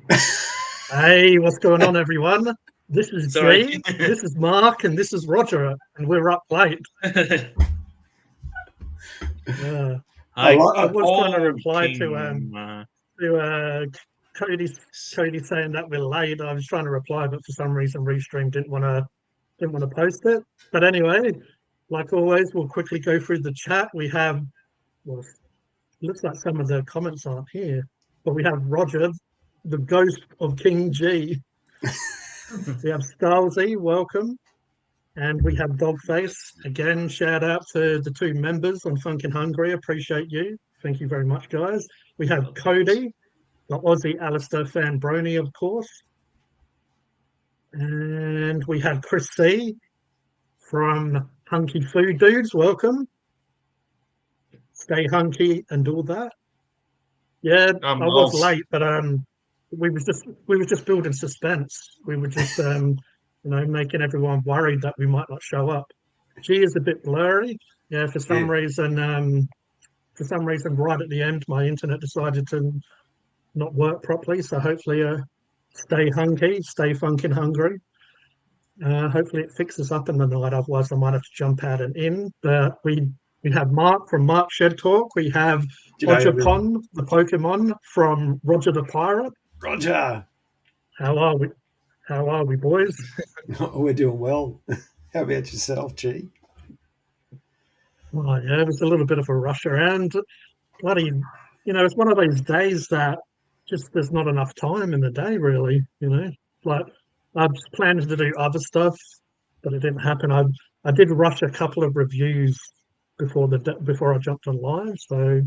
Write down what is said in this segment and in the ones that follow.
Hey, what's going on, everyone? This is Sorry. G, this is Mark, and this is Roger, and we're up late. Uh, I Hi, I like. was trying to Paul reply King. to Cody saying that we're late. I was trying to reply, but for some reason, Restream didn't want to post it. But anyway, like always, we'll quickly go through the chat. We have, well, looks like some of the comments aren't here, but we have Roger, the ghost of King G. We have Scalzi, welcome. And we have Dogface. Again, shout out to the two members on Funkin' Hungry. Appreciate you. Thank you very much, guys. We have Cody, the Aussie Alistair fan Brony, of course. And we have Chris C from Hunky Food Dudes. Welcome. Stay hunky and all that. Yeah, I was late, but we was just building suspense. We were just making everyone worried that we might not show up. G is a bit blurry. Yeah, for some reason, right at the end, my internet decided to not work properly. So hopefully, stay hunky, stay funkin' hungry. Hopefully, it fixes up in the night. Otherwise, I might have to jump out and in. But we have Mark from Mark Shed Talk. We have Roger Pond, the Pokemon from Roger the Pirate. Roger, how are we? How are we, boys? We're doing well. How about yourself, G? Oh, yeah, it was a little bit of a rush around. Bloody, it's one of those days that just there's not enough time in the day, really. Like I was planning to do other stuff, but it didn't happen. I did rush a couple of reviews before I jumped on live, so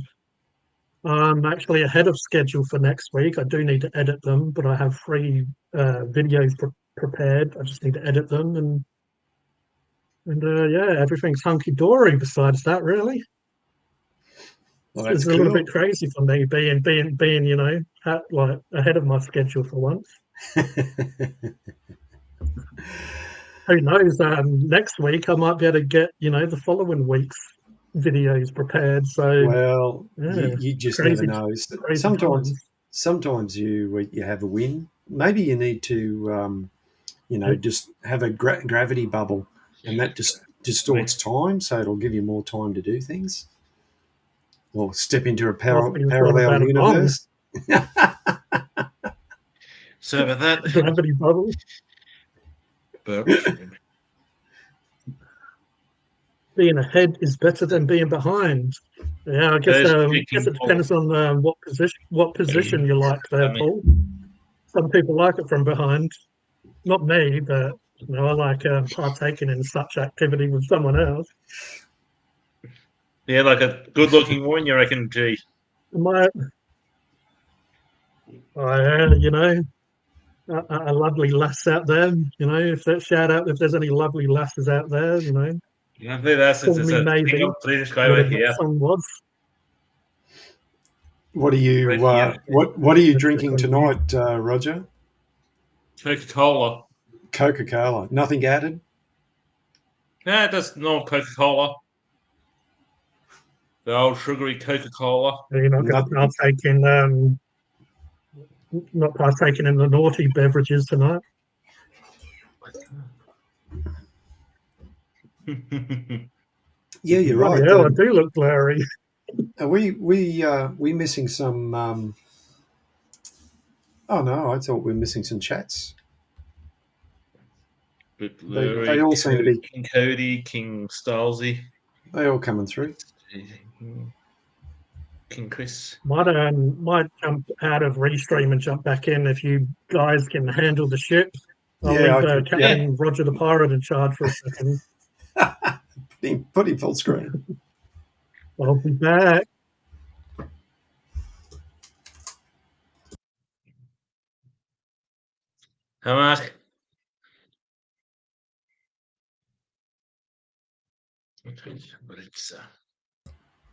I'm actually ahead of schedule for next week. I do need to edit them, but I have 3 videos prepared. I just need to edit them, and yeah, everything's hunky dory. Besides that, really, Well, it's a little bit crazy for me being like ahead of my schedule for once. Who knows? Next week I might be able to get the following week's videos prepared. So well, you just never know. Sometimes you have a win. Maybe you need to just have a gravity bubble, and that just distorts time, so it'll give you more time to do things. Or step into a parallel universe. So about that gravity bubble. Being ahead is better than being behind. Yeah, I guess it depends on what position you like there, Paul. Some people like it from behind. Not me, but I like partaking in such activity with someone else. Yeah, like a good-looking woman, you reckon, G? A lovely lass out there. If there's any lovely lasses out there, Lovely lasses. There's a thing on British over here. What are you? What are you drinking tonight, Roger? Coca-Cola. Coca-Cola. Nothing added. Ah, just no Coca-Cola. The old sugary Coca-Cola. You're not going to partake in not partaking in the naughty beverages tonight. Yeah, you're right. Yeah, I do look blurry. Are we missing some? Oh no, I thought we were missing some chats. They all seem to be King Cody, King Stalsey. They all coming through. King Chris might jump out of Restream and jump back in if you guys can handle the ship. I'll leave Captain Roger the Pirate in charge for a second. Put him full screen. I'll be back. Hi, Mark.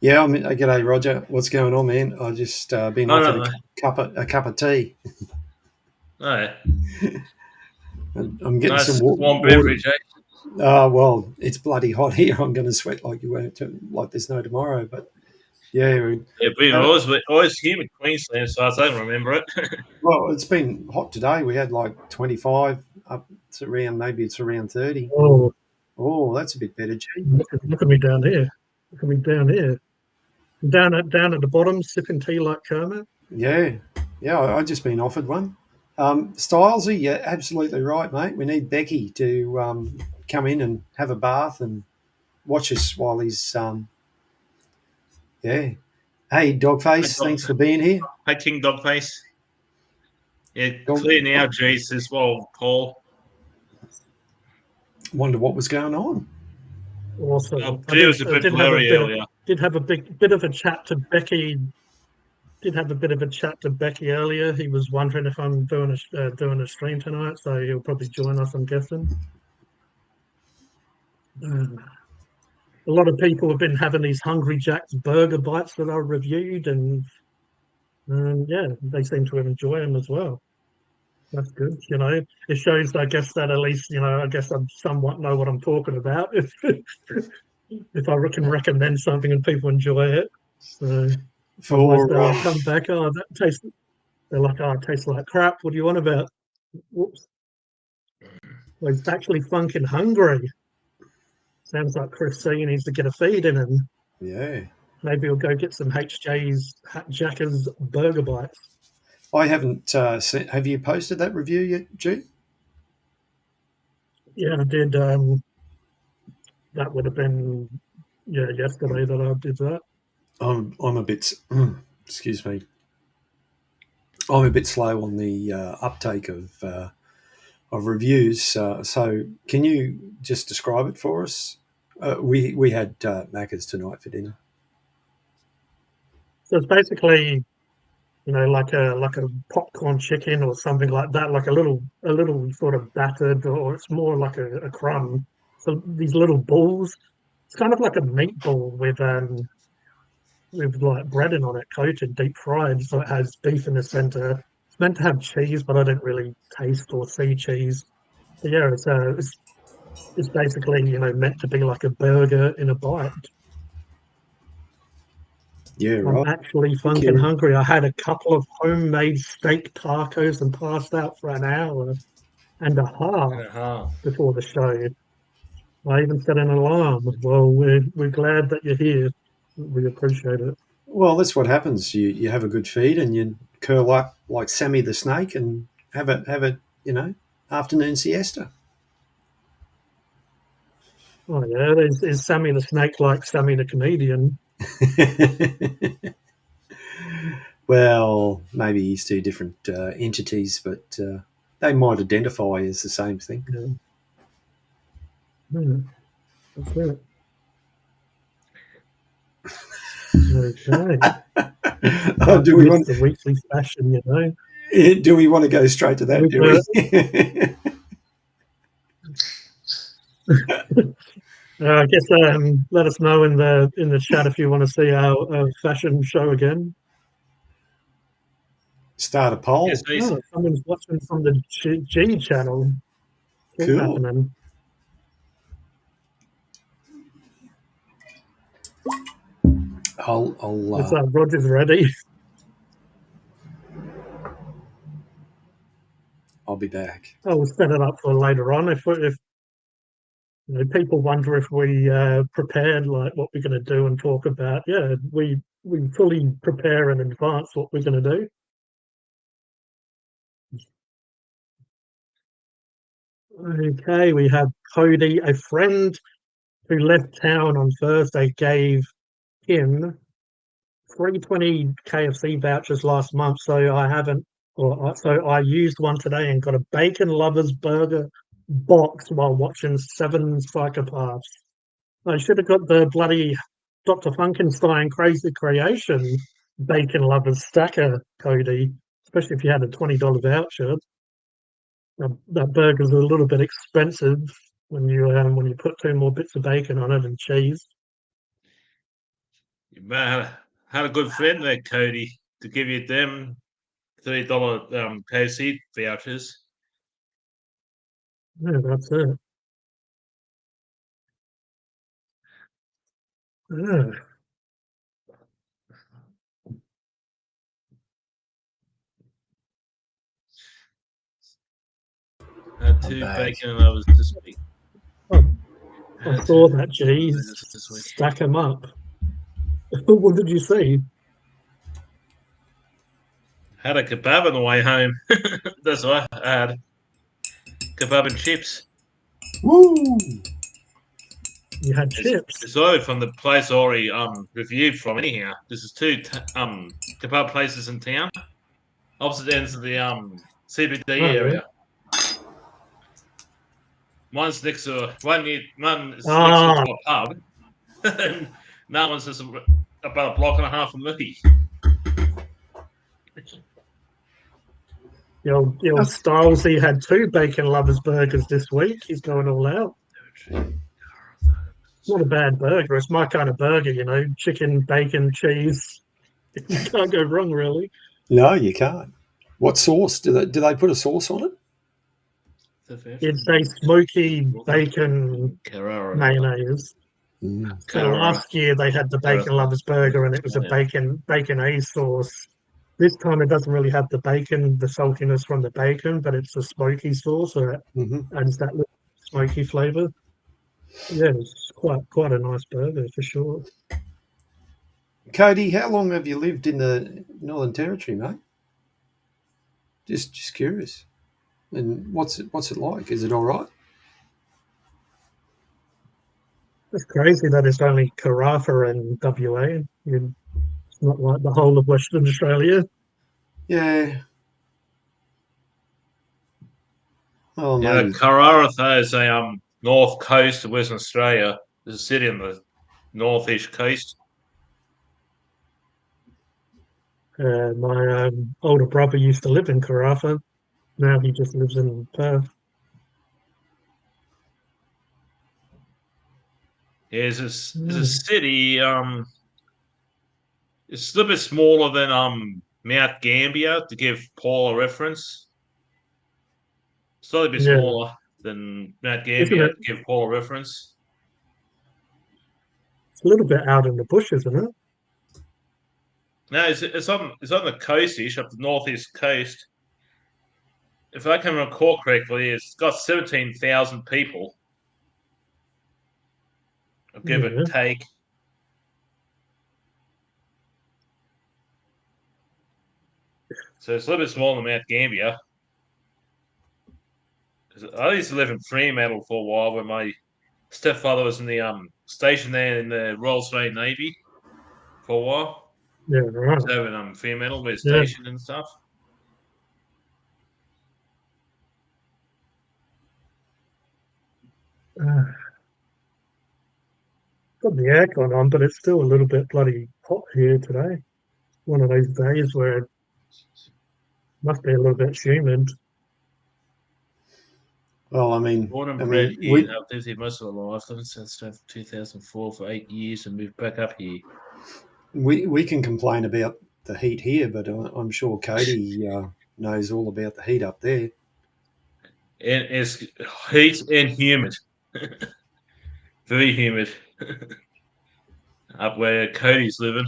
Yeah, g'day, Roger. What's going on, man? I just been offered a cup of tea. Oh, yeah. I'm getting some warm beverage, eh? Well, it's bloody hot here. I'm going to sweat like there's no tomorrow. But Yeah. We've always humid Queensland, so I don't remember it. Well, it's been hot today. We had like 25 up to around, maybe it's around 30. Oh, Oh, that's a bit better, G. look at me down here. Look at me down here. Down at the bottom, sipping tea like Kermit. Yeah. Yeah, I just been offered one. Stylesy, you're absolutely right, mate. We need Becky to come in and have a bath and watch us while he's, yeah. Hey, Dogface, thanks for being here. Hi, King Dogface. Yeah, Dog- clear now, Jeez, as well, Paul. Wonder what was going on. Awesome. It was a bit blurry earlier. Did have a bit of a chat to Becky. Did have a bit of a chat to Becky earlier. He was wondering if I'm doing a stream tonight, so he'll probably join us, I'm guessing. A lot of people have been having these Hungry Jack's burger bites that I reviewed, and yeah, they seem to enjoy them as well. That's good. It shows, I guess, that at least, I guess I somewhat know what I'm talking about if I can recommend something and people enjoy it. So they'll come back. Oh, that tastes. They're like, oh, it tastes like crap. What do you want about? Whoops. Well, he's actually funkin' hungry. Sounds like Chris C needs to get a feed in him. Yeah. Maybe we'll go get some Jackers burger bites. I haven't seen. Have you posted that review yet, G? Yeah, I did. That would have been yesterday that I did that. I'm a bit. Excuse me. I'm a bit slow on the uptake of reviews. So can you just describe it for us? We had Macca's tonight for dinner. So it's basically, like a popcorn chicken or something like that, like a little sort of battered, or it's more like a crumb. So these little balls, it's kind of like a meatball with like breading on it, coated, deep fried. So it has beef in the center. It's meant to have cheese, but I didn't really taste or see cheese. But yeah, it's basically meant to be like a burger in a bite. Yeah, I'm right. actually funkin' hungry. I had a couple of homemade steak tacos and passed out for an hour and a half before the show. I even set an alarm. Well, we're glad that you're here. We appreciate it. Well, that's what happens. You have a good feed and you curl up like Sammy the Snake and have a afternoon siesta. Oh yeah, is Sammy the Snake like Sammy the Comedian? Well, maybe he's two different entities, but they might identify as the same thing. Yeah. That's it. Okay. Do we want the weekly fashion? Do we want to go straight to that? I guess let us know in the chat if you want to see our fashion show again. Start a poll. Yes, oh, someone's watching from the G channel. What's cool. happening? It's Roger's ready. I'll be back. We'll set it up for later on. If people wonder if we prepared like what we're going to do and talk about, yeah, we fully prepare in advance what we're going to do. Okay, we have Cody, a friend who left town on Thursday, gave him 320 KFC vouchers last month, so I used one today and got a bacon lovers burger box while watching Seven Psychopaths. I should have got the bloody Dr. Funkenstein Crazy Creation bacon lovers stacker, Cody, especially if you had a $20 voucher. That burger's a little bit expensive when you put 2 more bits of bacon on it and cheese. You had a good friend there, Cody, to give you them $30 KFC vouchers. Yeah, that's it. Yeah. had two bad. bacon lovers this week. I Had saw two that. Geez, this week. stack them up. What did you see? Had a kebab on the way home. That's what I had. Kebab and chips. Woo! You had chips. It's either from the place I already reviewed from. Anyhow, this is two kebab places in town, opposite ends of the CBD Oh, area. One's next to one is next Ah. to a pub, and that one's just about a block and a half from me. The old Stylesy had two bacon lovers burgers this week. He's going all out. It's not a bad burger. It's my kind of burger, you know, chicken, bacon, cheese. You can't go wrong, really. No, you can't. What sauce? Do they put a sauce on it? It's a smoky bacon Carrara. mayonnaise. Mm. So last year they had the bacon lovers burger and it was a bacon sauce. This time it doesn't really have the saltiness from the bacon, but it's a smoky sauce, so it Mm-hmm. adds that little smoky flavour. Yeah, it's quite a nice burger for sure. Cody, how long have you lived in the Northern Territory, mate? Just curious. And what's it like? Is it all right? It's crazy that it's only Carafa and WA. It's not like the whole of Western Australia. Yeah. Oh, Yeah, maybe. Carrara is a north coast of Western Australia. There's a city on the northeast coast. My older brother used to live in Carafa. Now he just lives in Perth. Yeah, it's a city. It's a little bit smaller than Mount Gambier, to give Paul a reference. Slightly bit smaller than Mount Gambier, to give Paul a reference. It's a little bit out in the bush, isn't it? No, it's on the coast-ish, up the northeast coast. If I can recall correctly, it's got 17,000 people. Give or take. So it's a little bit smaller than Mount Gambier. I used to live in Fremantle for a while when my stepfather was in the station there in the Royal Australian Navy for a while. Yeah, right. So in Fremantle, we're stationed and stuff. Got the aircon on, but it's still a little bit bloody hot here today. One of those days where it must be a little bit humid. Well, I mean, Born and bred here. I've lived here most of my life. I've lived since 2004 for 8 years and moved back up here. We can complain about the heat here, but I'm sure Cody knows all about the heat up there. And it's heat and humid. Very humid. Up where Cody's living.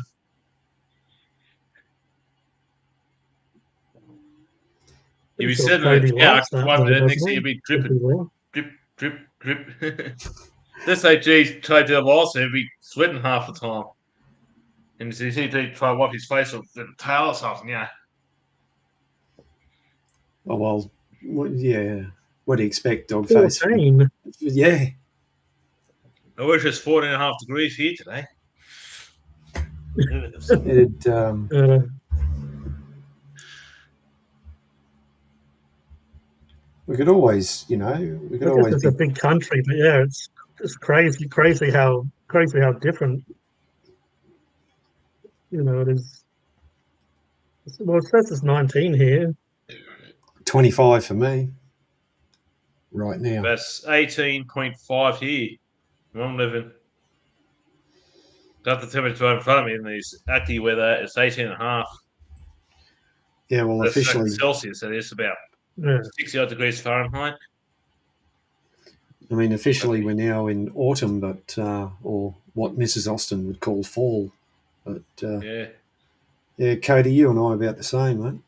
If you sit in the couch for 1 minute, next thing you'll be dripping. Drip, drip. This AG tried to do it last year, he'd be sweating half the time. And you see he try to wipe his face with the towel or something, yeah. Oh, well, yeah. What do you expect, Dogface? 14. Yeah. I wish it's 14.5 degrees here today. We could always, It's a big country, but yeah, it's crazy how different. It is. Well, it says it's 19 here. 25 for me right now. That's 18.5 here. I'm living. Got the temperature in front of me in these active weather. It's 18.5. Yeah, well, that's officially Celsius. So it's about 60 odd degrees Fahrenheit. I mean, officially we're now in autumn, but or what Mrs. Austin would call fall. But yeah, Cody, you and I are about the same, mate.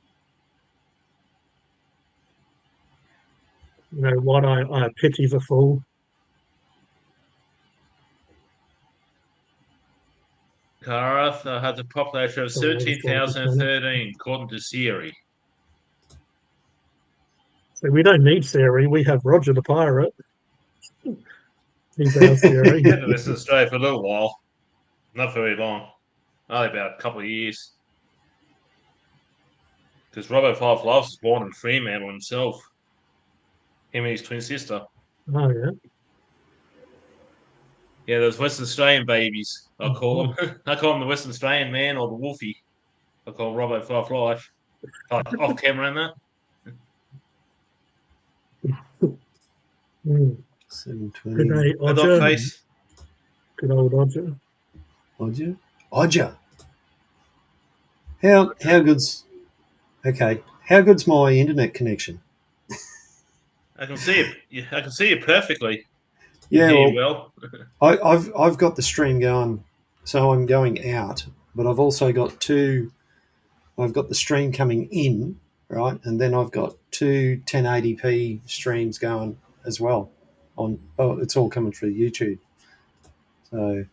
what I pity the fool. Karath has a population of 17,013, according to Siri. So we don't need Siri. We have Roger the pirate. He's our Siri. Been in Western Australia for a little while. Not very long. Only about a couple of years. Because Robbo Five Loves was born in Fremantle himself. Him and his twin sister. Oh, yeah. Yeah, those Western Australian babies, I call them. I call them the Western Australian man or the Wolfie. I call Robbo Five Life. Off camera and that. 720. Good day, Odger. Good old Odger. Odger. How good's How good's my internet connection? I can see it. I can see it perfectly. Yeah, I've got the stream going, so I'm going out, but I've also got I've got the stream coming in, right, and then I've got two 1080p streams going as well. It's all coming through YouTube. So,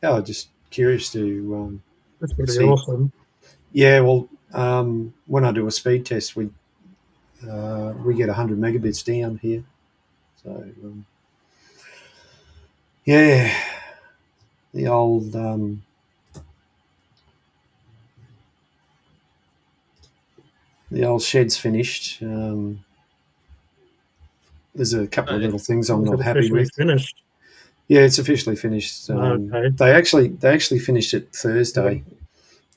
yeah, I'm just curious to. That's pretty awesome. Yeah, well, when I do a speed test, we get 100 megabits down here. So, yeah, the old shed's finished. There's a couple of little things I'm not happy with. Finished. Yeah, it's officially finished. Okay. They actually finished it Thursday,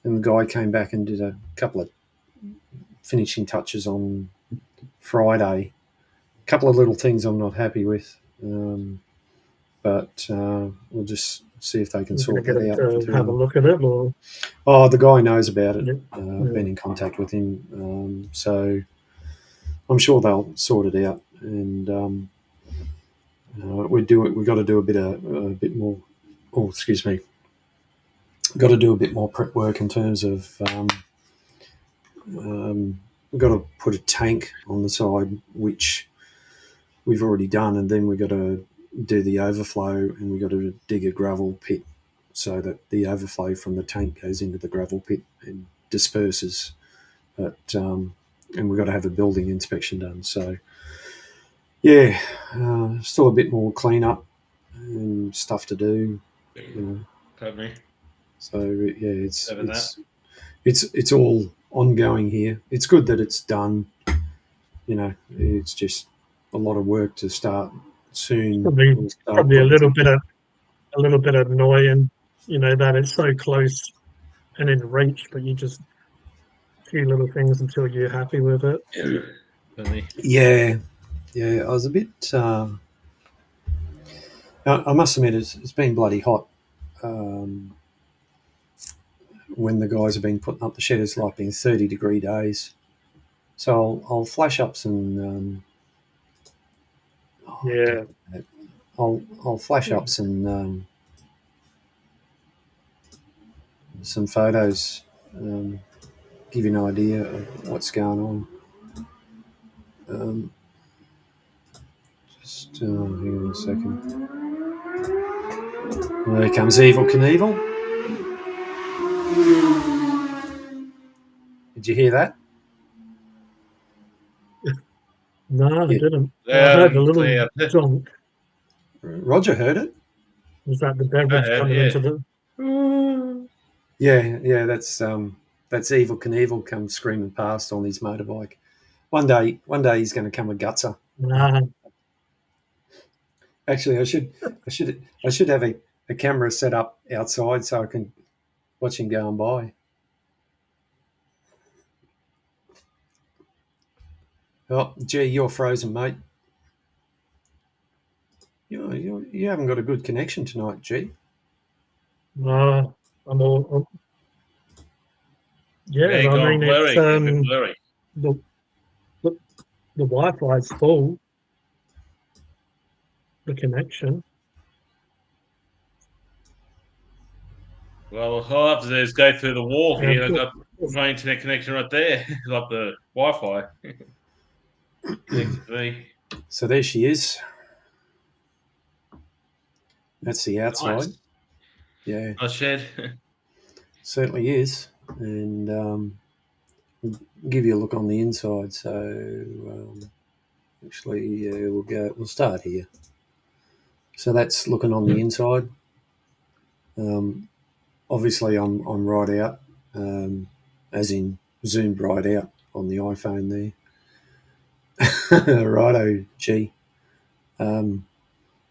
and the guy came back and did a couple of finishing touches on Friday. A couple of little things I'm not happy with, but we'll just see if they can sort that out. Have a look at it, or the guy knows about it. I've been in contact with him, so I'm sure they'll sort it out. And we've got to do a bit more. Oh, excuse me. Got to do a bit more prep work in terms of we've got to put a tank on the side, which we've already done, and then we've got to do the overflow, and we've got to dig a gravel pit so that the overflow from the tank goes into the gravel pit and disperses. But and we've got to have a building inspection done. So, yeah, still a bit more cleanup and stuff to do. Totally. So yeah, it's all ongoing here. It's good that it's done. It's just a lot of work to start soon. Probably a little bit annoying, that it's so close and in reach, but you just a few little things until you're happy with it. Yeah. I was a bit. I must admit, it's been bloody hot. When the guys have been putting up the shed, it's like been 30-degree days. So I'll flash up some. I'll flash up some photos. Give you an idea of what's going on. Just hang on a second. There comes Evil Knievel. Did you hear that? No, I didn't. I heard a little junk. Roger heard it. Was that the beverage coming into the? Yeah. That's Evil Knievel comes screaming past on his motorbike. One day he's going to come a gutser. Nah. Actually, I should have a camera set up outside so I can watch him going by. Oh, gee, you're frozen, mate. You haven't got a good connection tonight, G. No, I'm all. Yeah, I mean, blurry. The Wi-Fi's full. The connection. Well, all I have to do is go through the wall here. I've got my internet connection right there, like the Wi-Fi. Connected to me. So there she is. That's the outside. Nice. Yeah. Nice shed. Certainly is. And we'll give you a look on the inside. So actually, we'll start here. So that's looking on the inside. Obviously, I'm right out, as in zoomed right out on the iPhone there. Righto, G.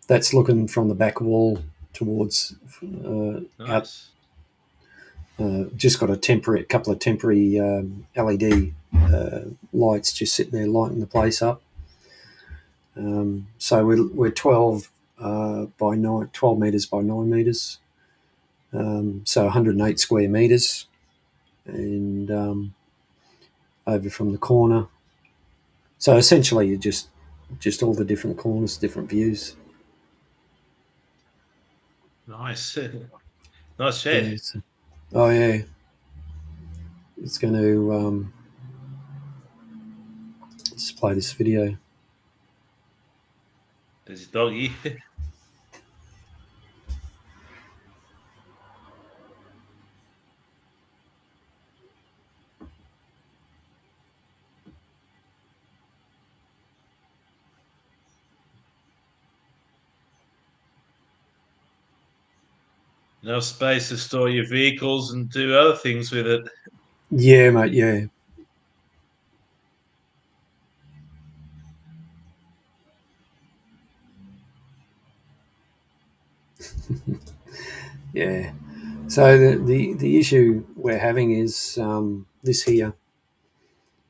That's looking from the back wall towards Nice. Just got a couple of temporary LED lights just sitting there lighting the place up. So we're 12 by 9, 12 meters by 9 meters. So 108 square meters, and over from the corner. So essentially, you just all the different corners, different views. Nice. Nice shed. Yeah, oh yeah, it's going to just play this video. There's a doggy. Enough space to store your vehicles and do other things with it. Yeah, mate, yeah. Yeah. So the issue we're having is this here.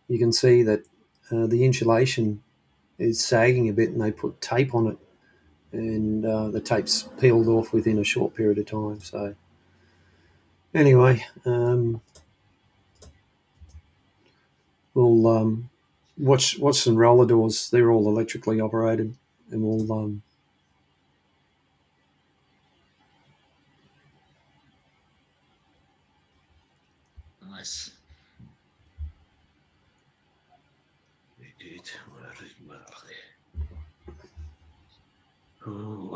You can see that the insulation is sagging a bit, and they put tape on it, and the tape's peeled off within a short period of time. So anyway, we'll watch some roller doors. They're all electrically operated, and we'll Nice. Very good. Oh.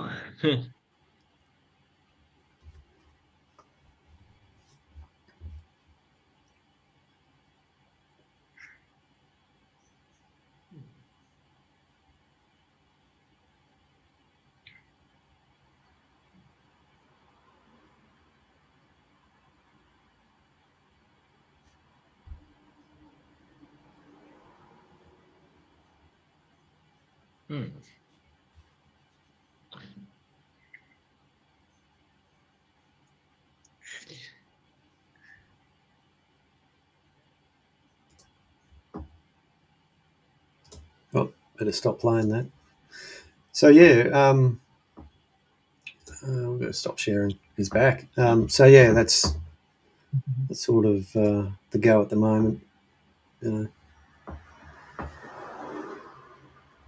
Oh, better stop playing that. So yeah, we're going to stop sharing. He's back. So yeah, that's sort of the go at the moment.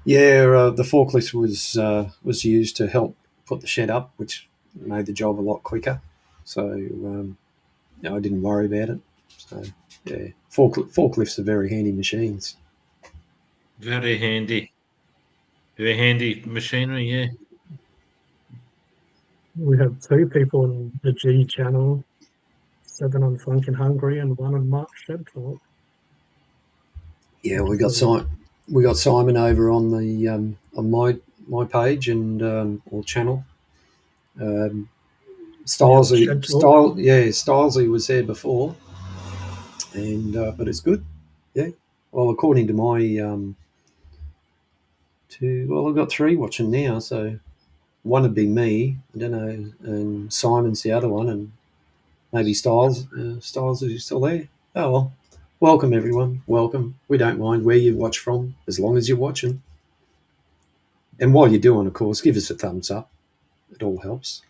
Yeah, the forklift was used to help put the shed up, which made the job a lot quicker. So I didn't worry about it. So yeah, forklifts are very handy machines. Very handy. Very handy machinery, yeah. We have 2 people on the G channel, 7 on Funkin' Hungry and 1 on Mark Shed Talk. Yeah, we got Simon over on the on my page and or channel. Stylesy was there before, and but it's good. Yeah. Well, according to my I've got 3 watching now, so one would be me. I don't know, and Simon's the other one, and maybe Styles. Styles, is still there? Oh well. Welcome everyone. Welcome. We don't mind where you watch from, as long as you're watching. And while you're doing, of course, give us a thumbs up. It all helps.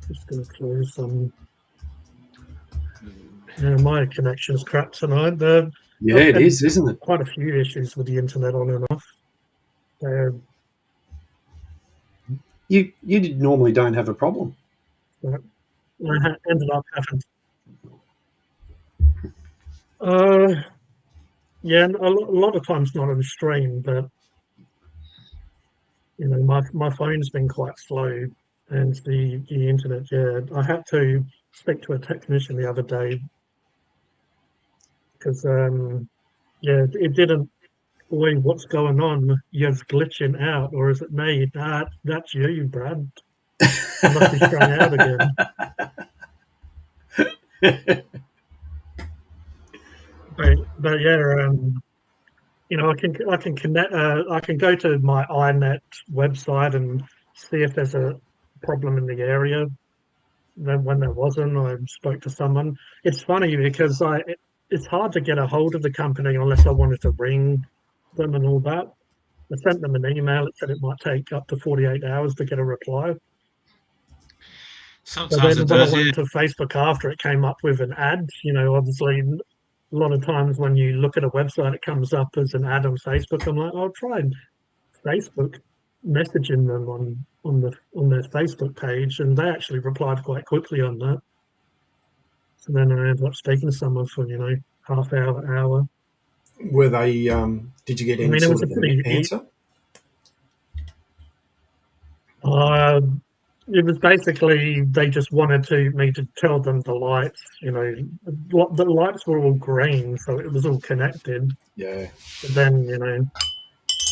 Just going to close some. My connection's crap tonight. Yeah, it is, isn't it? Quite a few issues with the internet on and off. You normally don't have a problem. So I ended up having. Yeah, a lot of times not on stream, but my phone's been quite slow, and the internet. Yeah, I had to speak to a technician the other day because yeah, it didn't. Boy, what's going on? You're glitching out, or is it me? That's you, Brad. You must be strung out again. But yeah, I can connect. I can go to my iNet website and see if there's a problem in the area. Then when there wasn't, I spoke to someone. It's funny because it's hard to get a hold of the company unless I wanted to ring them and all that. I sent them an email. It said it might take up to 48 hours to get a reply. But Sometimes then it when I does, went yeah. to Facebook after, it came up with an ad. Obviously, a lot of times when you look at a website, it comes up as an ad on Facebook. I'm like, I'll try Facebook messaging them on their Facebook page, and they actually replied quite quickly on that. So then I ended up speaking to someone for half hour. Were they? Did you get any It was sort a of an pretty. answer? Uh, it was basically they just wanted me to tell them the lights. The lights were all green, so it was all connected. Yeah. But then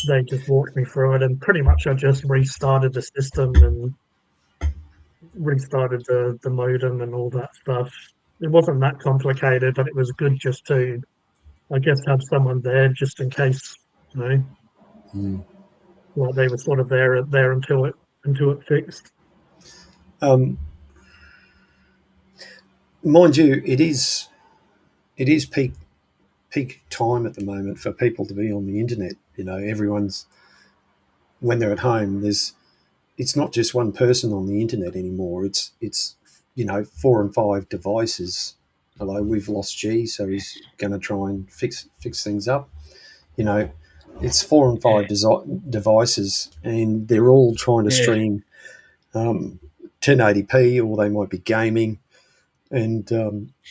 they just walked me through it, and pretty much I just restarted the system and restarted the modem and all that stuff. It wasn't that complicated, but it was good just to, I guess, have someone there just in case, Mm. like they were sort of there until it fixed. Mind you, it is peak time at the moment for people to be on the internet. Everyone's when they're at home. It's not just one person on the internet anymore. It's 4 and 5 devices. Although we've lost G, so he's going to try and fix things up. It's 4 and 5 devices, and they're all trying to stream 1080p, or they might be gaming. And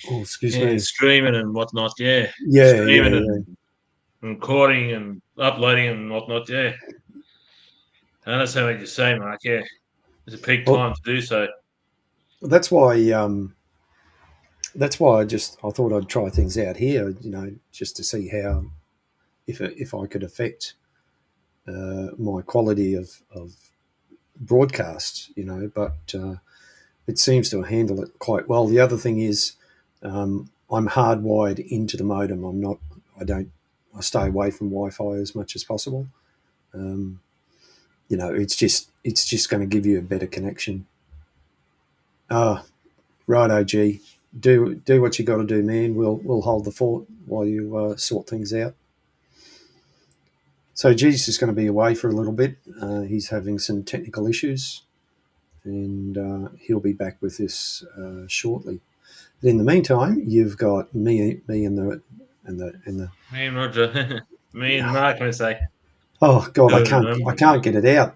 excuse me, streaming and whatnot. Yeah, streaming and recording and uploading and whatnot. Yeah, I understand what you're saying, Mark. Yeah, it's a peak time to do so. That's why. That's why I thought I'd try things out here. Just to see how if I could affect my quality of broadcast. But it seems to handle it quite well. The other thing is, I'm hardwired into the modem. I'm not. I stay away from Wi-Fi as much as possible. It's just going to give you a better connection. Righto, G. Do what you got to do, man. We'll hold the fort while you sort things out. So G's just going to be away for a little bit. He's having some technical issues, and he'll be back with us shortly. But in the meantime, you've got me and the me and Roger, me and Mark. I say. Oh God, I can't get it out.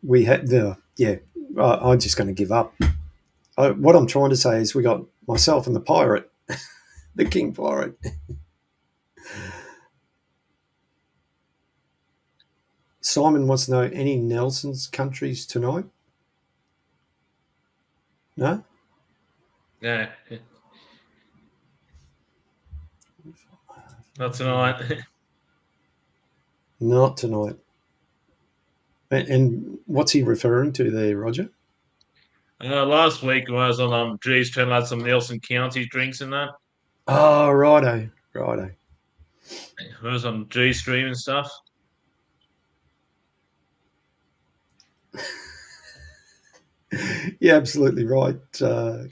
We had the I'm just going to give up. What I'm trying to say is we got myself and the pirate, the King Pirate. Simon wants to know any Nelson's countries tonight? No? No. Not tonight. Not tonight. And what's he referring to there, Roger? Last week I was on G's channel, had some Nelson County drinks and that. Oh, righto. I was on G stream and stuff. You're absolutely right,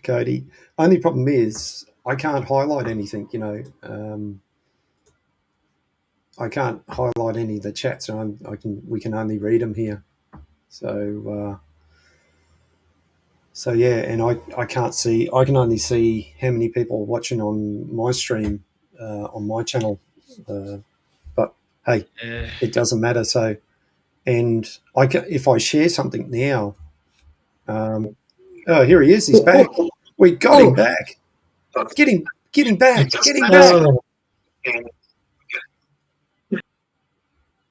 Cody. Only problem is I can't highlight anything, I can't highlight any of the chats. We can only read them here. So yeah, and I can't see. I can only see how many people are watching on my stream on my channel. But hey, it doesn't matter. So And if I share something now, oh, here he is. He's back. We got him back. Get him back. Get him back.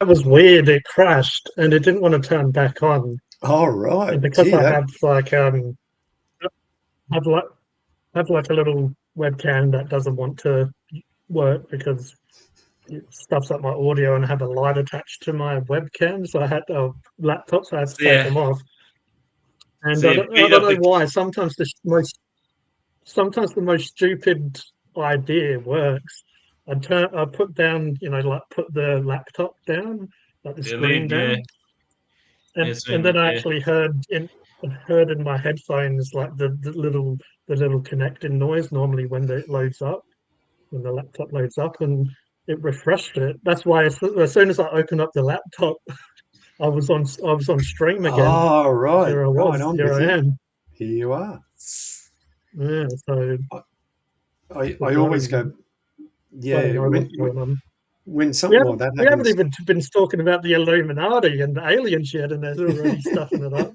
That was weird. It crashed and it didn't want to turn back on. Oh, right. And because I have like a little webcam that doesn't want to work because it stuffs up my audio, and I have a light attached to my webcam, so I had a laptop, so I had to take them off. And I don't know why. Sometimes the most stupid idea works. I put down, like put the laptop down, like the screen down, and then I actually heard in my headphones like the little connecting noise normally when it loads up, when the laptop loads up, and it refreshed it. That's why as soon as I opened up the laptop, I was on stream again. Oh, right. Here I was. Here I am. Here you are. Yeah. So I always go. Yeah. When something like that happens, we haven't even been talking about the Illuminati and the alien shit, and they're already stuffing it up.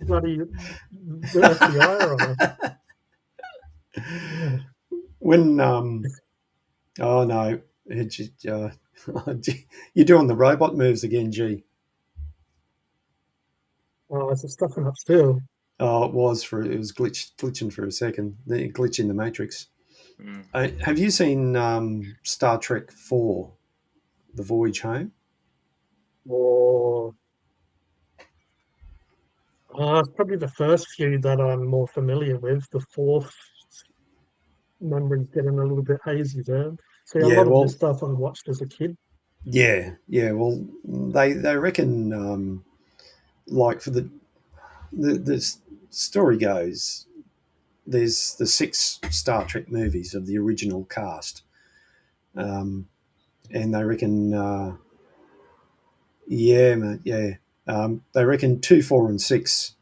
Bloody FBI on it. When oh no, you're doing the robot moves again, G. Oh, is it stuffing up still? Oh, it was glitching for a second. The glitch in the Matrix. Have you seen Star Trek 4, The Voyage Home? It's probably the first few that I'm more familiar with. The fourth memory's getting a little bit hazy there. See, a lot of this stuff I watched as a kid. Yeah. Well, they reckon, like for the story goes, there's the 6 Star Trek movies of the original cast, and they reckon, they reckon 2, 4, and 6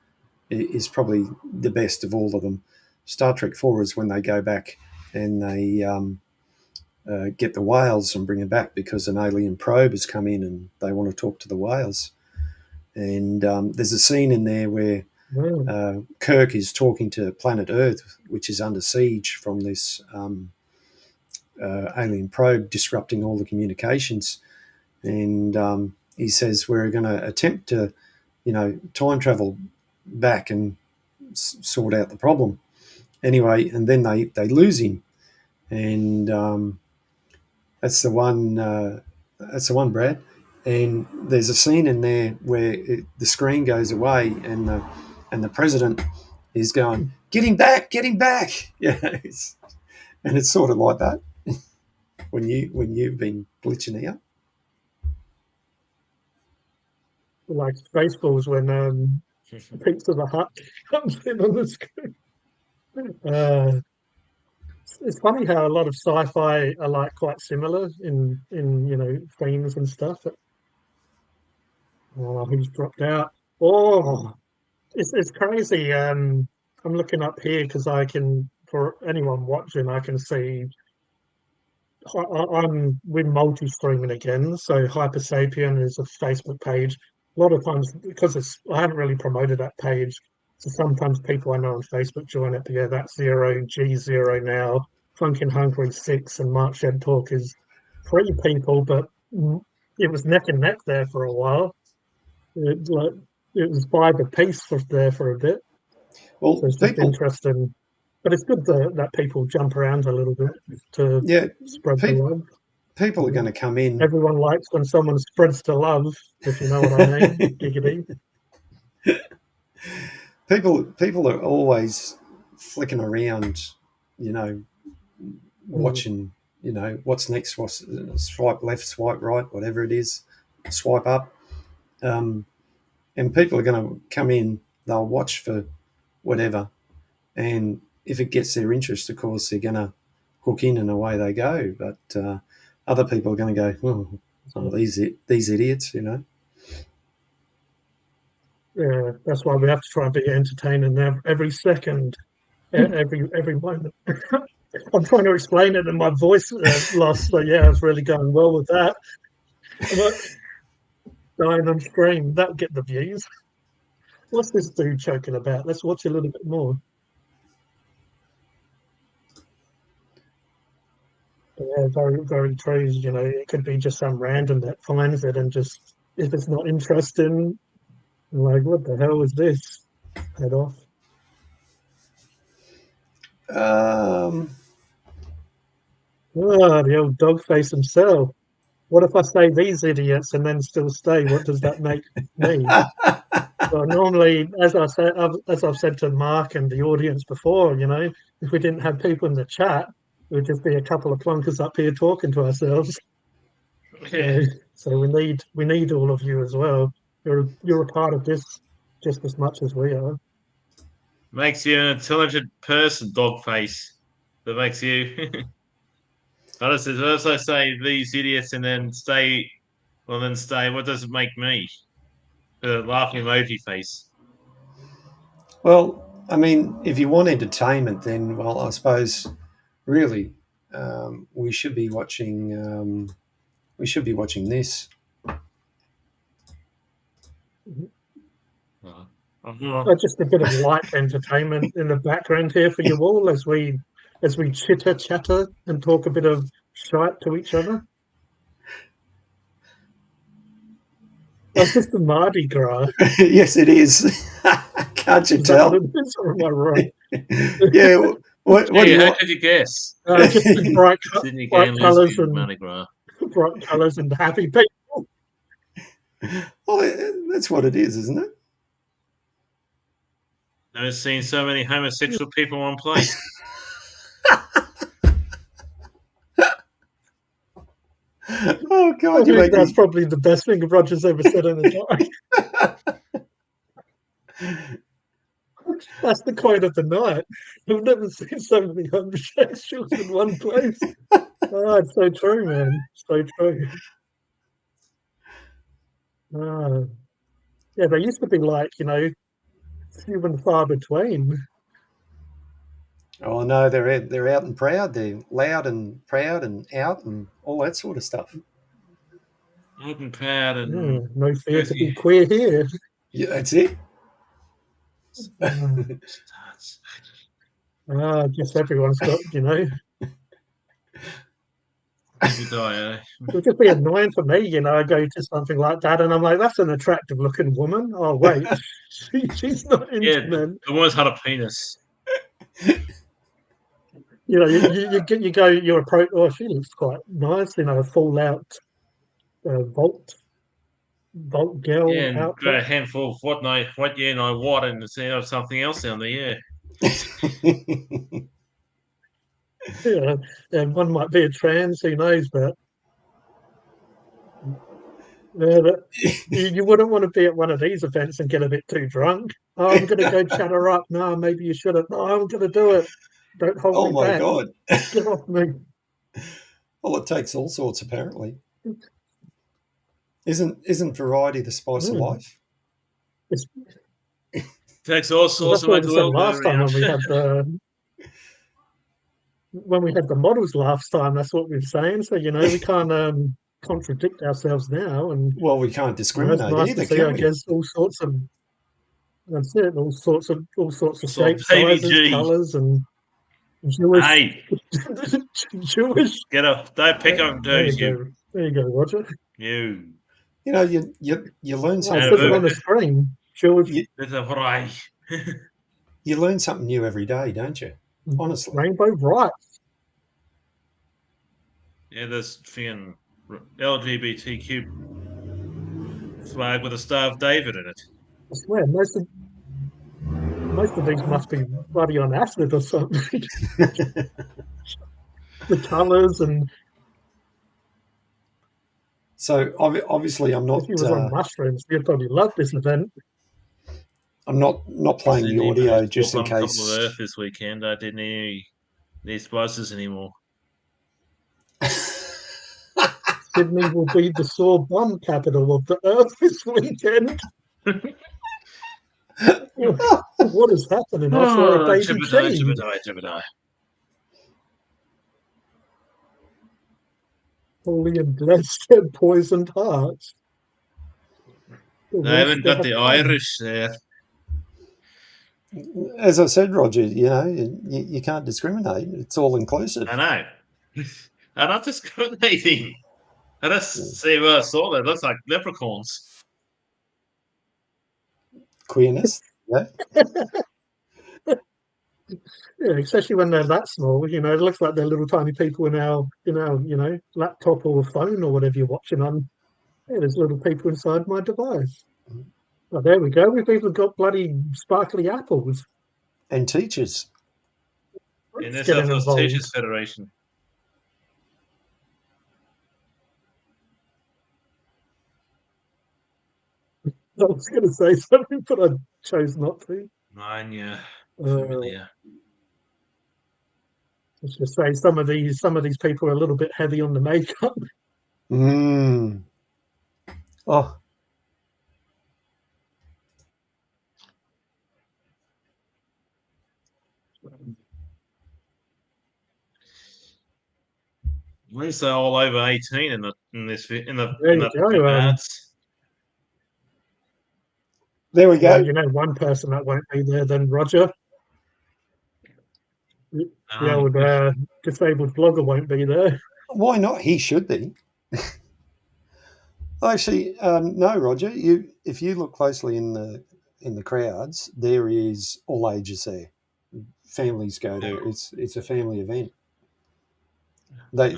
is probably the best of all of them. Star Trek 4 is when they go back and they get the whales and bring them back because an alien probe has come in and they want to talk to the whales. And there's a scene in there where Kirk is talking to planet Earth, which is under siege from this alien probe disrupting all the communications. And he says, we're going to attempt to, time travel back and sort out the problem. Anyway, and then they lose him. And that's the one, Brad. And there's a scene in there where the screen goes away and the president is going, get him back. Yeah, and it's sort of like that when you've been glitching out. Like Spaceballs when Pizza the Hut comes in on the screen. It's funny how a lot of sci-fi are like quite similar in themes and stuff. Oh, who's dropped out? Oh, it's crazy. I'm looking up here because I can, for anyone watching, I can see. We're multi-streaming again, so Hyper Sapien is a Facebook page. A lot of times, because I haven't really promoted that page, so sometimes people I know on Facebook join it. But yeah, that's G0 now. Funkin' Hungry 6 and Mark Shed Talk is 3 people, but it was neck and neck there for a while. It was by the piece there for a bit. Well, so it's just interesting. But it's good that people jump around a little bit to spread the love. People are going to come in. Everyone likes when someone spreads the love, if you know what I mean. Giggity. People are always flicking around, watching, what's next, what's swipe left, swipe right, whatever it is, swipe up. And people are going to come in, they'll watch for whatever. And if it gets their interest, of course, they're going to hook in and away they go. But other people are going to go, oh, these idiots, Yeah, that's why we have to try and be entertaining every second, every moment. I'm trying to explain it, and my voice lost. So yeah, I was really going well with that. dying on screen. That'll get the views. What's this dude choking about? Let's watch a little bit more. Yeah, very, very true. You know, it could be just some random that finds it and just, if it's not interesting, like, what the hell is this? Head off. The old dog face himself. What if I say these idiots and then still stay? What does that make me? Well, normally, as I've said to Mark and the audience before, you know, if we didn't have people in the chat, it would just be a couple of plunkers up here talking to ourselves. Yeah. So we need all of you as well. You're a part of this just as much as we are. Makes you an intelligent person, Dogface. That makes you. I also say these idiots and then stay. Well, then stay. What does it make me? The laughing emoji face. Well, I mean, if you want entertainment, then, well, I suppose really we should be watching. We should be watching this. Just a bit of light entertainment in the background here for you all as we chitter chatter and talk a bit of shite to each other. That's just the Mardi Gras. Yes, it is. Can't you tell? What it is, or am I right? Yeah. What how could you guess? Just the bright colours and Mardi Gras. Bright colours and happy people. Well, that's what it is, isn't it? I've seen so many homosexual people on place. Oh God! I think that's probably the best thing Roger's ever said in his life. That's the quote of the night. I've never seen so many homosexuals in one place. Oh, it's so true, man. So true. Yeah, they used to be like, you know, few and far between. Oh no, they're out and proud. They're loud and proud and out and all that sort of stuff. Out and proud and no fear to be queer here. Yeah, that's it. I guess everyone's got, you know. It would just be annoying for me, you know. I go to something like that, and I'm like, "That's an attractive-looking woman." Oh wait, she's not into men. The woman's had a penis. You know, you go, you approach. Oh, she looks quite nice. You know, a full-out Volt girl. Yeah, and got a handful of what year and I what, and something else down there. Yeah. Yeah, and one might be a trans, who knows, but you wouldn't want to be at one of these events and get a bit too drunk. Oh, I'm going to go chat her up. No, maybe you shouldn't. No, I'm going to do it. Don't hold me back. Oh, my God. Get off me. Well, it takes all sorts, apparently. Isn't variety the spice of life? It takes all sorts to make the world last time when we had the models last time, that's what we were saying. So, you know, we can't contradict ourselves now. And well, we can't discriminate nice either, to see, can I we? guess, all sorts of shapes, sizes, colours, and Jewish. Hey, Jewish. Get up! Don't pick on There you go, Roger. You know, you learn something. It says it on the screen. Jewish. You learn something new every day, don't you? Honestly. Rainbow rights. Yeah, there's LGBTQ flag with a Star of David in it. I swear, most of these must be bloody on acid or something. The colours and. So obviously, I'm not. If he was on mushrooms, you'd probably love this event. I'm not playing the audio just in case. On Earth this weekend, I didn't hear these spices anymore. Sydney will be the sore bum capital of the Earth this weekend. What is happening? I saw a baby Jebediah. Holy and blessed and poisoned hearts. They haven't got the Irish there. As I said, Roger, you can't discriminate. It's all inclusive. I know. I'm not discriminating. I just see what I saw there. It looks like leprechauns. Queerness, yeah. Yeah, especially when they're that small. It looks like they're little tiny people in our laptop or phone or whatever you're watching on. Yeah, there's little people inside my device. Oh, there we go. We've even got bloody sparkly apples. And teachers. In this office, Teachers Federation. I was going to say something, but I chose not to. Mine, yeah. Familiar. Let's just say some of these people are a little bit heavy on the makeup. Oh. At least they're all over 18 in the ads. There we go. One person that won't be there, then Roger. The old disabled blogger won't be there. Why not? He should be. Actually, no, Roger. If you look closely in the crowds, there is all ages there. Families go there. It's a family event. I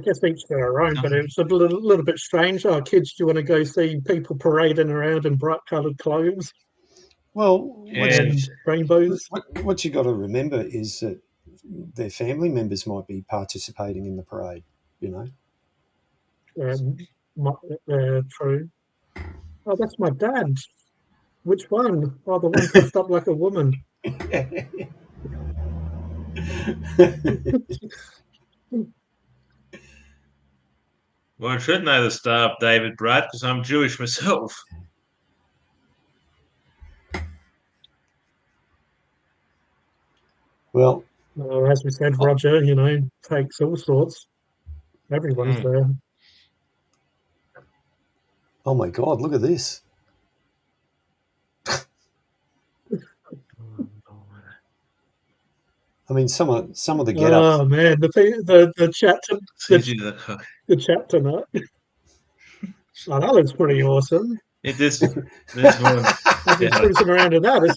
guess each their own, but it was a little bit strange. Oh, kids, do you want to go see people parading around in bright coloured clothes? Well, rainbows. What you got to remember is that their family members might be participating in the parade. True. Oh, that's my dad. Which one? Oh, the one dressed up like a woman. Well, I should know the star of David Brad because I'm Jewish myself. Well, as we said, Roger, takes all sorts. Everyone's there. Oh my God! Look at this. I mean, some of the get-ups. Oh man, the chat tonight. Oh, that looks pretty awesome. This one. Cruising around in that.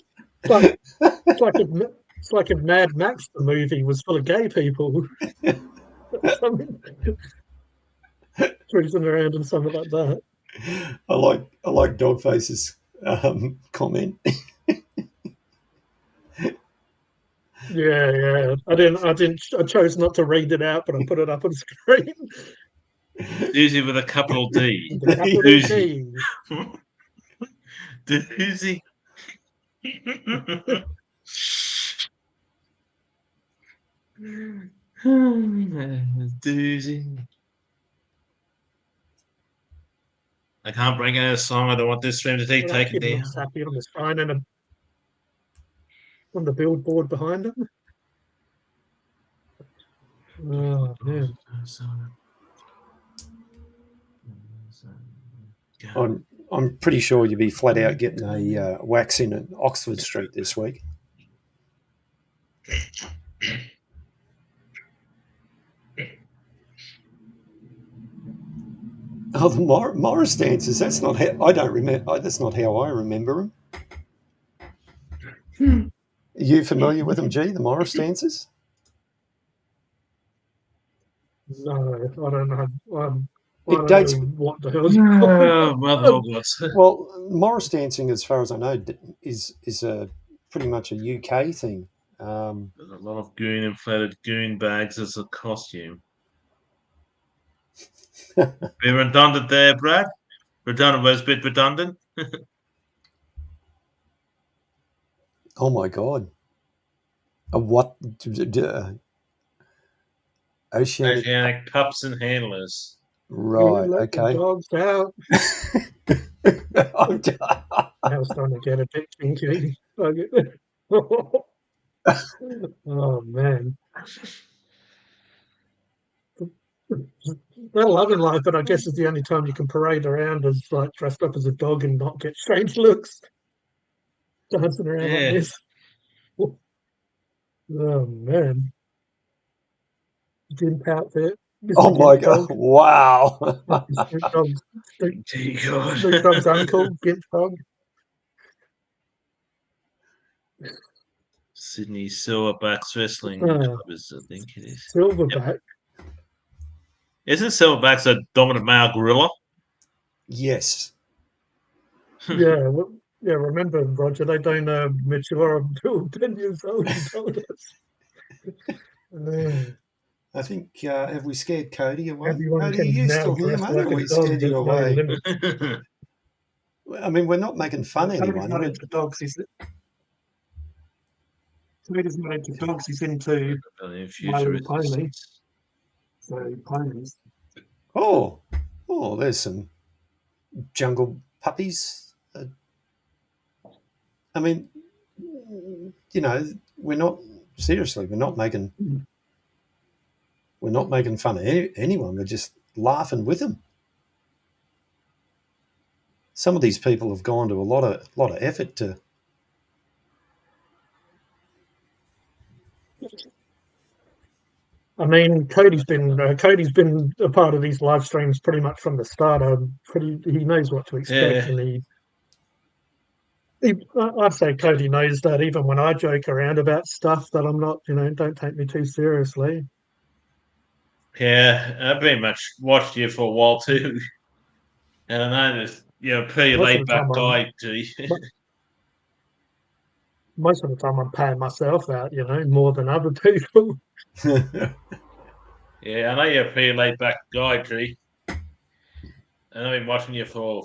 It's like if Mad Max the movie was full of gay people. Cruising around in something like that. I like Dogface's comment. Yeah. I chose not to read it out, but I put it up on screen. Doozy with a capital D. The capital D. Doozy. Doozy. I can't bring in a song. I don't want this stream to take taken down. Happy on the sign and on the billboard behind him. Oh man. I'm pretty sure you'd be flat out getting a wax in at Oxford Street this week. Oh, the Morris dancers. That's not how I don't remember. That's not how I remember them. Are you familiar with them, G? The Morris dancers? No, I don't know. It dates. What the hell? Well, Morris dancing, as far as I know, is pretty much a UK thing. There's a lot of inflated goon bags as a costume. Be redundant there, Brad. Redundant was a bit redundant. Oh my God! A what? Oceanic pups and handlers. Right. Okay. Dogs out. I'm starting to get a bit kinky. Oh man. They're loving life, but I guess it's the only time you can parade around as like dressed up as a dog and not get strange looks dancing around like this. Oh man, gimp outfit. Oh my god! Wow. Snoop Dogg's uncle, Gimp Dog. Sydney Silverbacks Wrestling Club is, I think it is. Silverback. Yep. Isn't Silverbacks a dominant male gorilla? Yes. Yeah. Yeah, remember, Roger, they don't mature until 10 years old, he told us. I think, have we scared Cody away? Everyone Cody, are you still here, mate? Or we scared you away? I mean, we're not making fun of anyone. Not into dogs, Cody's not into dogs, he's into My Little Pony. So, ponies. Oh, there's some jungle puppies. I mean, you know, we're not making fun of anyone. We're just laughing with them. Some of these people have gone to a lot of effort to. I mean, Cody's been a part of these live streams pretty much from the start. He knows what to expect, and I'd say Cody knows that even when I joke around about stuff that I'm not, don't take me too seriously. Yeah, I've been much watched you for a while too, and I noticed pretty laid back guy. Most of the time, I'm paying myself out, more than other people. Yeah, I know you're a pretty laid back guy, G. And I've been watching you for.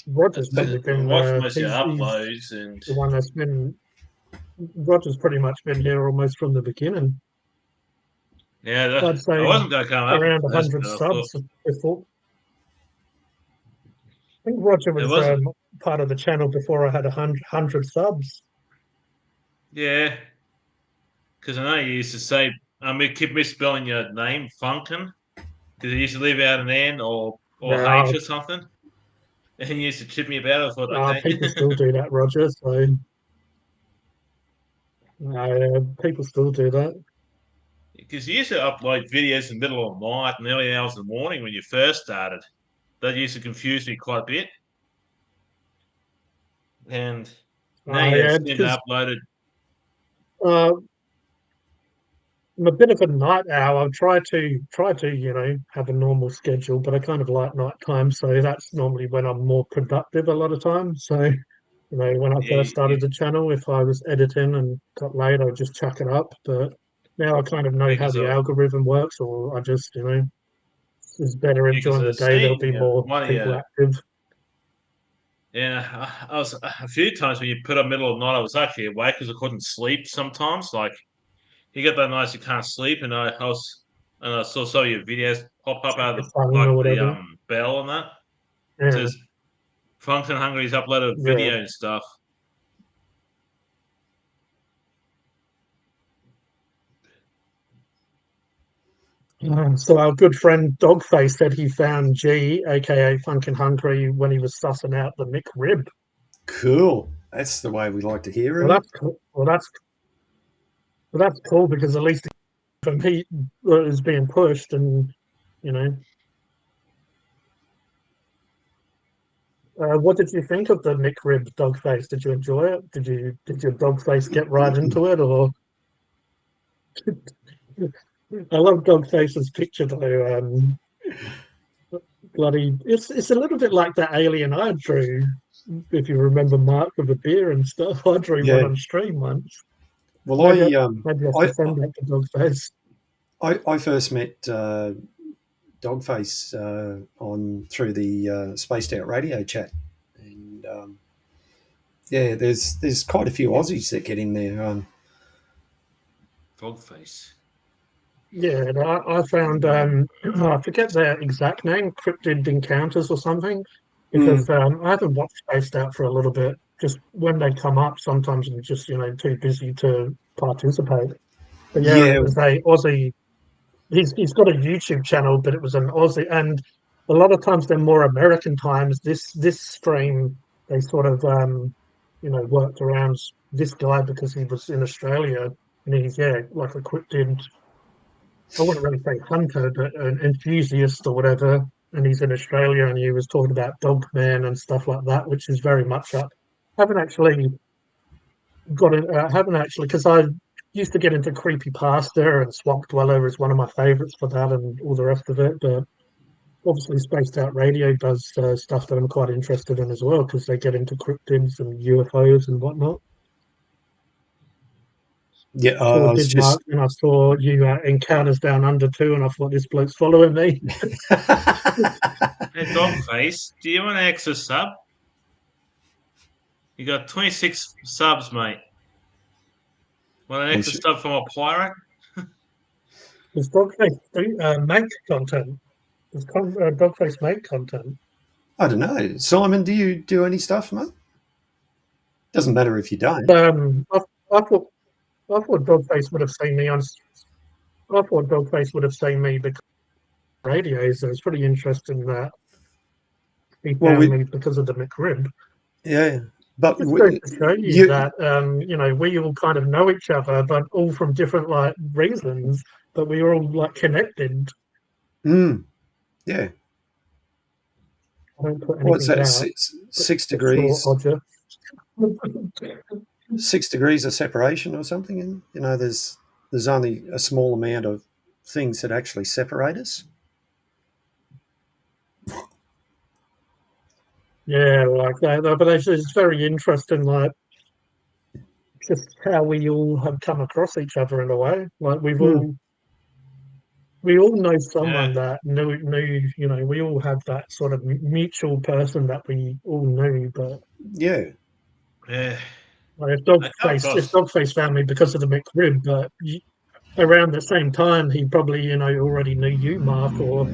Roger's probably been most of your uploads, and the one that's been. Roger's pretty much been here almost from the beginning. Yeah, I'd say I wasn't going to come up around 100 subs before. I think Roger was part of the channel before I had 100 subs. Yeah, because I know you used to say, keep misspelling your name, Funkin, because you used to leave out an N or H or something. And you used to chip me about it. People still do that, Roger. So people still do that. Because you used to upload videos in the middle of the night and early hours of the morning when you first started. That used to confuse me quite a bit. And now you've uploaded. I'm a bit of a night owl. I try to have a normal schedule, but I kind of like night time, so that's normally when I'm more productive a lot of times. So, when I first started the channel, if I was editing and got late, I'd just chuck it up. But now I kind of know how the algorithm works, or I just, it's better during the day. There'll be more people active. Yeah, I was a few times when you put up middle of the night, I was actually awake because I couldn't sleep sometimes. Like, you get that night you can't sleep, and I saw some of your videos pop up out of the bell and that. Yeah. It says Function Hungry's uploaded a video and stuff. So our good friend Dogface said he found G, aka Funkin' Hungry, when he was sussing out the McRib. Cool. That's the way we like to hear it. Well, that's cool. That's cool because at least he is being pushed, and what did you think of the McRib, Dogface? Did you enjoy it? Did your Dogface get right into it, or? I love Dogface's picture though. Bloody, it's a little bit like that alien I drew. If you remember Mark with the beer and stuff, I drew one on stream once. Well, maybe I send that to Dogface. I first met Dogface through the Spaced Out Radio chat, and there's quite a few Aussies that get in there. Dogface. Yeah, and I found I forget their exact name, Cryptid Encounters or something, because I haven't watched Spaced Out for a little bit. Just when they come up, sometimes I'm just too busy to participate. But yeah, it was a Aussie. He's got a YouTube channel, but it was an Aussie, and a lot of times they're more American times. This stream they sort of worked around this guy because he was in Australia, and he's like a cryptid. I wouldn't really say hunter, but an enthusiast or whatever. And he's in Australia, and he was talking about Dogman and stuff like that, which is very much up. Haven't actually got it. Haven't actually, because I used to get into creepypasta, and Swamp Dweller is one of my favorites for that, and all the rest of it. But obviously, Spaced Out Radio does stuff that I'm quite interested in as well, because they get into cryptids and UFOs and whatnot. Yeah, Mark, and I saw you Encounters Down Under too, and I thought this bloke's following me. Hey, Dogface, do you want an extra sub? You got 26 subs, mate. Want an extra sub from a pirate? Does Dogface make content? Does Dogface make content? I don't know. Simon, do you do any stuff, mate? Doesn't matter if you don't. I thought Dogface would have seen me on. I thought Dogface would have seen me because of radio, so it's pretty interesting that he found me because of the McRib. Yeah, but it's going to show you that we all kind of know each other, but all from different reasons, but we are all connected. Yeah. I don't put what's that? Down, 6 degrees. Sure, 6 degrees of separation or something, and there's only a small amount of things that actually separate us. Yeah, like that. But it's very interesting, just how we all have come across each other in a way. Like we all know someone that knew. We all have that sort of mutual person that we all knew. But yeah. If Dogface found me because of the McRib, but around the same time, he probably already knew you, Mark, or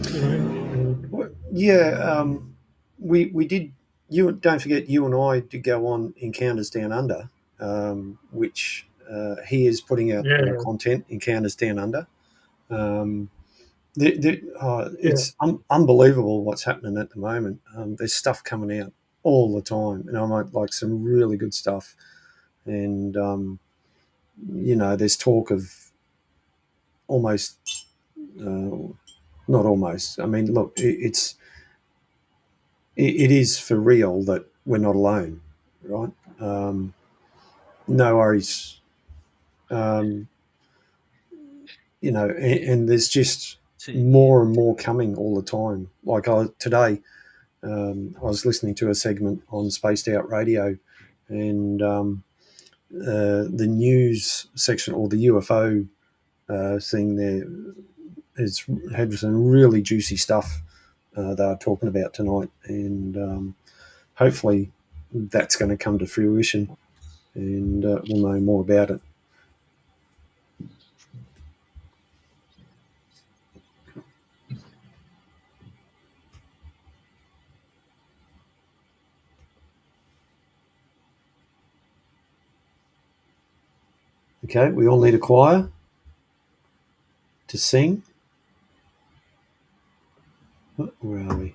we did. You don't forget, you and I did go on Encounters Down Under, which he is putting out more content. Encounters Down Under. It's unbelievable what's happening at the moment. There's stuff coming out all the time, and I might like some really good stuff. And there's talk of almost, not almost. I mean, look, it is for real that we're not alone, right? No worries. And there's just more and more coming all the time. Like today, I was listening to a segment on Spaced Out Radio, and the news section, or the UFO thing there, has had some really juicy stuff they are talking about tonight, and hopefully that's going to come to fruition, and we'll know more about it. Okay, we all need a choir to sing. Where are we?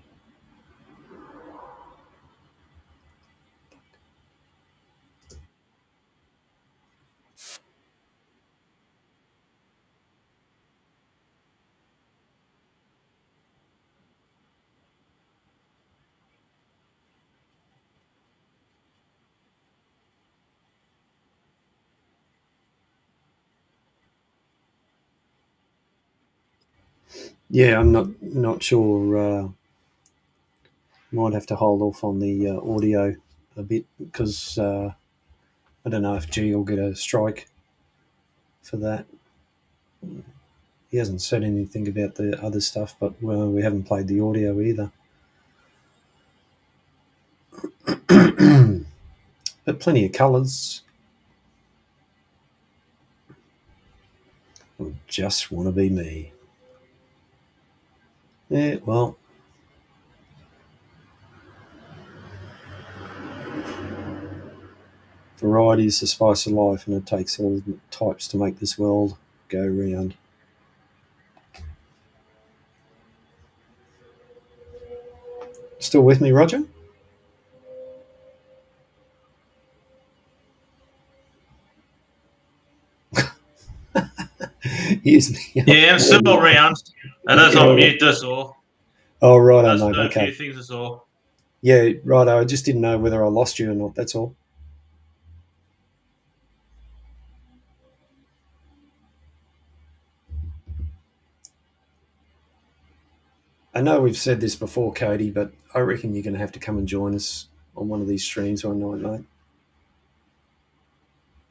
Yeah, I'm not sure. Might have to hold off on the audio a bit, because I don't know if G will get a strike for that. He hasn't said anything about the other stuff, but we haven't played the audio either. But plenty of colours. I just want to be me. Yeah, well. Variety is the spice of life, and it takes all types to make this world. go round. Still with me, Roger? Use me. Yeah, I'm still around. And that's on mute, that's all. Oh, right, That's mate. a Okay. few things, that's all. Yeah, right. I just didn't know whether I lost you or not. That's all. I know we've said this before, Cody, but I reckon you're going to have to come and join us on one of these streams one night, mate.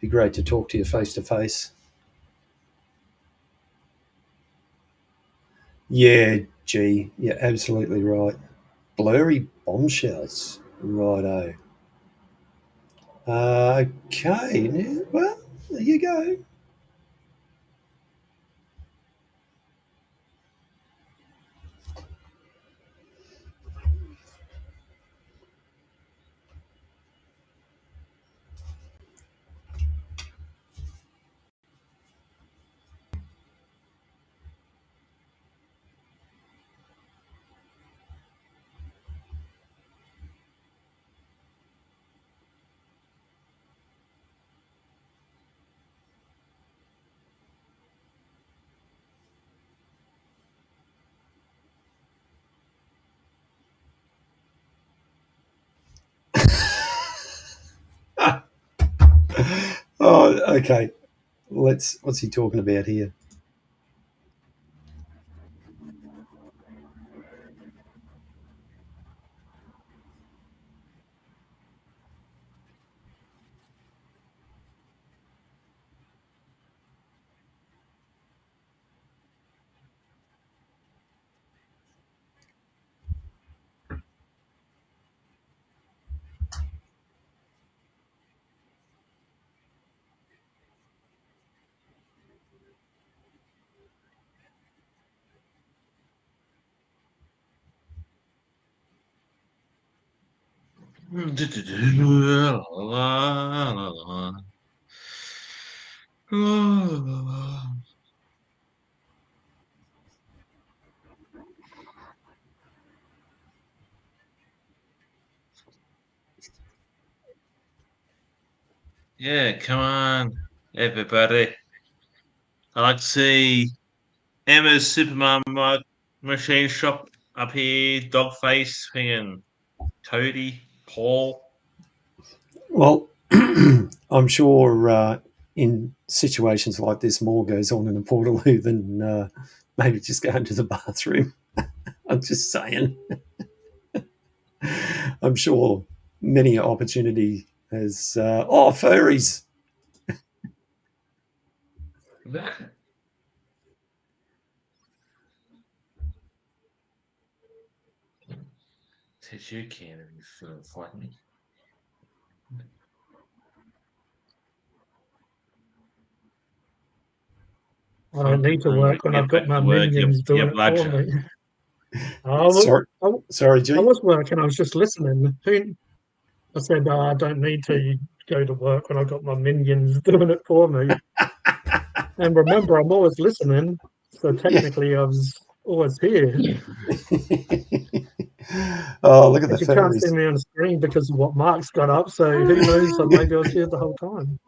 Be great to talk to you face to face. Yeah, gee, you're absolutely right. Blurry bombshells. Righto. Okay, well, there you go. Oh, okay. What's he talking about here? Yeah, come on, everybody. I like to see Emma's Supermarket Machine Shop up here, Dogface, and Cody, Paul. Well, I'm sure in situations like this, more goes on in a Portaloo than maybe just going to the bathroom. I'm just saying. I'm sure many opportunity has. Furries. Says you can if you feel like me. I don't need to work when I've got my minions doing it for me. Sorry, G. I was working. I was just listening. I said, I don't need to go to work when I've got my minions doing it for me. And remember, I'm always listening. So technically, I was always here. Oh, look at but the you can't fairies. see me on screen because of what Mark's got up. So who knows? Maybe I was here the whole time.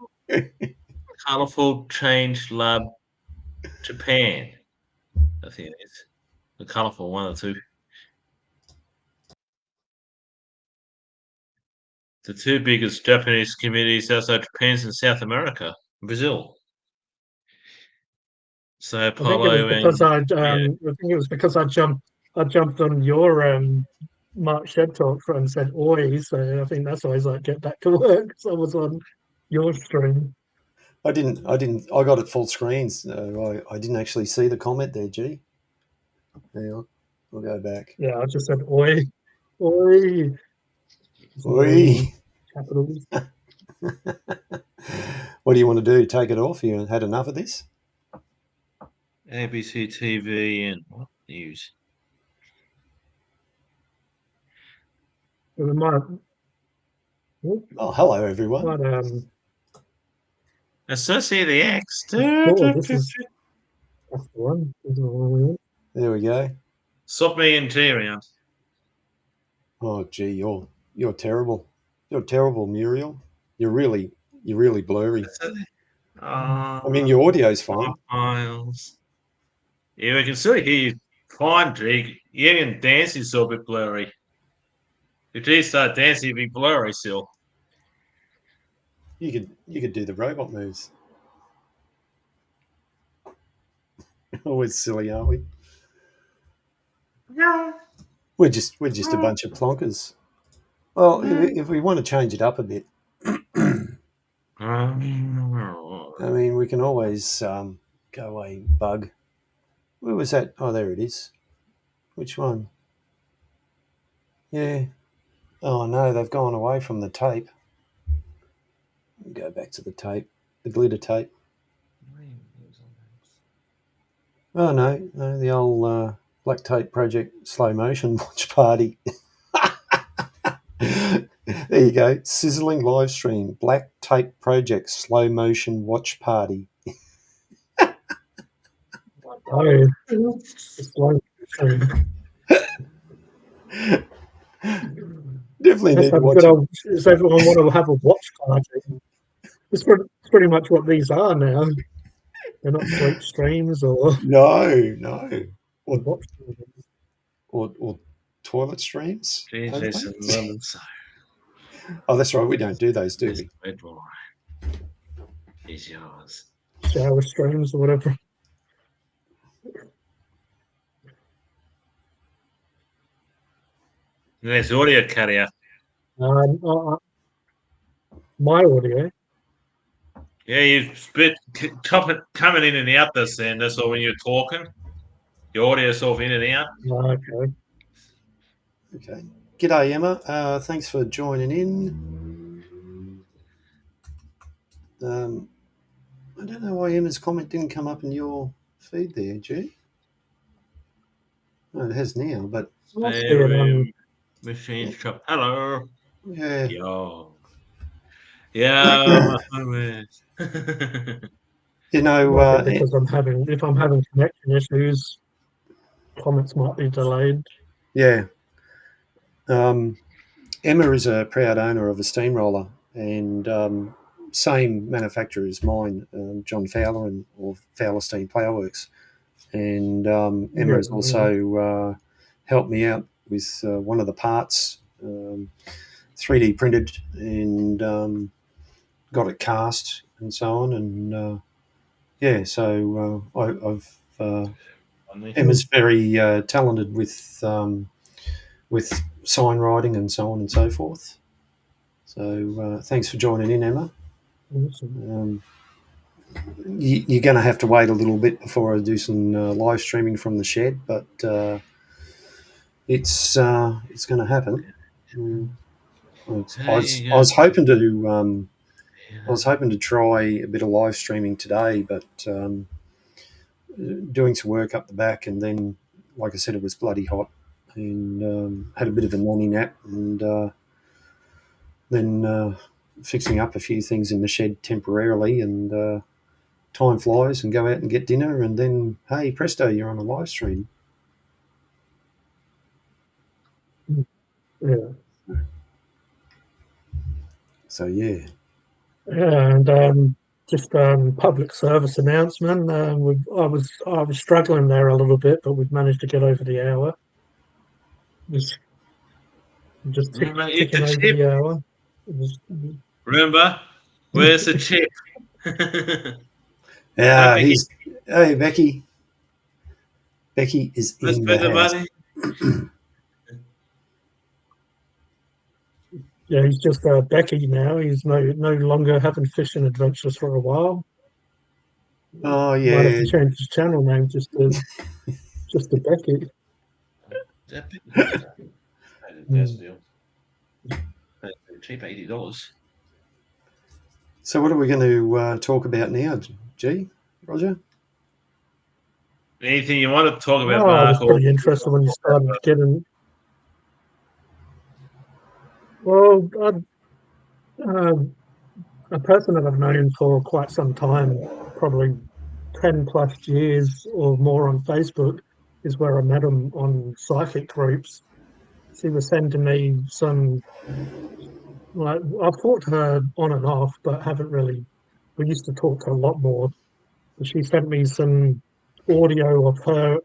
Colourful Change Lab Japan. I think it is. The colourful one or two. The two biggest Japanese communities outside Japan is in South America, Brazil. So Polo I think it was because I jumped on your Mark Shed Talk and said oi, so I think that's why he's like get back to work. So I was on your stream. I got it full screen. So I didn't actually see the comment there, G. Hang on, we'll go back. Yeah, I just said oi, oi, oi. Capitals. What do you want to do? Take it off? You had enough of this? ABC TV and what news? Oh, hello everyone. But, Associate the X. cool, this is That's the one. There we go. Swap me and G around. Oh, gee, you're terrible. You're terrible, Muriel. You're really blurry. I mean, your audio's fine. Miles. Yeah, we can still hear you fine, G. Yeah, and dancing's still a bit blurry. If G start dancing, it'd be blurry still. You could do the robot moves. Always silly, aren't we? No. We're just a bunch of plonkers. Well, if we want to change it up a bit, I mean, we can always go away, bug. Where was that? Oh, there it is. Which one? Yeah. Oh no, they've gone away from the tape. Go back to the tape, the glitter tape. Oh no, the old Black Tape Project slow motion watch party. There you go, sizzling live stream, Black Tape Project slow motion watch party. Oh, slow motion. Definitely need to watch it. Does everyone want to have a watch party? It's pretty much what these are now. They're not sleep streams or no, or toilet streams. Oh, that's right. We don't do those, do we? Red wine is yours. Shower streams or whatever. There's audio carrier. My audio. Yeah, you split coming in and out this end. That's all when you're talking. Your audio sort of in and out. Okay. Okay. G'day, Emma. Thanks for joining in. I don't know why Emma's comment didn't come up in your feed there, G. No, it has now, but machine shop. Hello. Yeah. Yo. Yeah. You know, because if I'm having connection issues, comments might be delayed. Yeah. Emma is a proud owner of a steamroller, and same manufacturer as mine, John Fowler or Fowler Steam Ploughworks. And Emma has also helped me out with one of the parts, 3D printed, and got it cast and so on. And yeah, so I've Emma's very talented with sign writing and so on and so forth. So thanks for joining in, Emma. Awesome. You're going to have to wait a little bit before I do some live streaming from the shed, but it's going to happen. I was hoping to try a bit of live streaming today, but doing some work up the back, and then, like I said, it was bloody hot, and had a bit of a nanny nap, and then fixing up a few things in the shed temporarily, and time flies, and go out and get dinner, and then, hey, presto, you're on a live stream. Yeah. So yeah. And just public service announcement. I was struggling there a little bit, but we've managed to get over the hour. Just ticking over the hour. Remember, where's the chip? Yeah, hey, Becky. Becky is in the house. Yeah, he's just Becky now. He's no longer having fishing adventures for a while. Oh yeah. Might have to change his channel name just to Becky. Cheap $80. So what are we going to talk about now, G? Roger? Anything you want to talk about, Mark? I was pretty interested when you started getting. Well, a person that I've known for quite some time, probably 10 plus years or more on Facebook is where I met him on psychic groups. She was sending me some, like, I've talked to her on and off, but haven't really. We used to talk a lot more. She sent me some audio of her.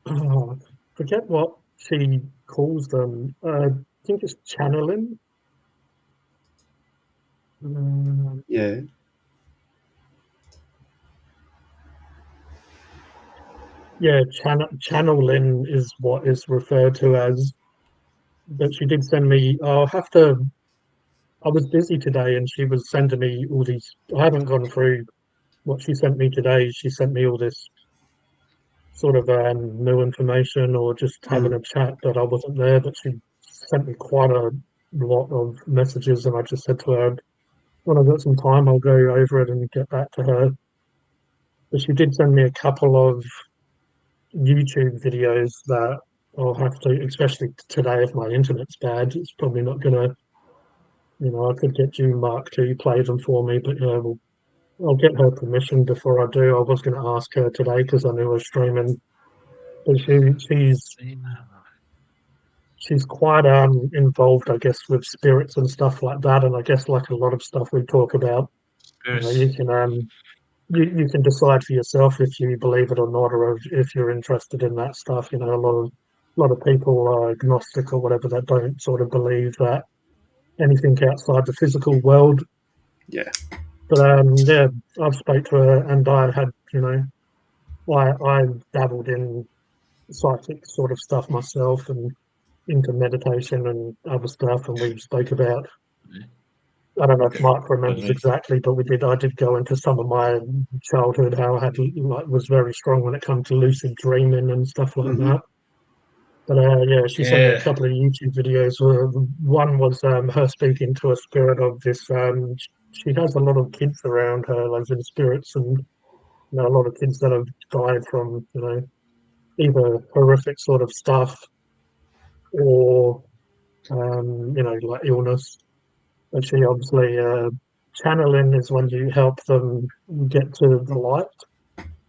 Oh, forget what she calls them. I think it's channeling. Yeah. Yeah, channeling is what is referred to as. But she did send me. I'll have to. I was busy today, and she was sending me all these. I haven't gone through what she sent me today. She sent me all this sort of new information, or just having a chat. But I wasn't there. But she sent me quite a lot of messages, and I just said to her, when I've got some time, I'll go over it and get back to her. But she did send me a couple of YouTube videos that I'll have to, especially today if my internet's bad, it's probably not gonna, I could get you Mark to play them for me, but yeah, I'll get her permission before I do. I was gonna ask her today because I knew I was streaming, but she's quite involved, I guess, with spirits and stuff like that, and I guess like a lot of stuff we talk about, you can you can decide for yourself if you believe it or not, or if you're interested in that stuff. A lot of people are agnostic or whatever that don't sort of believe that anything outside the physical world. Yeah. But yeah, I've spoke to her, and I had, I dabbled in psychic sort of stuff myself, and into meditation and other stuff, and we spoke about. I don't know if Mark remembers exactly, but I did go into some of my childhood, how I was very strong when it comes to lucid dreaming and stuff like that. But yeah, she sent me a couple of YouTube videos. One was her speaking to a spirit of this. She has a lot of kids around her, like in spirits, and a lot of kids that have died from either horrific sort of stuff or like illness. And she obviously channeling is when you help them get to the light.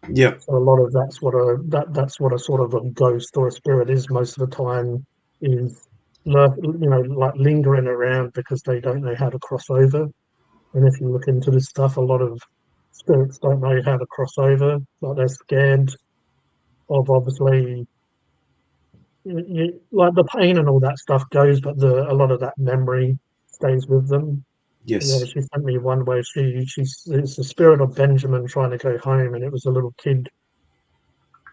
Yeah. So a lot of that's what a sort of a ghost or a spirit is most of the time, is like lingering around because they don't know how to cross over. And if you look into this stuff, a lot of spirits don't know how to cross over. Like they're scared of, obviously, like the pain and all that stuff goes, but a lot of that memory stays with them. Yes. Yeah, she sent me one where it's the spirit of Benjamin trying to go home, and it was a little kid.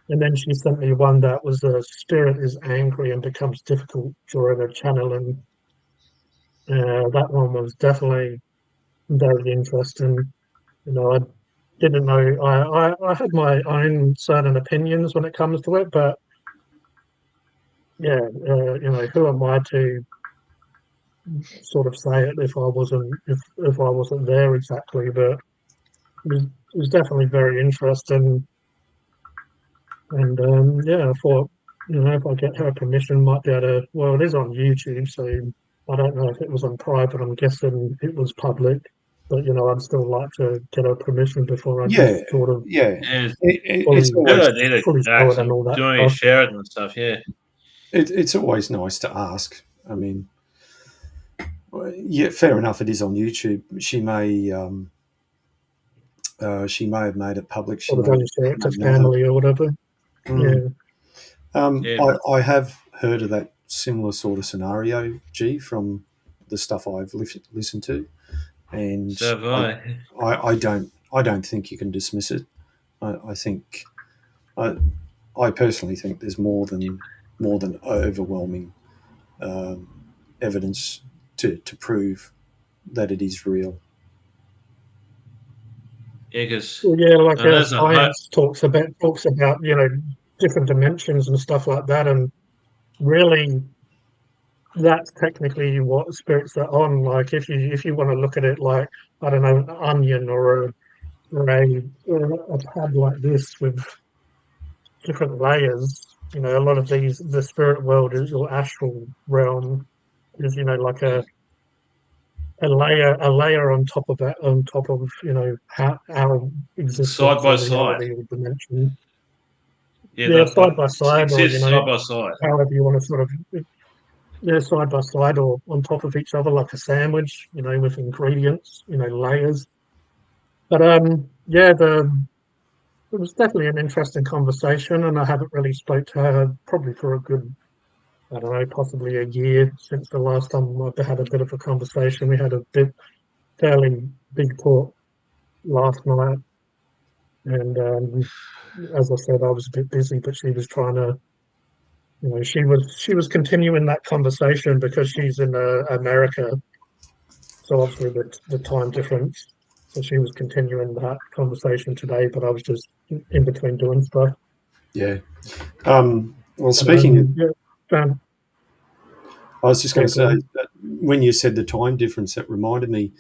And then she sent me one that was the spirit is angry and becomes difficult during a channeling. That one was definitely very interesting. I didn't know. I had my own certain opinions when it comes to it, but yeah, who am I to sort of say it if I wasn't there exactly? But it was definitely very interesting. And yeah, I thought, if I get her permission, might be able to. Well, it is on YouTube, so I don't know if it was on private. I'm guessing it was public, but I'd still like to get her permission before I just sort of it's always fully show it and all that stuff. Share it and stuff. Yeah, it's always nice to ask. I mean, yeah, fair enough. It is on YouTube. She may have made it public. She may share it to family or whatever. I have heard of that similar sort of scenario, G, from the stuff I've listened to, and so I don't think you can dismiss it. I think I personally think there's more than overwhelming evidence to prove that it is real. Yeah, because like science talks about different dimensions and stuff like that, and really that's technically what spirits are on. Like if you want to look at it like, I don't know, an onion or a pad like this with different layers, a lot of the spirit world is, your astral realm is like a layer on top of that, our existence side by side or dimension. Yeah, side by side, or side by side. However you want to sort of, side by side or on top of each other like a sandwich, with ingredients, layers. But it was definitely an interesting conversation, and I haven't really spoke to her probably for a good, I don't know, possibly a year since the last time I've had a bit of a conversation. We had a fairly big talk last night, and as I said, I was a bit busy, but she was trying to, she was continuing that conversation because she's in America, so obviously the time difference. So she was continuing that conversation today, but I was just in between doing stuff. Yeah. Well, speaking of, I was just going to say that when you said the time difference, that reminded me.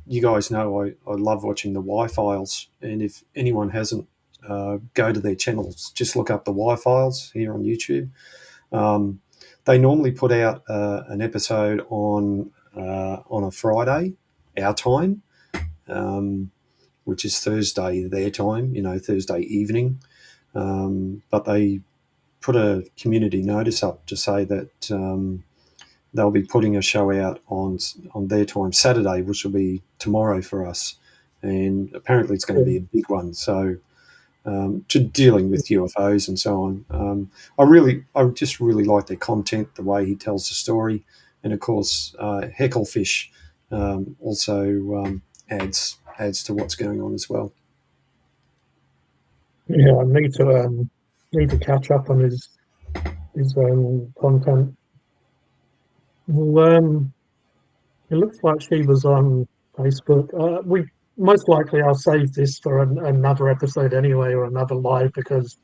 You guys know I love watching the Y-Files, and if anyone hasn't, go to their channels. Just look up the Y-Files here on YouTube. They normally put out an episode on a Friday, our time, which is Thursday their time. Thursday evening. But they put a community notice up to say that they'll be putting a show out on their time Saturday, which will be tomorrow for us, and apparently it's going to be a big one. So, to dealing with UFOs and so on, I just really like their content, the way he tells the story, and of course, Hecklefish also adds to what's going on as well. Yeah, I need to catch up on his content. Well, it looks like she was on Facebook. We most likely I'll save this for another episode anyway, or another live, because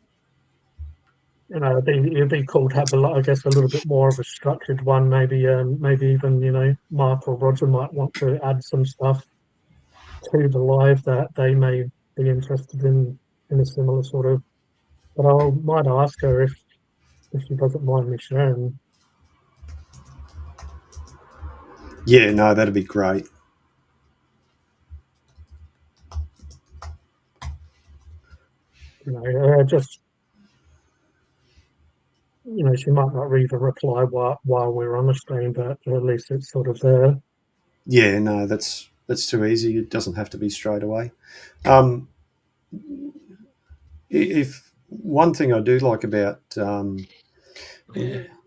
it'd be cool to have I guess a little bit more of a structured one. Maybe even Mark or Roger might want to add some stuff to the live that they may be interested in a similar sort of. But I might ask her if she doesn't mind me sharing. Yeah, no, that'd be great. Just she might not read a reply while we're on the stream, but at least it's sort of there. Yeah, no, that's too easy. It doesn't have to be straight away. If one thing I do like about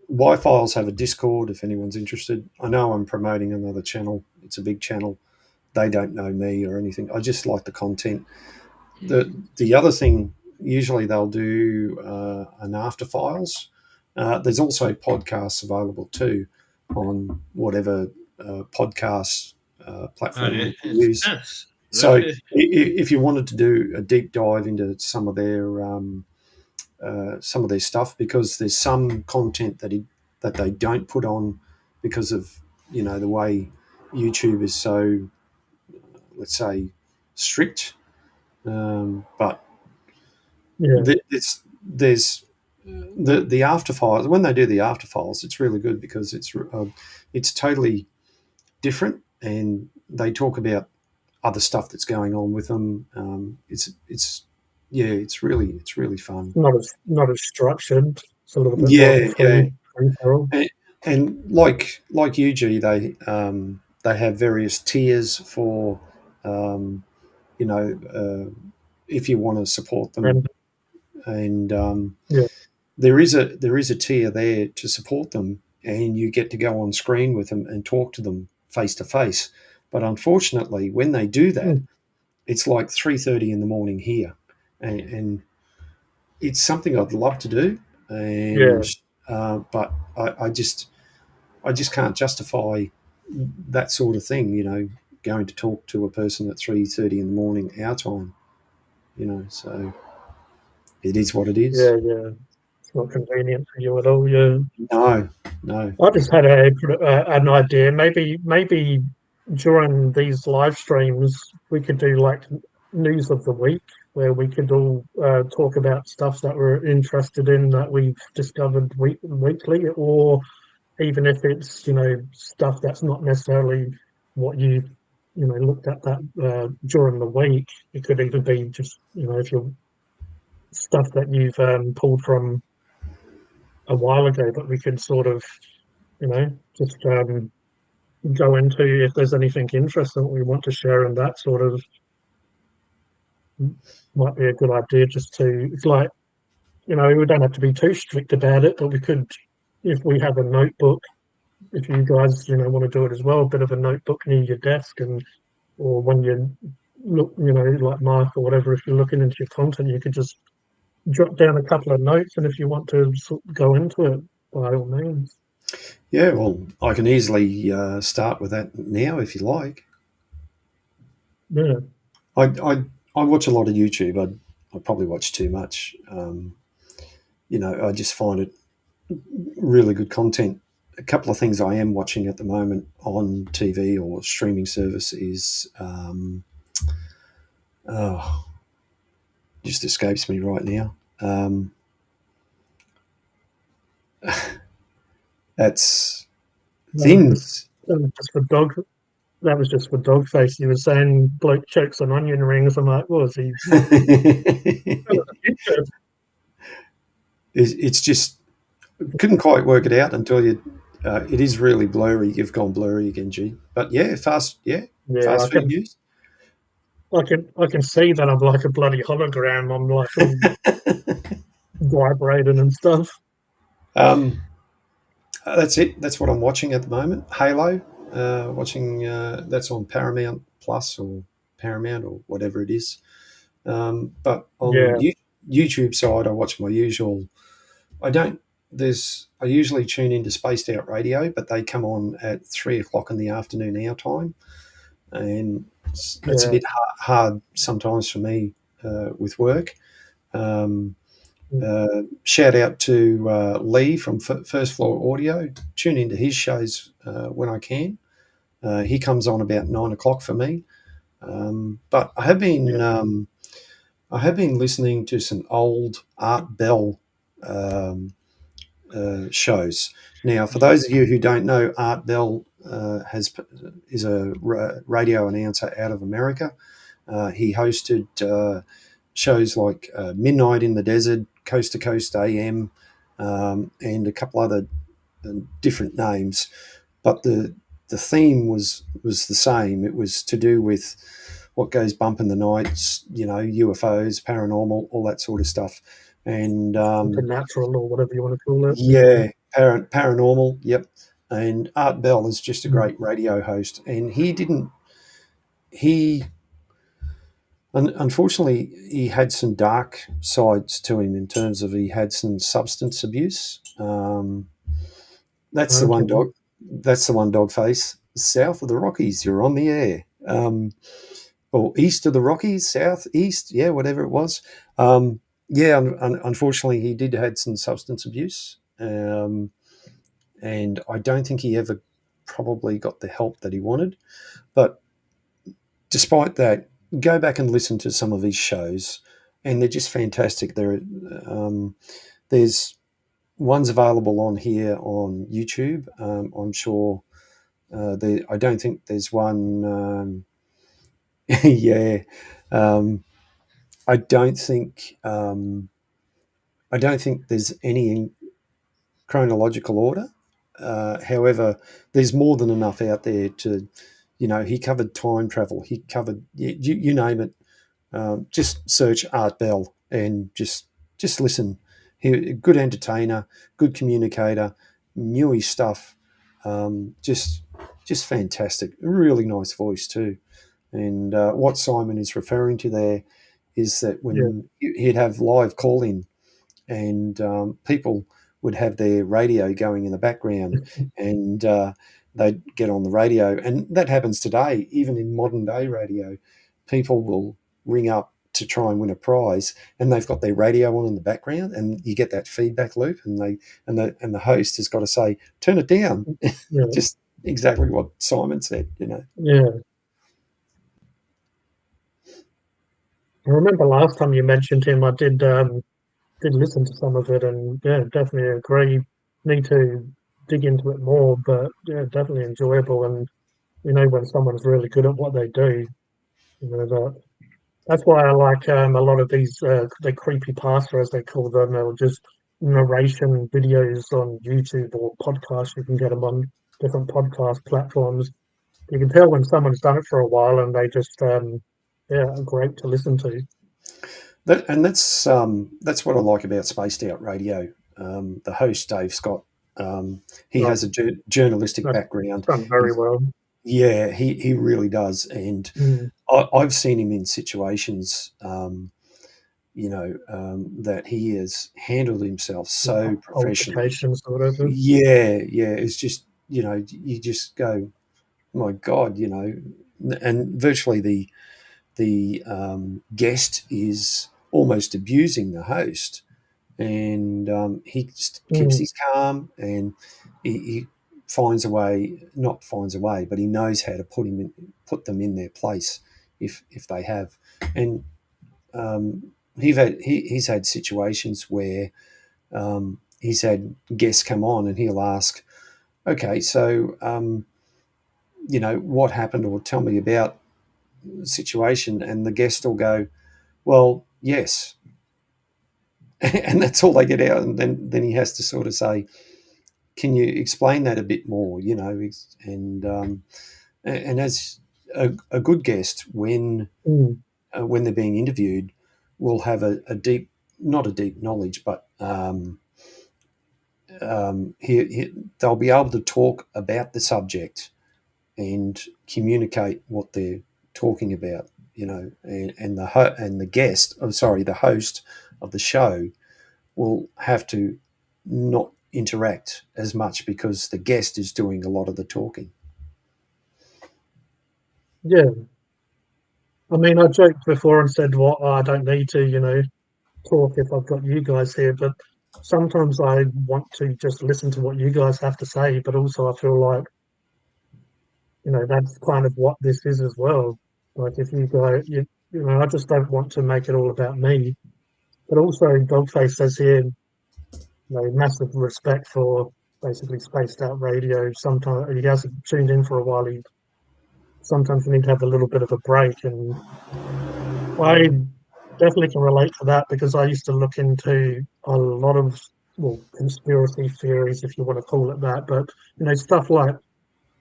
Y-Files have a Discord, if anyone's interested. I know I'm promoting another channel. It's a big channel. They don't know me or anything. I just like the content. The other thing, usually they'll do an after files. There's also podcasts available too on whatever podcast platform you use. Yes. So if you wanted to do a deep dive into some of their stuff, because there's some content that they don't put on because of the way YouTube is so, let's say, strict. But there's the after files. When they do the after files, it's really good because it's totally different, and they talk about other stuff that's going on with them. It's really fun. Not as structured. It's a little bit more free. And like UG, they have various tiers for if you want to support them, and there is a tier there to support them, and you get to go on screen with them and talk to them face to face. But unfortunately, when they do that, it's like 3:30 in the morning here, and it's something I'd love to do, but I just can't justify that sort of thing. Going to talk to a person at 3:30 in the morning our time. So it is what it is. Yeah. It's not convenient for you at all. Yeah. No. I just had an idea. Maybe during these live streams we could do like news of the week, where we could all talk about stuff that we're interested in that we've discovered weekly, or even if it's, stuff that's not necessarily what you looked at that during the week. It could even be just, if you're stuff that you've pulled from a while ago, but we could sort of, just go into if there's anything interesting we want to share, and that sort of might be a good idea. Just to, it's like, we don't have to be too strict about it, but we could, if we have a notebook, if you guys, want to do it as well, a bit of a notebook near your desk, or when you look, like Mark or whatever, if you're looking into your content, you could just jot down a couple of notes, and if you want to go into it, by all means. Yeah, well, I can easily start with that now if you like. Yeah. I watch a lot of YouTube. I probably watch too much. I just find it really good content. A couple of things I am watching at the moment on TV or streaming service is just escapes me right now. That's things. Just for dog. That was just for Dogface. You were saying bloke chokes on onion rings. I'm like, what was he? It's just couldn't quite work it out until you. It is really blurry. You've gone blurry again, G. But yeah, fast food news. I can see that I'm like a bloody hologram. I'm like vibrating and stuff. That's it. That's what I'm watching at the moment. Halo. Watching that's on Paramount Plus or Paramount or whatever it is. But on YouTube side, I watch my usual. I usually tune into Spaced Out Radio, but they come on at 3:00 in the afternoon our time, and it's a bit hard sometimes for me with work. Shout out to Lee from First Floor Audio. Tune into his shows when I can. He comes on about 9:00 for me. But I have been listening to some old Art Bell shows. Now, for those of you who don't know, Art Bell is a radio announcer out of America. He hosted shows like Midnight in the Desert, Coast to Coast AM, and a couple other different names. But the theme was the same. It was to do with what goes bump in the nights, UFOs, paranormal, all that sort of stuff. And supernatural or whatever you want to call it. Yeah, paranormal, yep. And Art Bell is just a great radio host. And unfortunately, he had some dark sides to him in terms of he had some substance abuse. That's the one dog. That's the one, Dogface. South of the Rockies, you're on the air. Or east of the Rockies, south, east, yeah, whatever it was. Unfortunately, he did had some substance abuse. And I don't think he ever probably got the help that he wanted. But despite that, go back and listen to some of his shows, and they're just fantastic. There's one's available on here on YouTube. I'm sure. I don't think there's one. I don't think. I don't think there's any in chronological order. However, there's more than enough out there to. He covered time travel. He covered you name it. Just search Art Bell and just listen. Good entertainer, good communicator, newy stuff. Just fantastic. Really nice voice too. And what Simon is referring to there is that when he'd have live call-in, and people would have their radio going in the background, and they'd get on the radio. And that happens today, even in modern day radio. People will ring up to try and win a prize, and they've got their radio on in the background, and you get that feedback loop, and the host has got to say, turn it down. Just exactly what Simon said, Yeah. I remember last time you mentioned him, I did listen to some of it, and definitely agree. Need to dig into it more. But yeah, definitely enjoyable. And when someone's really good at what they do, that's why I like a lot of these the creepypasta, as they call them, or just narration videos on YouTube or podcasts. You can get them on different podcast platforms. You can tell when someone's done it for a while, and they just are great to listen to. That's what I like about Spaced Out Radio. The host, Dave Scott, he has a journalistic background. Done very well. Yeah, he really does, and I've seen him in situations, that he has handled himself so professionally. Or whatever. Yeah, it's just you just go, my God, and virtually the guest is almost abusing the host, and he keeps his calm, and he finds a way, not finds a way, but he knows how to put them in their place if they have. And he's had situations where he's had guests come on, and he'll ask, okay, so what happened, or tell me about the situation, and the guest will go, well, yes. And that's all they get out, and then he has to sort of say, can you explain that a bit more, and as a good guest, when they're being interviewed, will have a deep, not a deep knowledge, but they'll be able to talk about the subject and communicate what they're talking about, and the guest, the host of the show will have to not interact as much because the guest is doing a lot of the talking. Yeah. I mean, I joked before and said, I don't need to, talk if I've got you guys here, but sometimes I want to just listen to what you guys have to say, but also I feel like, that's kind of what this is as well. Like if you go, I just don't want to make it all about me. But also Dogface says here, massive respect for basically Spaced Out Radio. Sometimes he hasn't tuned in for a while. Sometimes you need to have a little bit of a break, and I definitely can relate to that because I used to look into a lot of conspiracy theories, if you want to call it that, but stuff like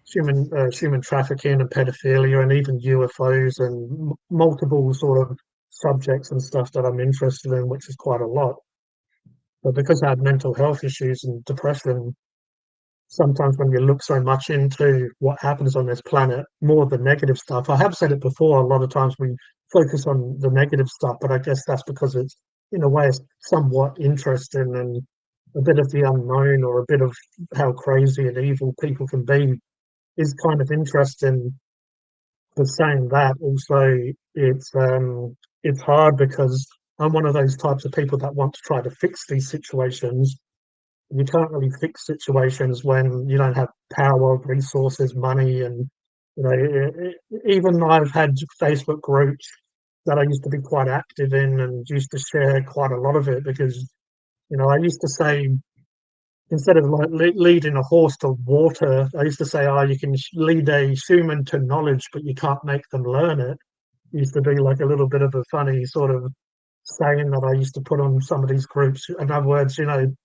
human trafficking and pedophilia, and even UFOs, and multiple sort of subjects and stuff that I'm interested in, which is quite a lot. But because I had mental health issues and depression, sometimes when you look so much into what happens on this planet, more of the negative stuff. I have said it before, a lot of times we focus on the negative stuff, but I guess that's because it's, in a way, it's somewhat interesting, and a bit of the unknown, or a bit of how crazy and evil people can be, is kind of interesting. But saying that, also, it's hard because I'm one of those types of people that want to try to fix these situations. You can't really fix situations when you don't have power, resources, money, and even I've had Facebook groups that I used to be quite active in and used to share quite a lot of it because I used to say, instead of like leading a horse to water, I used to say, you can lead a human to knowledge, but you can't make them learn it. It used to be like a little bit of a funny sort of saying that I used to put on some of these groups. In other words, you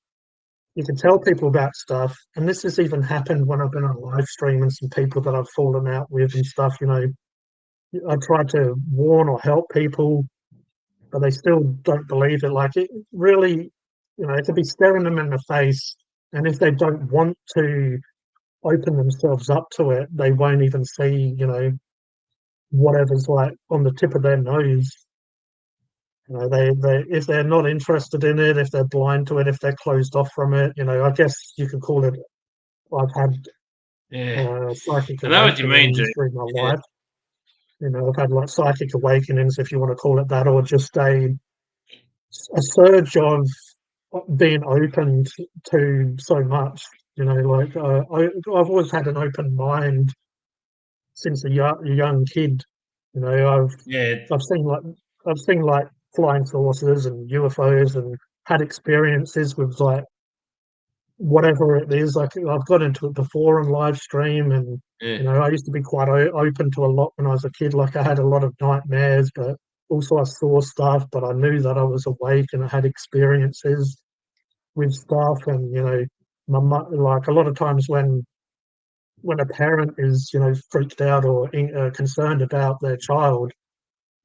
can tell people about stuff, and this has even happened when I've been on live stream and some people that I've fallen out with and stuff. I try to warn or help people, but they still don't believe it. Like it really, it could be staring them in the face, and if they don't want to open themselves up to it, they won't even see, whatever's like on the tip of their nose. They if they're not interested in it, if they're blind to it, if they're closed off from it, I guess you could call it. I've had psychic I know what you mean, awakenings through my life. I've had like psychic awakenings, if you want to call it that, or just a surge of being opened to so much. I've always had an open mind since a young kid. I've seen like flying saucers and UFOs, and had experiences with like whatever it is. Like I've got into it before on live stream, and you know, I used to be quite open to a lot when I was a kid. Like I had a lot of nightmares, but also I saw stuff, but I knew that I was awake and I had experiences with stuff. And you know, like a lot of times when a parent is, you know, freaked out or concerned about their child,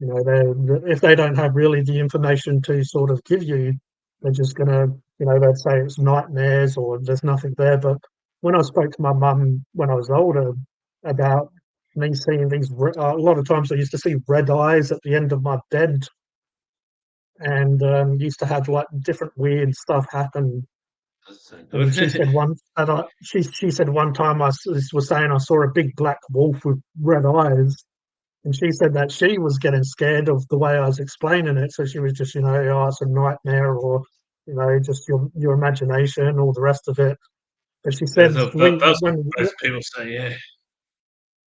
you know, if they don't have really the information to sort of give you, they're just gonna, you know, they'd say it's nightmares or there's nothing there. But when I spoke to my mum when I was older about me seeing these, a lot of times I used to see red eyes at the end of my bed, and used to have like different weird stuff happen. And she said she said one time was saying I saw a big black wolf with red eyes. And she said that she was getting scared of the way I was explaining it. So she was just, you know, oh, it's a nightmare, or, you know, just your imagination, all the rest of it. But she said that's what most people say, yeah.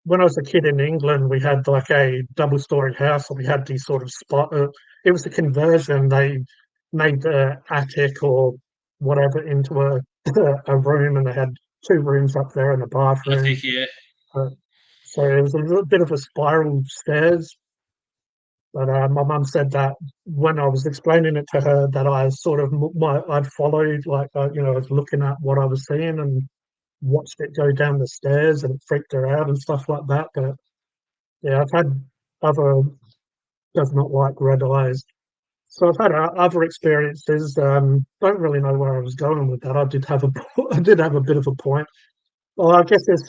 When I was a kid in England, we had like a double-story house, and we had these sort of spot. It was a conversion. They made the attic or whatever into a room, and they had 2 rooms up there and a bathroom. Attic, yeah. So it was a little bit of a spiral stairs. But my mum said that when I was explaining it to her, that I sort of I'd followed, like you know, I was looking at what I was seeing and watched it go down the stairs, and it freaked her out and stuff like that. But yeah, I've had other does not like red eyes, so I've had other experiences. Don't really know where I was going with that. I did have I did have a bit of a point. Well, I guess it's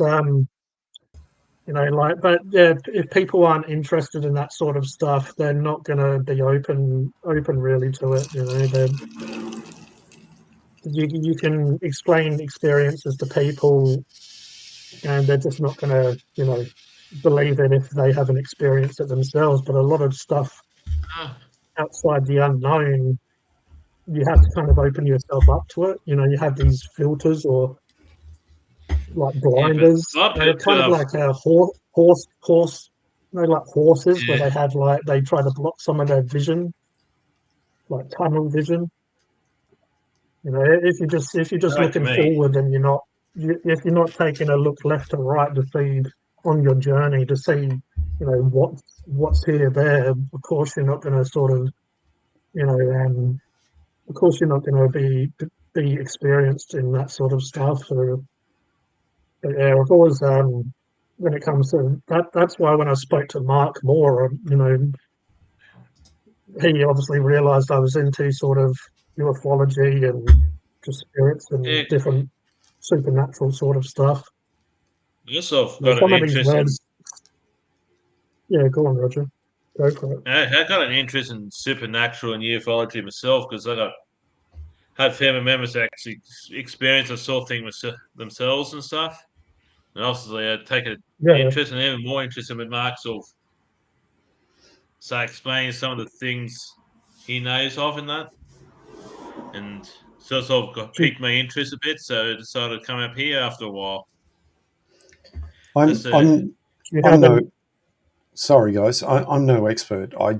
you know, like, but yeah, if people aren't interested in that sort of stuff, they're not going to be open really to it. You know, you can explain experiences to people, and they're just not going to, you know, believe it if they haven't experienced it themselves. But a lot of stuff outside the unknown, you have to kind of open yourself up to it. You know, you have these filters or like blinders. They're kind of like a horse. You know, like horses, where they had like they try to block some of their vision, like tunnel vision. You know, if you're just looking forward and if you're not taking a look left or right to see on your journey to see, you know, what's here there. Of course, you're not going to sort of, you know, of course you're not going to be experienced in that sort of stuff. But yeah, I've always when it comes to that's why when I spoke to Mark Moore, you know, he obviously realised I was into sort of ufology and just spirits and different supernatural sort of stuff. Yes, I've got an interest. Yeah, go on, Roger. Go for it. I got an interest in supernatural and ufology myself because I had family members that actually experienced and saw things themselves and stuff. And obviously, I'd take an interest and even more interested with Mark sort of explaining some of the things he knows of in that. And sort of piqued my interest a bit, so I decided to come up here after a while. Sorry, guys. I'm no expert. I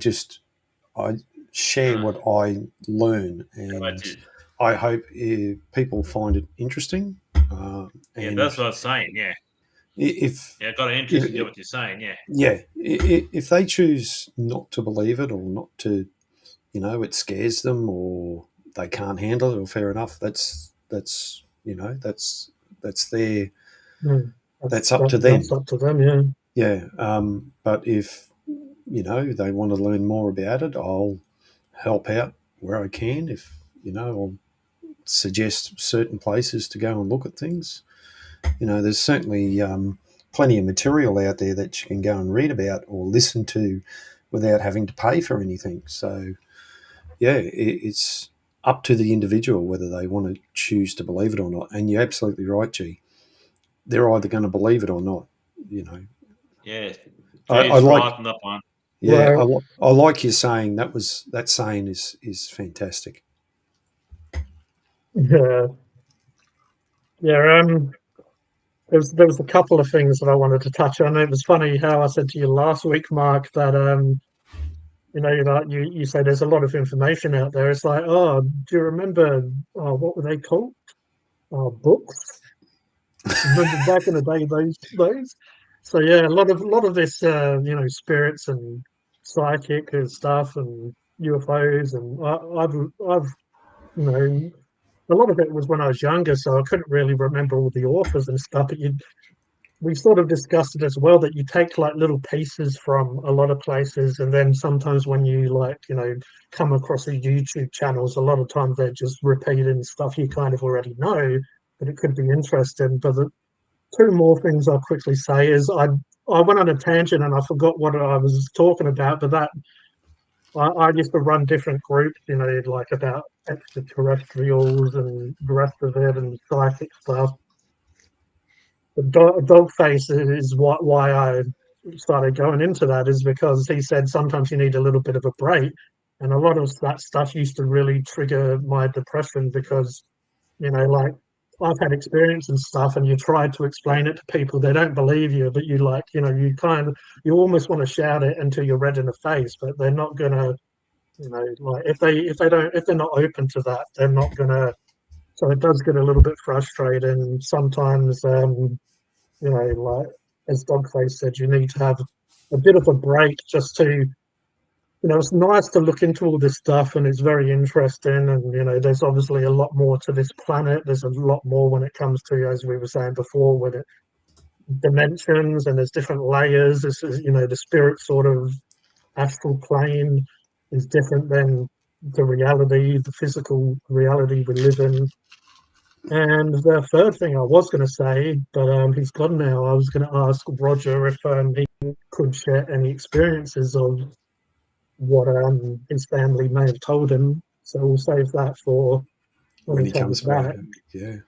share what I learn, and I hope people find it interesting. And that's what I was saying. Yeah. I got an interest in what you're saying. Yeah. Yeah. If they choose not to believe it or not to, you know, it scares them or they can't handle it, or fair enough. That's you know that's their that's up to them. That's up to them. Yeah. Yeah. But if you know they want to learn more about it, I'll help out where I can. If you know, I'll suggest certain places to go and look at things. You know, there's certainly plenty of material out there that you can go and read about or listen to without having to pay for anything. So, yeah, it's up to the individual whether they want to choose to believe it or not. And you're absolutely right, G. They're either going to believe it or not, you know. Yeah. I like that one. Yeah, I like you saying that saying is fantastic. Yeah. Yeah, there was a couple of things that I wanted to touch on. It was funny how I said to you last week, Mark, that you know, you say there's a lot of information out there. It's like, oh, do you remember what were they called? books. Remember back in the day, those. So yeah, a lot of this, spirits and psychic and stuff and UFOs, and I've a lot of it was when I was younger, so I couldn't really remember all the authors and stuff. But we sort of discussed it as well, that you take like little pieces from a lot of places, and then sometimes when you come across the YouTube channels, a lot of times they're just repeating stuff you kind of already know, but it could be interesting. But the two more things I'll quickly say is I went on a tangent and I forgot what I was talking about, but that I used to run different groups, like about extraterrestrials and the rest of it and psychic stuff. The dog face is why I started going into that, is because he said sometimes you need a little bit of a break, and a lot of that stuff used to really trigger my depression because like I've had experience and stuff, and you try to explain it to people, they don't believe you, but you almost want to shout it until you're red in the face, but they're not gonna, like if they're not open to that, they're not gonna. So it does get a little bit frustrating sometimes. Like as Dogface said, you need to have a bit of a break just to, it's nice to look into all this stuff and it's very interesting. And, there's obviously a lot more to this planet. There's a lot more when it comes to, as we were saying before, with it, dimensions, and there's different layers. This is, the spirit sort of astral plane is different than the reality, the physical reality we live in. And the third thing I was going to say, but he's gone now, I was going to ask Roger if he could share any experiences of what his family may have told him. So we'll save that for when he comes back. Yeah.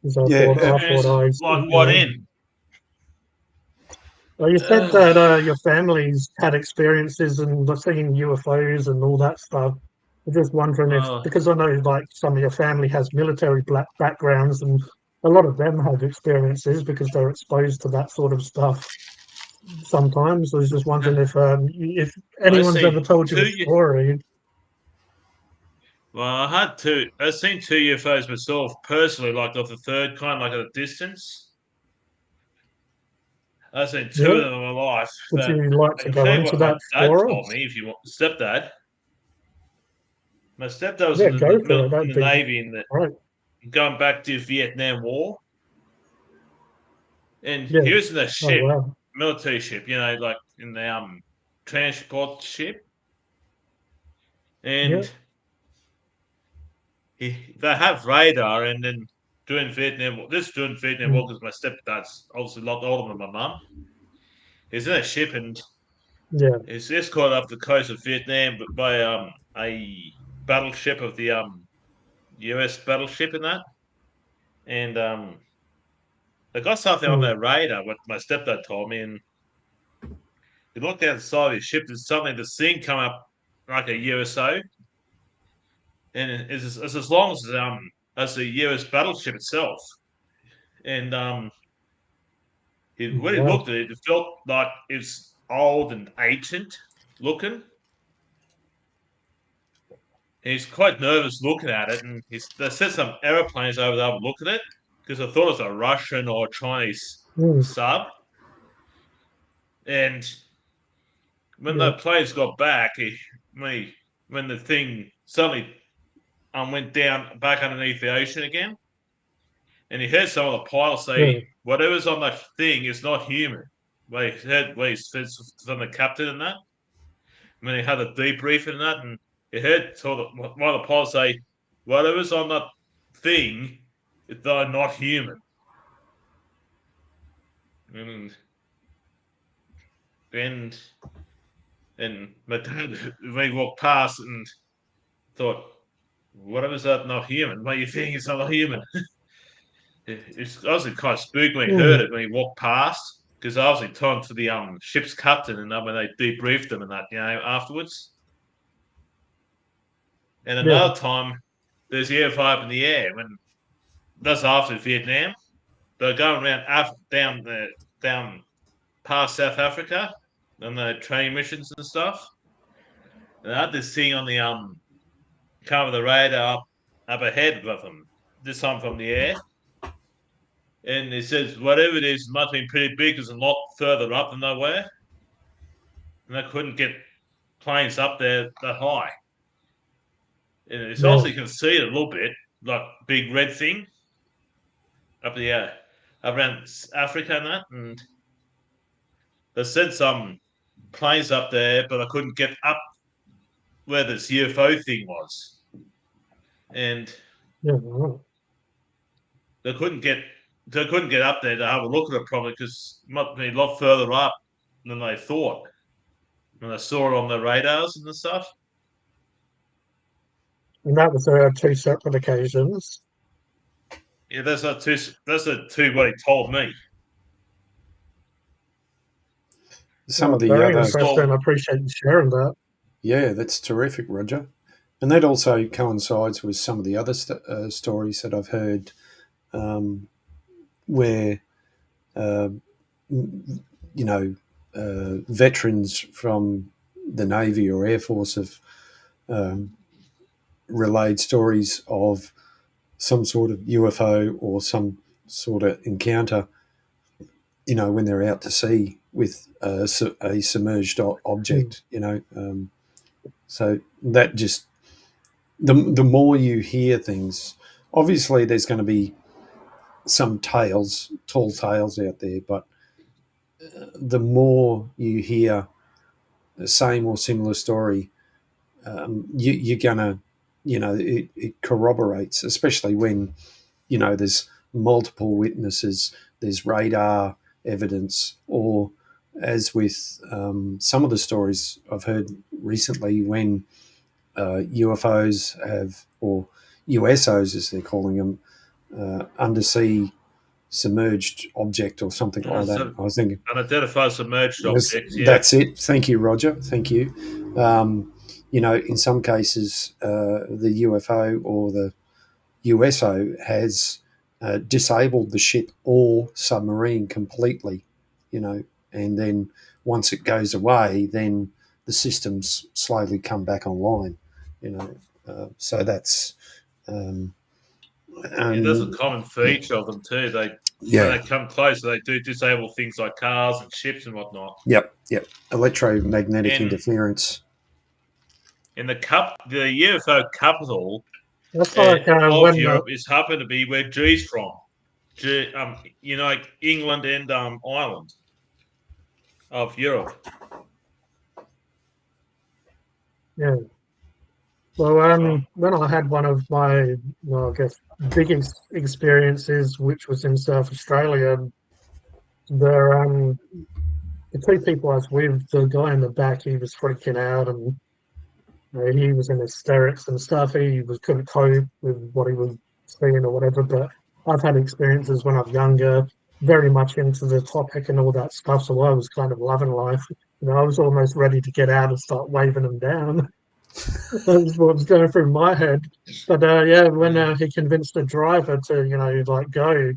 Like what in? Well, you said that your family's had experiences and seen UFOs and all that stuff. I'm just wondering if, because I know like some of your family has military backgrounds, and a lot of them have experiences because they're exposed to that sort of stuff. Sometimes I was just wondering if anyone's ever told you a story. Well, I've seen two UFOs myself personally, like off the third kind, like at a distance. I've seen two of them in my life. Would you like to go into that for us? Told me, if you want, stepdad. My stepdad was in the Navy, going back to the Vietnam War, and he was in a ship, military ship, like in the transport ship, and they have radar, and then during Vietnam War, because my stepdad's obviously a lot older than my mum. He's in a ship, and he's just caught up the coast of Vietnam by a battleship of the US battleship in that, and they got something on their radar. What my stepdad told me, and he looked down the side of his ship. There's something to see come up like a USO, and it's as long as the US battleship itself. And when he looked at it, it felt like it's old and ancient looking. And he's quite nervous looking at it, and they sent some aeroplanes over there to look at it because I thought it was a Russian or Chinese sub. And when the planes got back, when the thing suddenly went down back underneath the ocean again, and he heard some of the pilots say, "Whatever's on that thing is not human." He said from the captain and that. And then he had a debrief in that, and he heard one of the pilots say, "Whatever's on that thing, they're not human." And my dad, when he walked past and thought, "Whatever's that not human? What you think it's not human?" It's obviously kind of spooky when he heard it when he walked past, because I obviously talked to the ship's captain and when they debriefed him and that, afterwards. And another time, there's the UFO up in the air when that's after Vietnam. They're going around down past South Africa on the training missions and stuff. And I had this thing on the cover of the radar up ahead of them. this time from the air. And it says whatever it is must have been pretty big. It's a lot further up than they were. And they couldn't get planes up there that high. And it's also you can see it a little bit, like big red thing up the air around Africa and that. And they sent some planes up there, but I couldn't get up where this UFO thing was. And they couldn't get up there to have a look at it probably because it might be a lot further up than they thought. And they saw it on the radars and the stuff. And that was 2 separate occasions. Yeah, that's the two what he told me. Some of the very other interesting. I appreciate you sharing that. Yeah, that's terrific, Roger. And that also coincides with some of the other stories that I've heard, where veterans from the Navy or Air Force have relayed stories of some sort of UFO or some sort of encounter, when they're out to sea with a submerged object, so that just, the more you hear things, obviously there's going to be some tall tales out there, but the more you hear the same or similar story, you're gonna, it corroborates, especially when, there's multiple witnesses, there's radar evidence, or as with some of the stories I've heard recently, when UFOs have, or USOs as they're calling them, undersea submerged object or something like that. I was thinking unidentified submerged objects. Yeah. That's it. Thank you, Roger. Thank you. In some cases, the UFO or the USO has disabled the ship or submarine completely, and then once it goes away, then the systems slowly come back online, so that's that's a common feature of them too. When they come close, they do disable things like cars and ships and whatnot. Yep. Electromagnetic interference. In the UFO capital of Europe is happened to be where G's from. England and Ireland of Europe. Yeah. Well, when I had one of my, biggest experiences, which was in South Australia, the 2 people I was with, the guy in the back, he was freaking out and he was in hysterics and stuff. He couldn't cope with what he was seeing or whatever. But I've had experiences when I was younger, very much into the topic and all that stuff. So I was kind of loving life. I was almost ready to get out and start waving them down. That was what was going through my head. But when he convinced the driver to, go,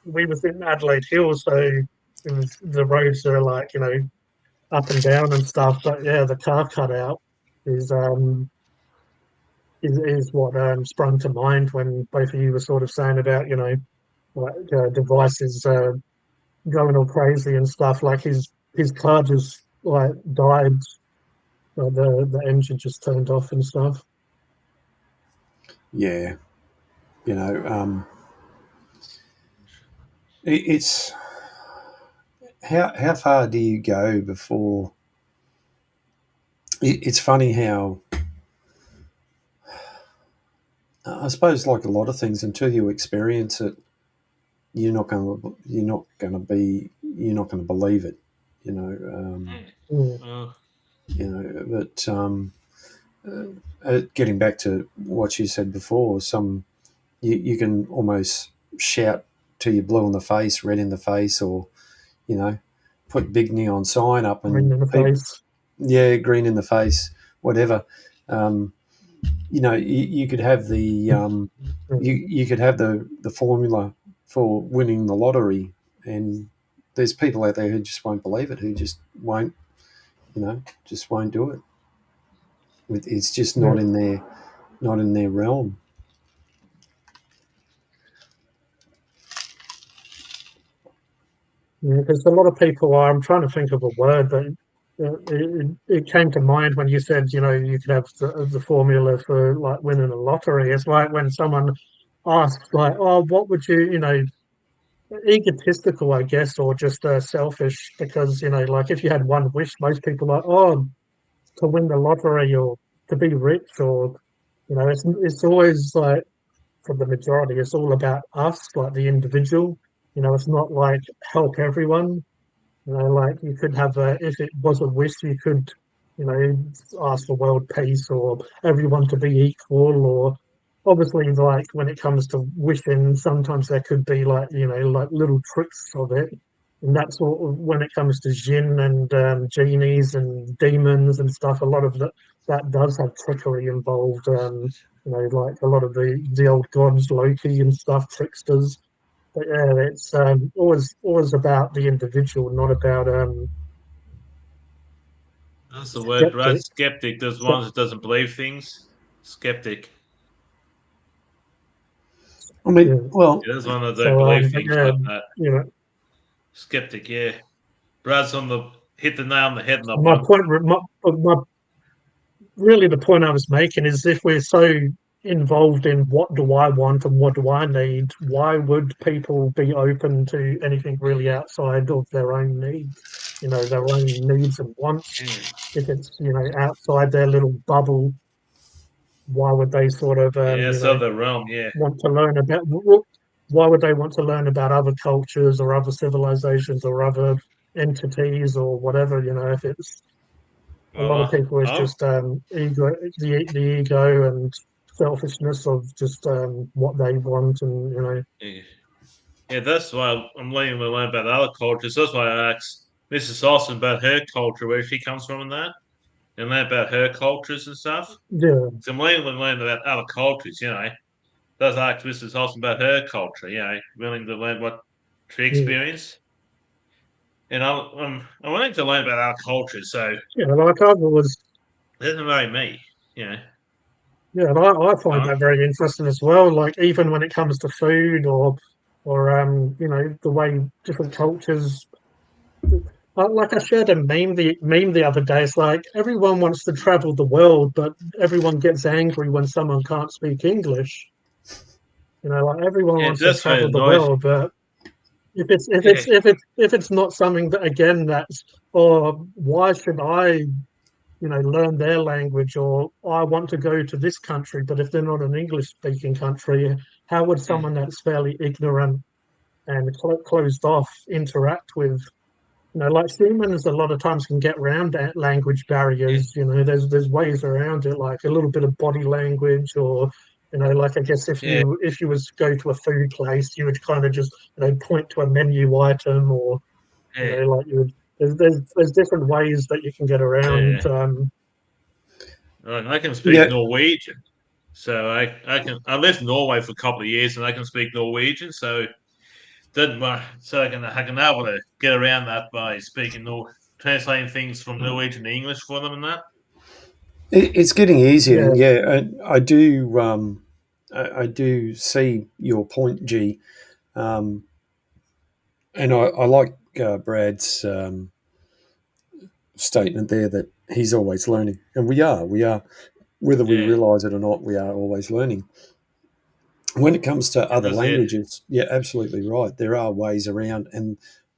we was in Adelaide Hills, so the roads are up and down and stuff. But the car cut out is what sprung to mind when both of you were sort of saying about devices going all crazy and stuff. Like his car just died. The engine just turned off and stuff. Yeah, it's how far do you go before? It's funny how, I suppose, like a lot of things, until you experience it, you're not going to believe it. But getting back to what you said before, you can almost shout till you're blue in the face, red in the face, or put big neon sign up and green in the face. Yeah, green in the face, whatever. You could have the you could have the formula for winning the lottery, and there's people out there who just won't believe it, who just won't do it. It's just not in their realm. Because a lot of people are, I'm trying to think of a word, but it came to mind when you said, you could have the formula for like winning a lottery. It's like when someone asks, like, oh, what would egotistical, I guess, or just selfish, because, like if you had one wish, most people are like, oh, to win the lottery or to be rich, or, it's always like, for the majority, it's all about us, like the individual. It's not like help everyone. Like you could have if it was a wish, you could, ask for world peace or everyone to be equal. Or obviously, like when it comes to wishing, sometimes there could be like, like little tricks of it. And that's sort of when it comes to jinn and genies and demons and stuff. A lot of that does have trickery involved. Like a lot of the old gods, Loki and stuff, tricksters. But yeah, it's always about the individual, not about That's the word, right? skeptic. Skeptic. There's one that doesn't believe things. Skeptic. I mean, Yeah. well, Yeah, there's one that don't So believe things yeah, like that. Skeptic, yeah. Brad's hit the nail on the head on that my one. point, really the point I was making is if we're so involved in what do I want and what do I need, why would people be open to anything really outside of their own needs? Their own needs and wants. If it's outside their little bubble, why would they sort of Yeah, so the realm, yeah. want to learn about? Why would they want to learn about other cultures or other civilizations or other entities or whatever? If it's a lot of people, it's just ego, the ego and selfishness of just what they want, and Yeah, that's why I'm letting them learn about other cultures. That's why I asked Mrs. Austin about her culture, where she comes from, and that, and learn about her cultures and stuff. yeah, So I'm letting them learn about other cultures. That's ask Mrs. Austin about her culture. Willing to learn what she yeah, experienced, and I'm willing to learn about our culture. So yeah. Like I was, it doesn't worry me. You know, yeah, and I find um, that very interesting as well. Like even when it comes to food or the way different cultures. Like I shared a meme the other day. It's like everyone wants to travel the world, but everyone gets angry when someone can't speak English. Like everyone yeah, wants to that's why it travel the annoys. world, but if it's if Yeah, it's if it's if it's not something that again that's or why should I learn their language, or I want to go to this country, but if they're not an English speaking country, how would someone that's fairly ignorant and closed off interact with like humans a lot of times can get around that language yeah, barriers. There's ways around it, like a little bit of body language, or like I guess if yeah, you was go to a food place, you would kind of just point to a menu item, or yeah, like you would. There's different ways that you can get around. yeah. I can speak yeah, Norwegian, so I lived in Norway for a couple of years, and I can speak Norwegian. So didn't so I can able to get around that by speaking translating things from Norwegian to English for them and that. it's getting easier. Yeah, And yeah, I do. I do see your point, G. Um, and I like Brad's statement there that he's always learning, and we are. We are, whether we Yeah, realise it or not. We are always learning. When it comes to and other that's it. languages, yeah, absolutely right. There are ways around, and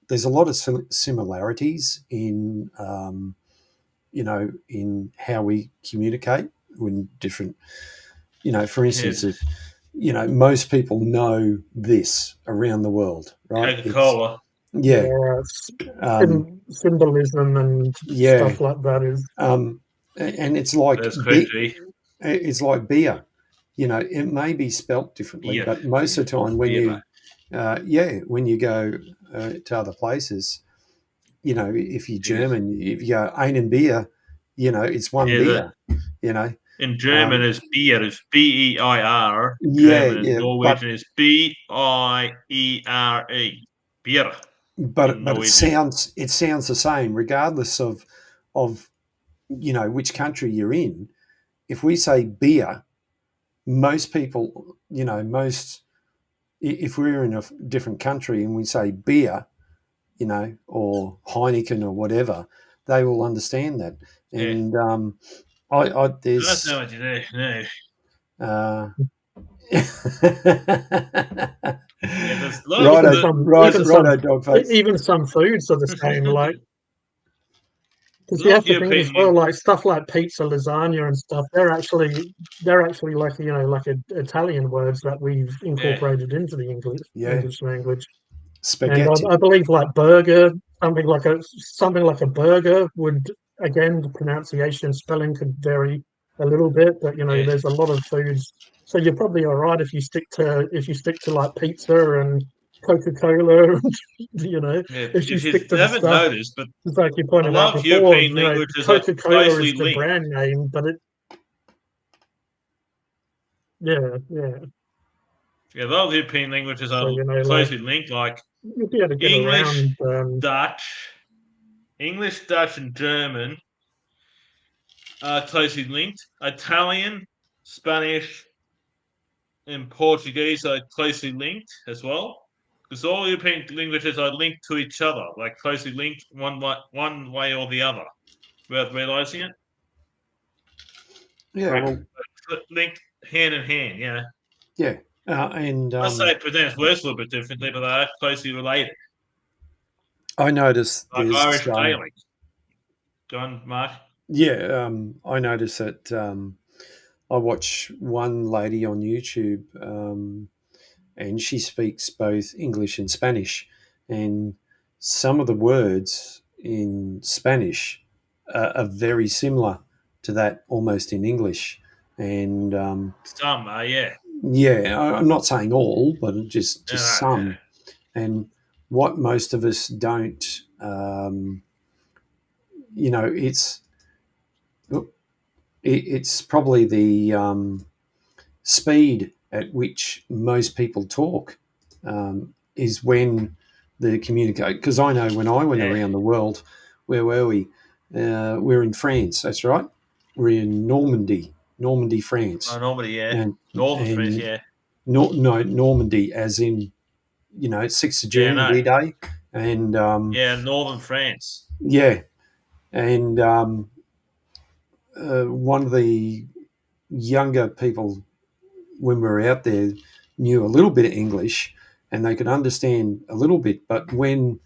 there's a lot of similarities in in how we communicate when different. For instance, Here's if most people know this around the world, right? It's Coca-Cola. yeah, yeah, um, symbolism and yeah, stuff like that is and it's like That's crazy. it's like beer. It may be spelt differently, Yeah, but most of the time when beer, mate. when you go to other places, if you're Yeah, German, if you go einen beer, it's one yeah. beer. You know, In German um, is beer is Beir. yeah, German and yeah, but Norwegian is Biere. Beer but in but Norwegian. it sounds the same regardless of which country you're in. If we say beer, most people, if we're in a different country and we say beer, you know, or Heineken or whatever, they will understand that. And there's That's not what you do. No. There's righto, dog face. Even some foods are the same, like. Because you have to think as well, like stuff like pizza, lasagna, and stuff. They're actually like like Italian words that we've incorporated into the English language. Spaghetti. And I believe like burger, something like a burger would, again, the pronunciation, spelling could vary a little bit, but there's a lot of foods. So you're probably all right if you stick to like pizza and Coca-Cola, if you stick to the stuff. Noticed, but it's like you pointed out before, European languages Coca-Cola is the brand name, but it. Yeah. Yeah, a lot of European languages are closely linked, like English, Dutch, and German are closely linked. Italian, Spanish, and Portuguese are closely linked as well. Because all European languages are linked to each other, like closely linked one way or the other, without realizing it. Yeah, linked hand in hand. Yeah. Yeah, and I say it presents words a little bit differently, but they are closely related. I noticed like Irish Gaelic. Go on, Mark. Yeah, I noticed that. I watch one lady on YouTube, and she speaks both English and Spanish, and some of the words in Spanish are very similar to that almost in English, and some are, yeah. Yeah, I'm not saying all, but just some. And what most of us don't, it's probably the speed at which most people talk is when they communicate. Because I know when I went around the world, where were we? We're in France, that's right. We're in Normandy, France. Oh, Normandy, yeah. Northern France, yeah. Normandy, as in, 6th of June, D-Day. And Northern France. Yeah. And one of the younger people, when we were out there, knew a little bit of English and they could understand a little bit. But when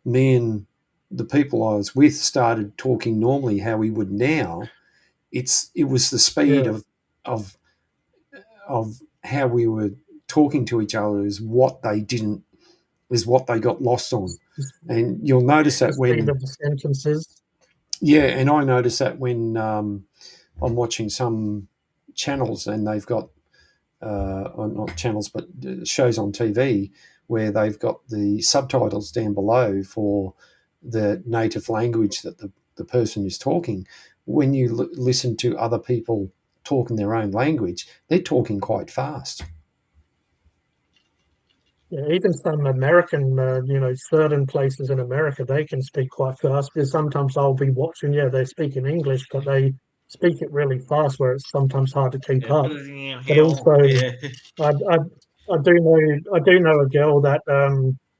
me and the people I was with started talking normally how we would now, it was the speed of how we were talking to each other is what they got lost on. And you'll notice that when the sentences. Yeah, and I notice that when I'm watching some channels and they've got not channels but shows on TV where they've got the subtitles down below for the native language that the person is talking. When you listen to other people talk in their own language, they're talking quite fast. Yeah, even some American, certain places in America, they can speak quite fast because sometimes I'll be watching, they speak in English, but they speak it really fast where it's sometimes hard to keep up. But also, I do know a girl that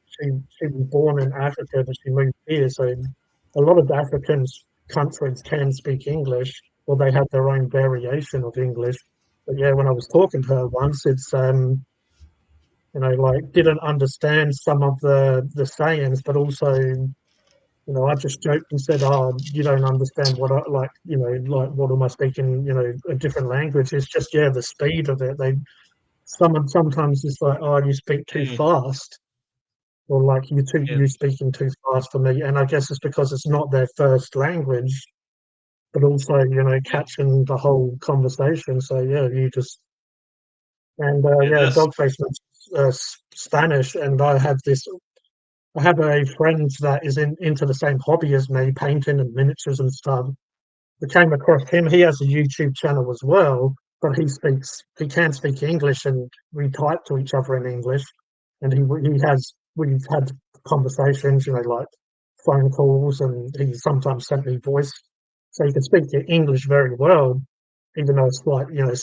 she was born in Africa, but she moved here. So a lot of African countries can speak English, or they have their own variation of English. But yeah, when I was talking to her once, it's didn't understand some of the sayings, but also, I just joked and said, "Oh, you don't understand what what am I speaking? A different language." It's just the speed of it. Sometimes it's like, "Oh, you speak too fast," or like you speaking too fast for me. And I guess it's because it's not their first language, but also catching the whole conversation. So you just and Dogface Spanish, and I have a friend that is into the same hobby as me, painting and miniatures and stuff. I came across him. He has a YouTube channel as well, but he can speak English, and we type to each other in English. And we've had conversations, like phone calls, and he sometimes sent me voice, so he can speak English very well, even though it's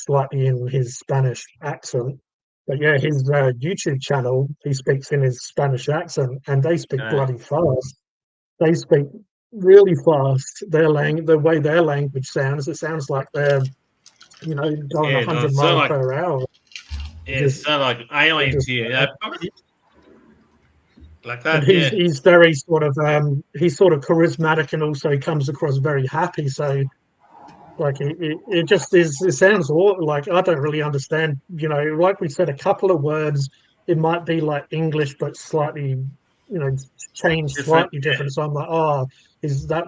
slightly in his Spanish accent. But yeah, his YouTube channel, he speaks in his Spanish accent, and they speak bloody fast. They speak really fast. The way their language sounds, it sounds like they're, going 100 miles per hour. Yeah, it sounds like aliens here. Like that. And he's very sort of charismatic and also comes across very happy. So like it just is. It sounds like I don't really understand. Like we said, a couple of words. It might be like English, but slightly, changed slightly different. So I'm like, oh, is that?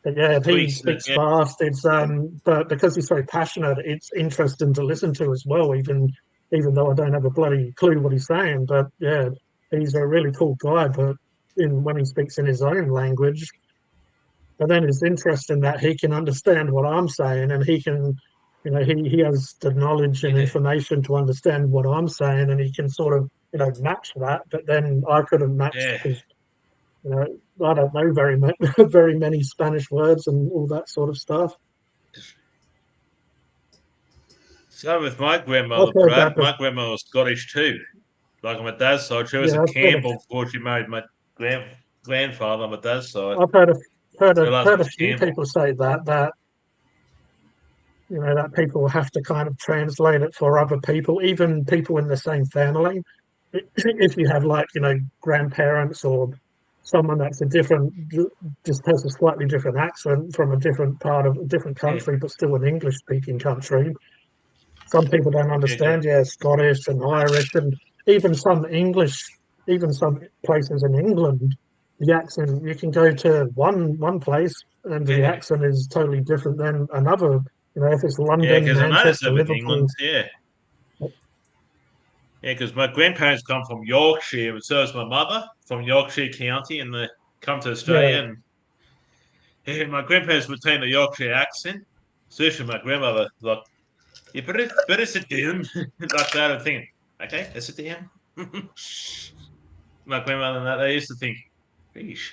But yeah, he speaks fast. It's but because he's so passionate, it's interesting to listen to as well. Even though I don't have a bloody clue what he's saying, but yeah, he's a really cool guy. But when he speaks in his own language. But then it's interesting that he can understand what I'm saying, and he can, he has the knowledge and information to understand what I'm saying, and he can sort of, match that. But then I couldn't match because, I don't know very many Spanish words and all that sort of stuff. So with my grandmother, Brad, my grandmother was Scottish too. Like on my dad's side, she was a Campbell before she married my grandfather on my dad's side. I've heard a few people say that that people have to kind of translate it for other people, even people in the same family. If you have grandparents or someone that's just has a slightly different accent from a different part of a different country, but still an English speaking country. Some people don't understand, Scottish and Irish, and even some places in England, the accent, you can go to one place and the accent is totally different than another. If it's London, Manchester, Liverpool. England, because my grandparents come from Yorkshire, and so is my mother from Yorkshire County, and they come to Australia. And my grandparents retain the Yorkshire accent, especially my grandmother. Like, you better sit down, like that. I'm thinking, okay, I sit down. My grandmother and that, they used to think, "Geez,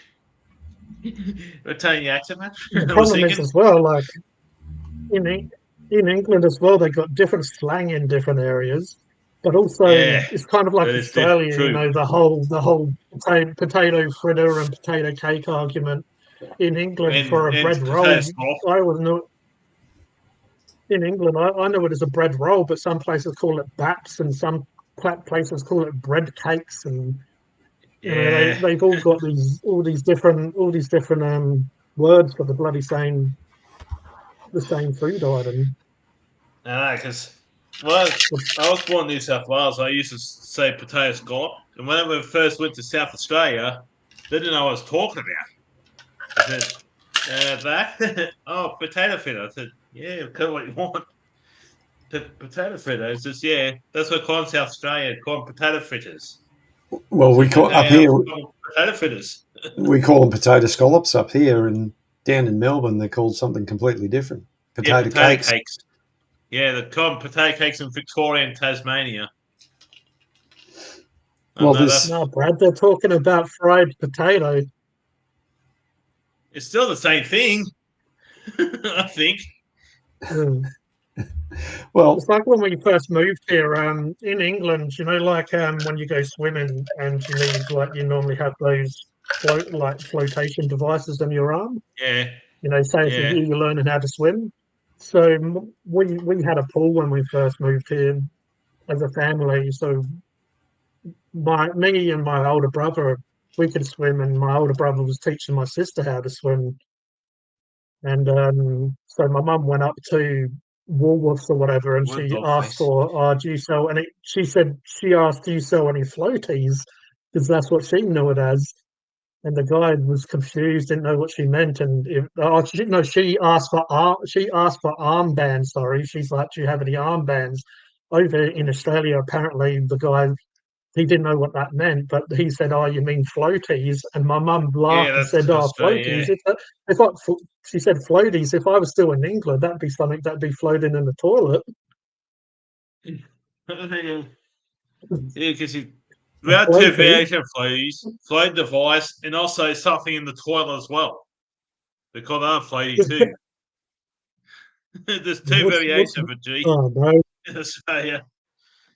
retain the accent much." The problem is as well, like in England as well, they got different slang in different areas. But also, it's kind of like Australia, the whole potato fritter and potato cake argument. In England, for a bread roll, I was not. In England, I know it as a bread roll, but some places call it baps, and some places call it bread cakes, and they've all got all these different words for the same food item. Because. Well, I was born in New South Wales. I used to say potato scallop. And when I first went to South Australia, they didn't know what I was talking about. I said, that? Oh, potato fritter. I said, yeah, call it what you want. Potato fritter. It's just, that's what I call in South Australia. Call them potato fritters. Well, we call up here potato fritters. We call them potato scallops up here, and down in Melbourne, they're called something completely different. Potato cakes. Yeah, the common potato cakes in Victoria and Tasmania. Well, no, Brad, they're talking about fried potato. It's still the same thing, I think. Well, it's like when we first moved here in England. When you go swimming and you normally have those flotation devices on your arm. Yeah. Say if you're learning how to swim. So we had a pool when we first moved here as a family. So me and my older brother, we could swim, and my older brother was teaching my sister how to swim. And so my mum went up to Woolworths or whatever, and she asked for, do you sell any? She said she asked, do you sell any floaties? Because that's what she knew it as. And the guy was confused, didn't know what she meant, and she asked for armbands. Sorry, she's like, "Do you have any armbands?" Over in Australia, apparently the guy he didn't know what that meant, but he said, "Oh, you mean floaties?" And my mum laughed and said, "Oh, floaties." She said floaties. If I was still in England, that'd be something that'd be floating in the toilet. Yeah, because we have two variation of floating device, and also something in the toilet as well. They call that floaty too. There's two variations of a G. Oh no! In Australia.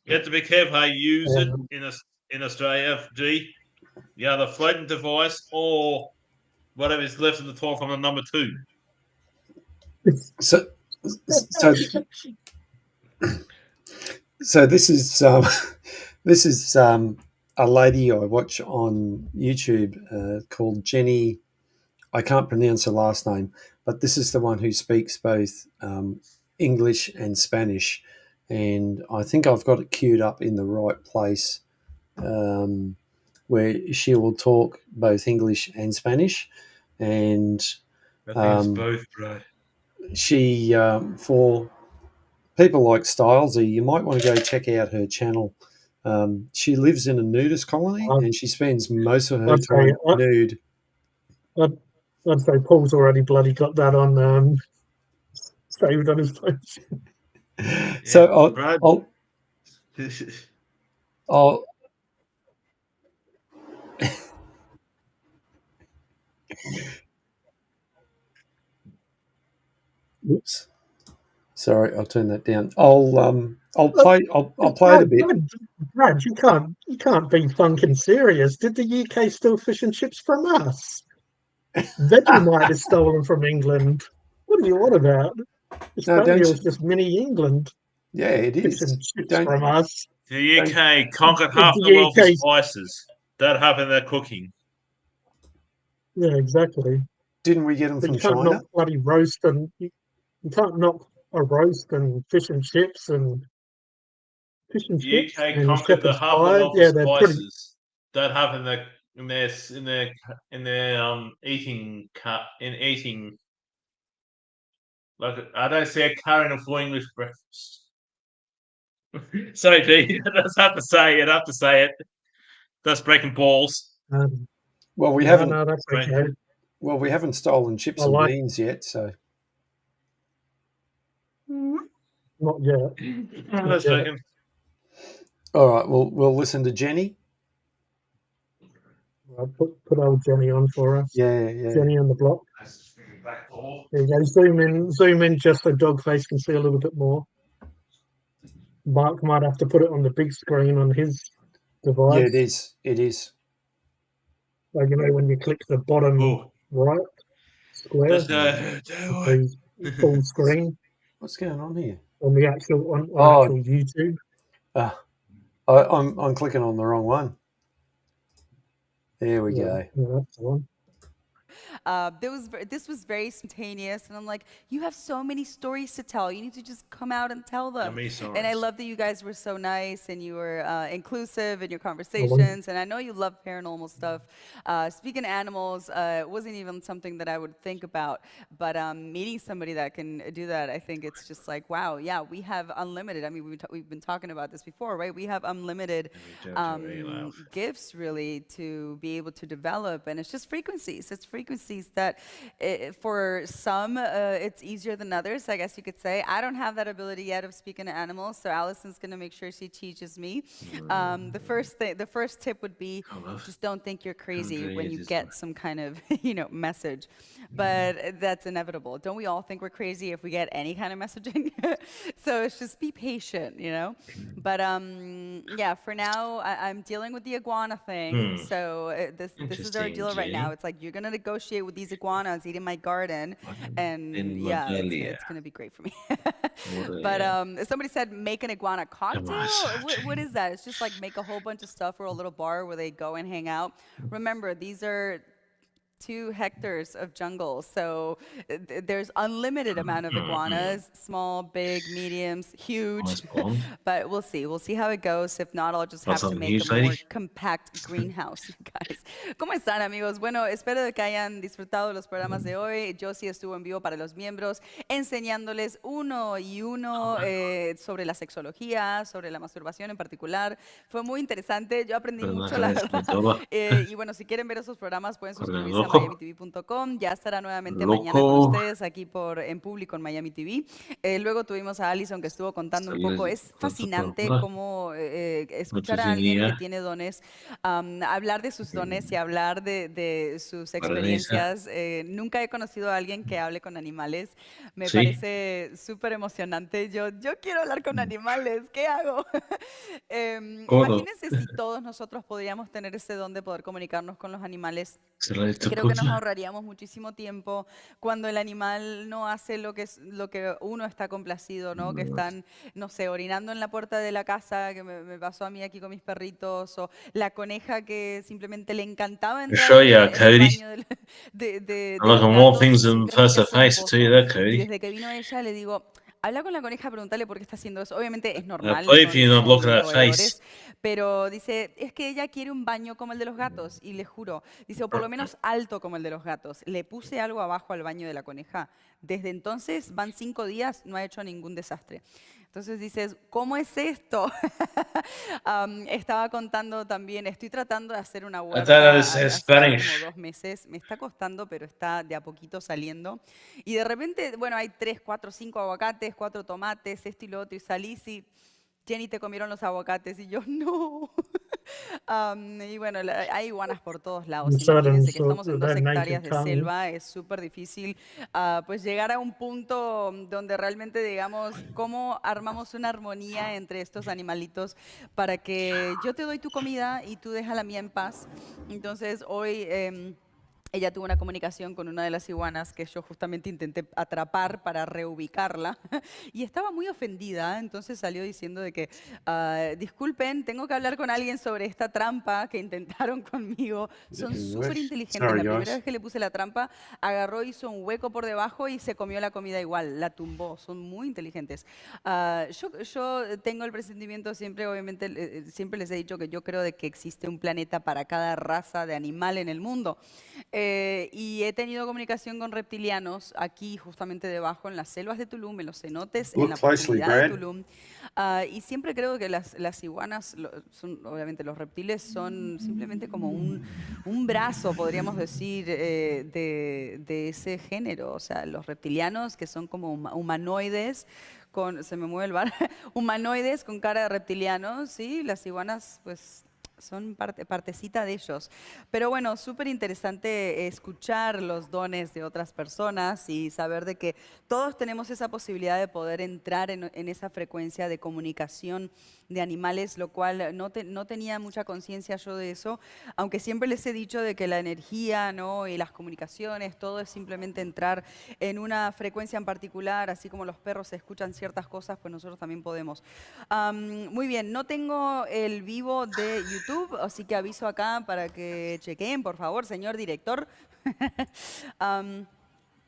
You have to be careful how you use it in Australia, G. You have the floating device or whatever is left in the toy from the number 2. So this is this is a lady I watch on YouTube called Jenny. I can't pronounce her last name, but this is the one who speaks both English and Spanish, and I think I've got it queued up in the right place, where she will talk both English and Spanish, and I think it's both, bro. She for people like Stylesy, you might want to go check out her channel. She lives in a nudist colony, and she spends most of her time nude. I'd say Paul's already bloody got that on saved on his phone. So I'll Whoops. Sorry, I'll turn that down. I'll play it a bit. Brad, you can't be funking serious. Did the UK steal fish and chips from us? Vegemite is stolen from England. What are you on about? Australia is just mini England. Yeah, it is. Fish and chips from us. The UK conquered half the world with spices. That happened in their cooking. Yeah, exactly. Didn't we get them from China? Not bloody roast and you can't knock a roast and fish and chips and fish and chips. The UK conquered the half the world with spices. That happened in their eating. Like I don't see a carrying for English breakfast. Sorry, G. I just have to say it. That's breaking balls. Well, we haven't. No, that's okay. Well, we haven't stolen chips and beans yet, so. Not yet. Not yet. All right. Well, we'll listen to Jenny. Put old Jenny on for us. Yeah. Jenny on the block. There you go. Zoom in just so Dogface can see a little bit more. Mark might have to put it on the big screen on his device. Yeah, it is. Like, when you click the bottom right square, full screen. What's going on here? On the actual actual YouTube. I'm clicking on the wrong one. There we go. Yeah, that's the one. This was very spontaneous, and I'm like, you have so many stories to tell. You need to just come out and tell them. And I love that you guys were so nice and you were inclusive in your conversations. And I know you love paranormal stuff. Speaking of animals, it wasn't even something that I would think about. But meeting somebody that can do that, I think it's just like, wow, yeah, we have unlimited. I mean, we've been talking about this before, right? We have unlimited gifts, really, to be able to develop. And it's just frequencies. It's frequencies that for some it's easier than others, I guess you could say. I don't have that ability yet of speaking to animals, so Allison's going to make sure she teaches me. The first tip would be just don't think you're crazy when you get some kind of message, but that's inevitable. Don't we all think we're crazy if we get any kind of messaging? So it's just be patient, But yeah, for now I'm dealing with the iguana thing. So this is our deal right now. It's like, you're going to negotiate with these iguanas eating my garden, and yeah, it's going to be great for me. But somebody said make an iguana cocktail. What is that? It's just like make a whole bunch of stuff for a little bar where they go and hang out. Remember, these are 2 hectares of jungle, so there's unlimited amount of iguanas, small, big, mediums, huge. But we'll see how it goes. If not, I'll just have to make a more compact greenhouse, guys. ¿Cómo están, amigos? Bueno, espero que hayan disfrutado los programas de hoy. Josie estuvo en vivo para los miembros, enseñándoles uno y uno sobre la sexología, sobre la masturbación en particular. Fue muy interesante. Yo aprendí mucho, la verdad. Y bueno, si quieren ver esos programas, pueden suscribirse miamitv.com. Ya estará nuevamente mañana con ustedes aquí en público en Miami TV. Luego tuvimos a Alison que estuvo contando un poco. Es fascinante cómo escuchar a alguien que tiene dones, hablar de sus dones y hablar de sus experiencias. Nunca he conocido a alguien que hable con animales. Me parece súper emocionante. Yo quiero hablar con animales. ¿Qué hago? Imagínense si todos nosotros podríamos tener ese don de poder comunicarnos con los animales. Creo que nos ahorraríamos muchísimo tiempo cuando el animal no hace lo que uno está complacido, ¿no? Que están, no sé, orinando en la puerta de la casa, que me pasó a mí aquí con mis perritos, o la coneja que simplemente le encantaba entrar en el baño de los gatos, y desde que vino ella le digo, habla con la coneja, preguntarle por qué está haciendo eso. Obviamente es normal, son roedores, pero dice, es que ella quiere un baño como el de los gatos, y le juro, dice, o por lo menos alto como el de los gatos. Le puse algo abajo al baño de la coneja. Desde entonces van 5 días, no ha hecho ningún desastre. Entonces dices, ¿cómo es esto? Estaba contando también, estoy tratando de hacer una huerta hace como 2 meses. Me está costando, pero está de a poquito saliendo. Y de repente, bueno, hay 3, 4, 5 aguacates, 4 tomates, esto y lo otro. Y salís y, Jenny, te comieron los aguacates. Y yo, no. Y bueno, hay iguanas por todos lados. Imagínense que estamos en 2 hectáreas de selva. Es súper difícil pues llegar a un punto donde realmente digamos cómo armamos una armonía entre estos animalitos para que yo te doy tu comida y tú deja la mía en paz. Entonces hoy ella tuvo una comunicación con una de las iguanas que yo justamente intenté atrapar para reubicarla y estaba muy ofendida, entonces salió diciendo de que disculpen, tengo que hablar con alguien sobre esta trampa que intentaron conmigo. Son súper inteligentes. La primera vez que le puse la trampa, agarró, hizo un hueco por debajo y se comió la comida igual, la tumbó. Son muy inteligentes. Yo tengo el presentimiento siempre, obviamente, siempre les he dicho que yo creo de que existe un planeta para cada raza de animal en el mundo. Y he tenido comunicación con reptilianos aquí justamente debajo en las selvas de Tulum, en los cenotes, en la profundidad de Tulum. Y siempre creo que las iguanas, obviamente los reptiles, son simplemente como un brazo, podríamos decir, de ese género. O sea, los reptilianos que son como humanoides, se me mueve el bar, humanoides con cara de reptilianos, ¿sí? Las iguanas, pues son partecita de ellos. Pero bueno, súper interesante escuchar los dones de otras personas y saber de que todos tenemos esa posibilidad de poder entrar en esa frecuencia de comunicación de animales, lo cual no tenía mucha conciencia yo de eso, aunque siempre les he dicho de que la energía, ¿no? Y las comunicaciones, todo es simplemente entrar en una frecuencia en particular, así como los perros escuchan ciertas cosas, pues nosotros también podemos. Muy bien, no tengo el vivo de YouTube, así que aviso acá para que chequeen, por favor, señor director.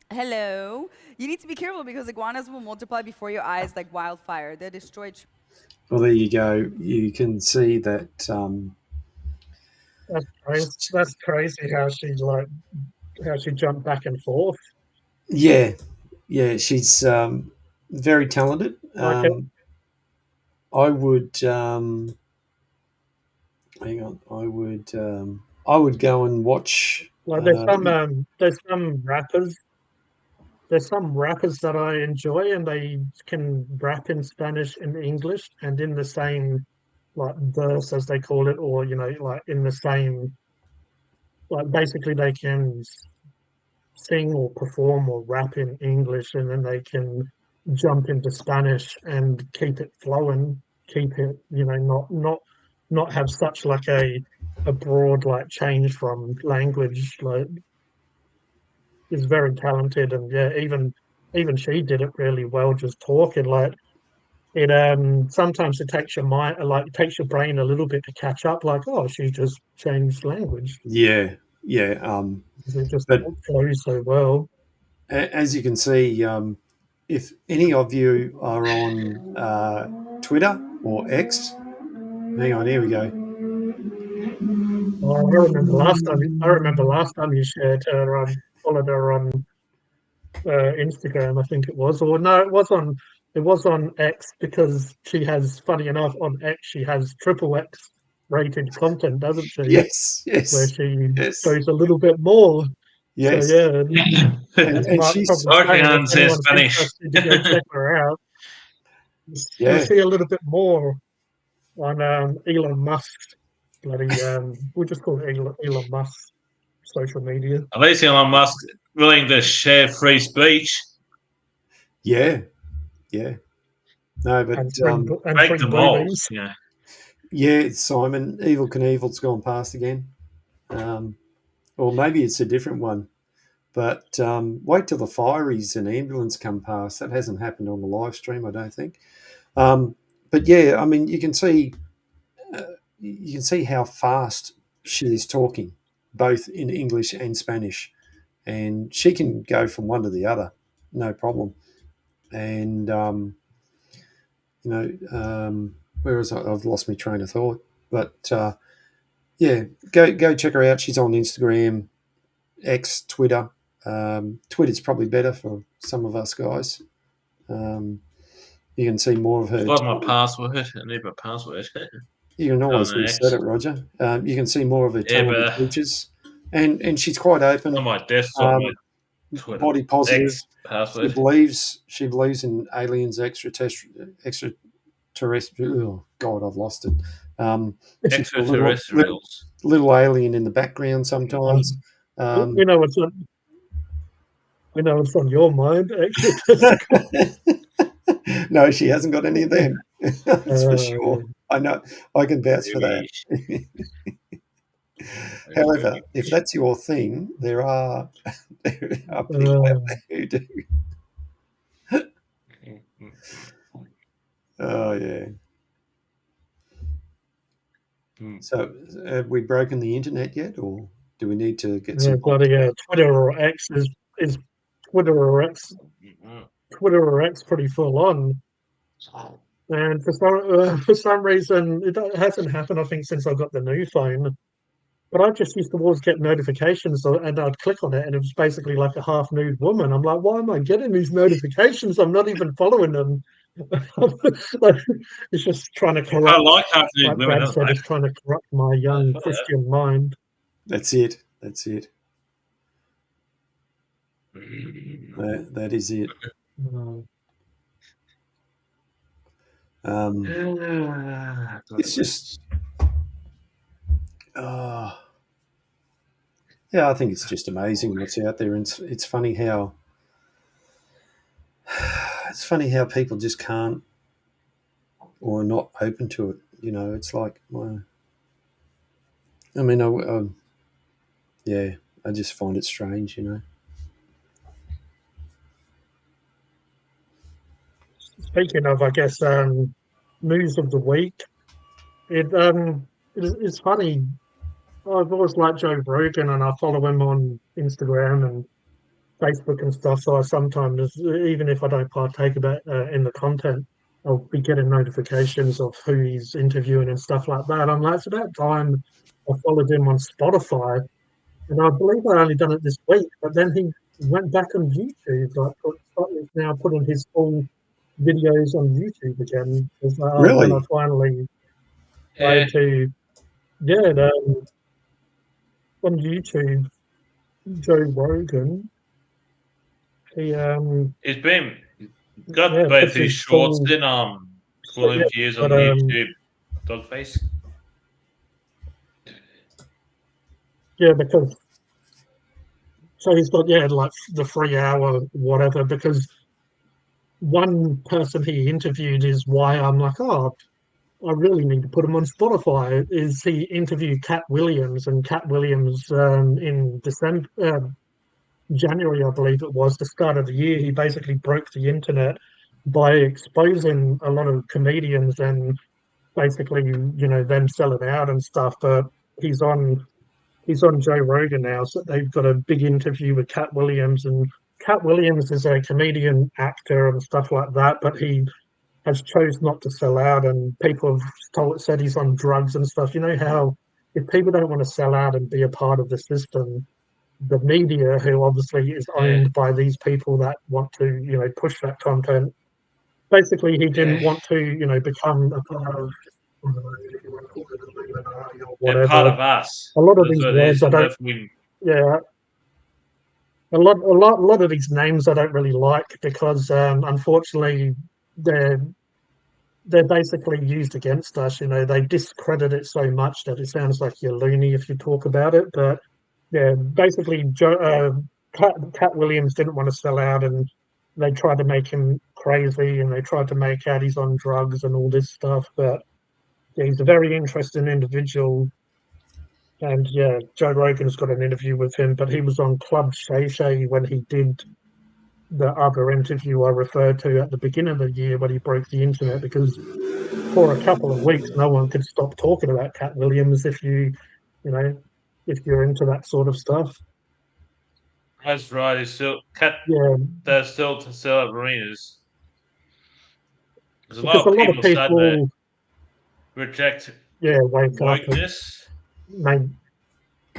Hello. You need to be careful because iguanas will multiply before your eyes like wildfire. They destroy. Well, there you go. You can see that. That's crazy how she jumped back and forth. Yeah, she's very talented. I would hang on. I would go and watch. Like there's some rappers. There's some rappers that I enjoy, and they can rap in Spanish and English, and in the same like verse, as they call it, or like in the same, like basically they can sing or perform or rap in English, and then they can jump into Spanish and keep it flowing, keep it not have such like a broad like change from language. Like, is very talented, and yeah, even she did it really well, just talking. Like it sometimes it takes your mind, like it takes your brain a little bit to catch up, like, oh, she just changed language. Yeah. It just flows so well. As you can see, if any of you are on Twitter or X, hang on, here we go. Oh, I remember last time you shared her, followed her on Instagram, I think it was, or no, it was on X, because she has, funny enough, on X she has XXX rated content, doesn't she? Yes. Where she goes a little bit more. Yes. So, yeah. And she's working on Spanish. To go check her out. You'll see a little bit more on Elon Musk's bloody, we'll just call it Elon Musk's social media. At least Elon Musk willing to share free speech. Yeah. No, but break the mold. Yeah. Yeah, Simon, Evel Knievel's gone past again. Or maybe it's a different one. But wait till the fireys and ambulance come past. That hasn't happened on the live stream, I don't think. But yeah, I mean, you can see how fast she is talking, both in English and Spanish, and she can go from one to the other, no problem. And where is I? I've lost my train of thought. But yeah, go check her out. She's on Instagram, X, Twitter. Twitter's probably better for some of us guys. You can see more of her. I've got my password. I need my password. You can always reset it, Roger. You can see more of her talented features, and she's quite open. On my desktop, my Twitter, body positive. X password. She believes in aliens, extraterrestrial. Oh God, I've lost it. Extraterrestrials. Little alien in the background sometimes. We know what's on your mind, actually. No, she hasn't got any of them. That's for sure. I know. I can vouch for that. However, if that's your thing, there are people out there who do. Oh, yeah. So, have we broken the internet yet, or do we need to get some? Bloody Twitter or X is Twitter or X pretty full on. And for some reason, it hasn't happened, I think, since I got the new phone. But I just used to always get notifications, and I'd click on it, and it was basically like a half-nude woman. I'm like, why am I getting these notifications? I'm not even following them. It's just trying to corrupt. I like half-nude women. Brad said, it's trying to corrupt my young Christian mind. That's it. That is it. It's just, yeah, I think it's just amazing what's out there, and it's funny how people just can't or are not open to it. You know, it's like, I mean, yeah, I just find it strange, you know. Speaking of, I guess, news of the week, it's funny. I've always liked Joe Rogan, and I follow him on Instagram and Facebook and stuff. So I sometimes, even if I don't partake in the content, I'll be getting notifications of who he's interviewing and stuff like that. I'm like, it's about time I followed him on Spotify, and I believe I only done it this week. But then he went back on YouTube, he's now putting his full videos on YouTube again. Really? And I finally tried to, on YouTube, Joe Rogan. He's got both his shorts in full interviews on YouTube. Dogface. Yeah, because so he's got like the 3 hour whatever, because one person he interviewed is why I'm like, I really need to put him on Spotify, is he interviewed Cat Williams, and Cat Williams in January, I believe it was, the start of the year, he basically broke the internet by exposing a lot of comedians and basically, them selling out and stuff. But he's on Joe Rogan now, so they've got a big interview with Cat Williams, and Cat Williams is a comedian, actor, and stuff like that, but he has chose not to sell out, and people have said he's on drugs and stuff. You know how if people don't want to sell out and be a part of the system, the media, who obviously is owned by these people that want to, push that content, basically he didn't want to, become a part of whatever. Part of us. A lot of these words I don't. Yeah. A lot of these names I don't really like because unfortunately they're basically used against us. You know, they discredit it so much that it sounds like you're loony if you talk about it. But yeah, basically, Cat Williams didn't want to sell out, and they tried to make him crazy, and they tried to make out he's on drugs and all this stuff. But yeah, he's a very interesting individual. And yeah, Joe Rogan's got an interview with him, but he was on Club Shay Shay when he did the other interview I referred to at the beginning of the year when he broke the internet, because for a couple of weeks no one could stop talking about Cat Williams if if you're into that sort of stuff. That's right. It's still they're still to sell at arenas. There's a lot of people that reject wokeness.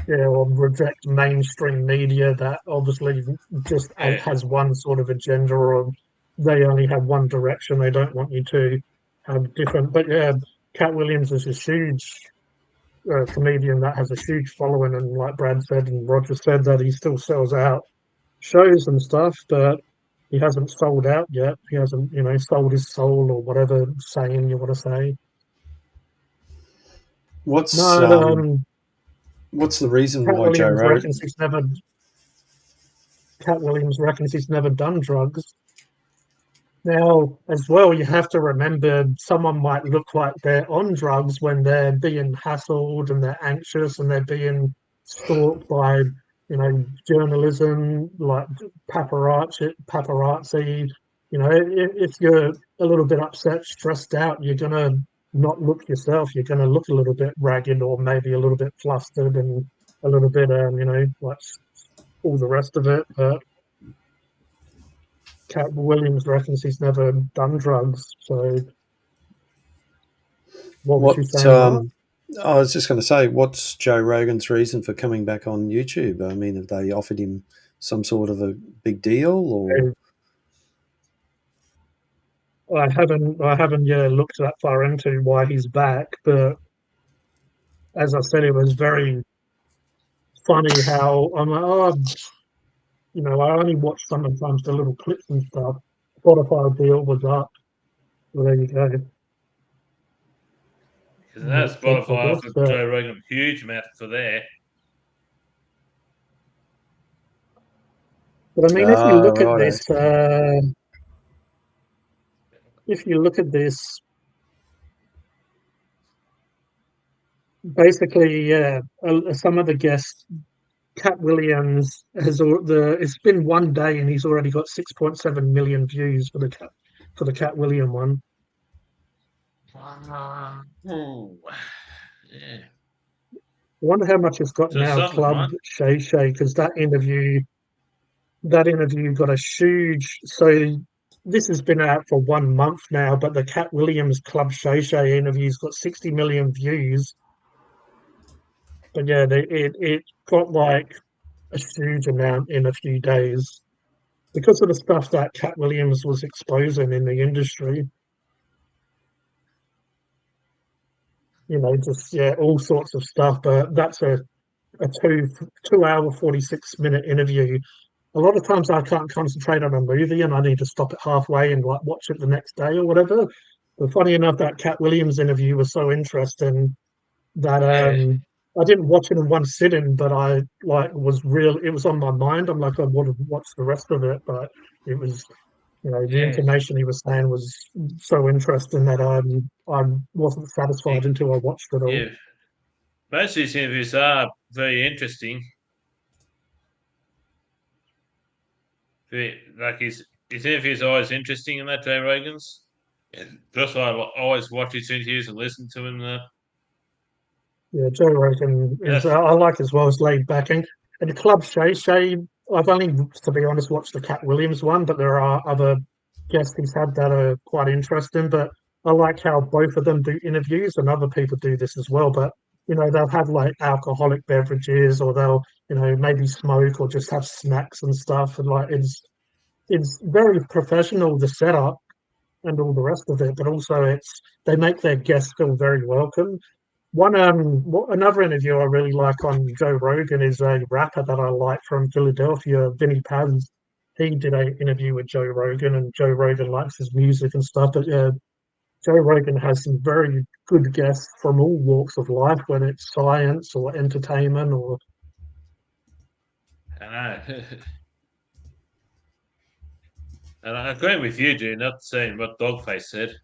Or reject mainstream media that obviously just has one sort of agenda, or they only have one direction. They don't want you to have different. But yeah, Cat Williams is a huge comedian that has a huge following, and like Brad said and Roger said, that he still sells out shows and stuff, but he hasn't sold out yet. He hasn't, sold his soul or whatever saying you want to say. What's the reason why Joe Rogan? Cat Williams reckons he's never done drugs. Now, as well, you have to remember someone might look like they're on drugs when they're being hassled and they're anxious and they're being stalked by, journalism, like paparazzi. If you're a little bit upset, stressed out, you're going to not look yourself. You're going to look a little bit ragged or maybe a little bit flustered and a little bit, like all the rest of it. But Cat Williams reckons he's never done drugs. So what was you saying? I was just going to say, what's Joe Rogan's reason for coming back on YouTube? I mean, have they offered him some sort of a big deal, or? I haven't looked that far into why he's back, but as I said, it was very funny how I'm like, I only watch sometimes the little clips and stuff. Spotify deal was up. Well, there you go. Because that Spotify offered Joe Rogan a huge amount for there. But I mean, if you look at this, basically, some of the guests, Cat Williams it's been one day and he's already got 6.7 million views for the Cat Williams one. Yeah. I wonder how much it's got now, Club Shay Shay, because that interview got a huge. So this has been out for 1 month now, but the Cat Williams Club Shay Shay interview's got 60 million views. But yeah, it got like a huge amount in a few days because of the stuff that Cat Williams was exposing in the industry. All sorts of stuff. But that's a 2 hour 46-minute interview. A lot of times I can't concentrate on a movie and I need to stop it halfway and like watch it the next day or whatever. But funny enough, that Cat Williams interview was so interesting that I didn't watch it in one sitting, but it was on my mind. I'm like, I want to watch the rest of it, but it was, the information he was saying was so interesting that I wasn't satisfied until I watched it all. Yeah. Most of these interviews are very interesting. Like his interviews are always interesting in that Joe Rogan's. That's why I always watch his interviews and listen to him. Yeah, Joe Rogan is I like as well as laid back. And Club Shay Shay, I've only, to be honest, watched the Cat Williams one, but there are other guests he's had that are quite interesting. But I like how both of them do interviews, and other people do this as well. But they'll have like alcoholic beverages, or they'll maybe smoke, or just have snacks and stuff. And like it's very professional, the setup and all the rest of it. But also they make their guests feel very welcome. Another interview I really like on Joe Rogan is a rapper that I like from Philadelphia, Vinny Paz. He did an interview with Joe Rogan, and Joe Rogan likes his music and stuff. But Joe Rogan has some very good guests from all walks of life, whether it's science or entertainment or. I know. And I agree with you, June, not saying what Dogface said.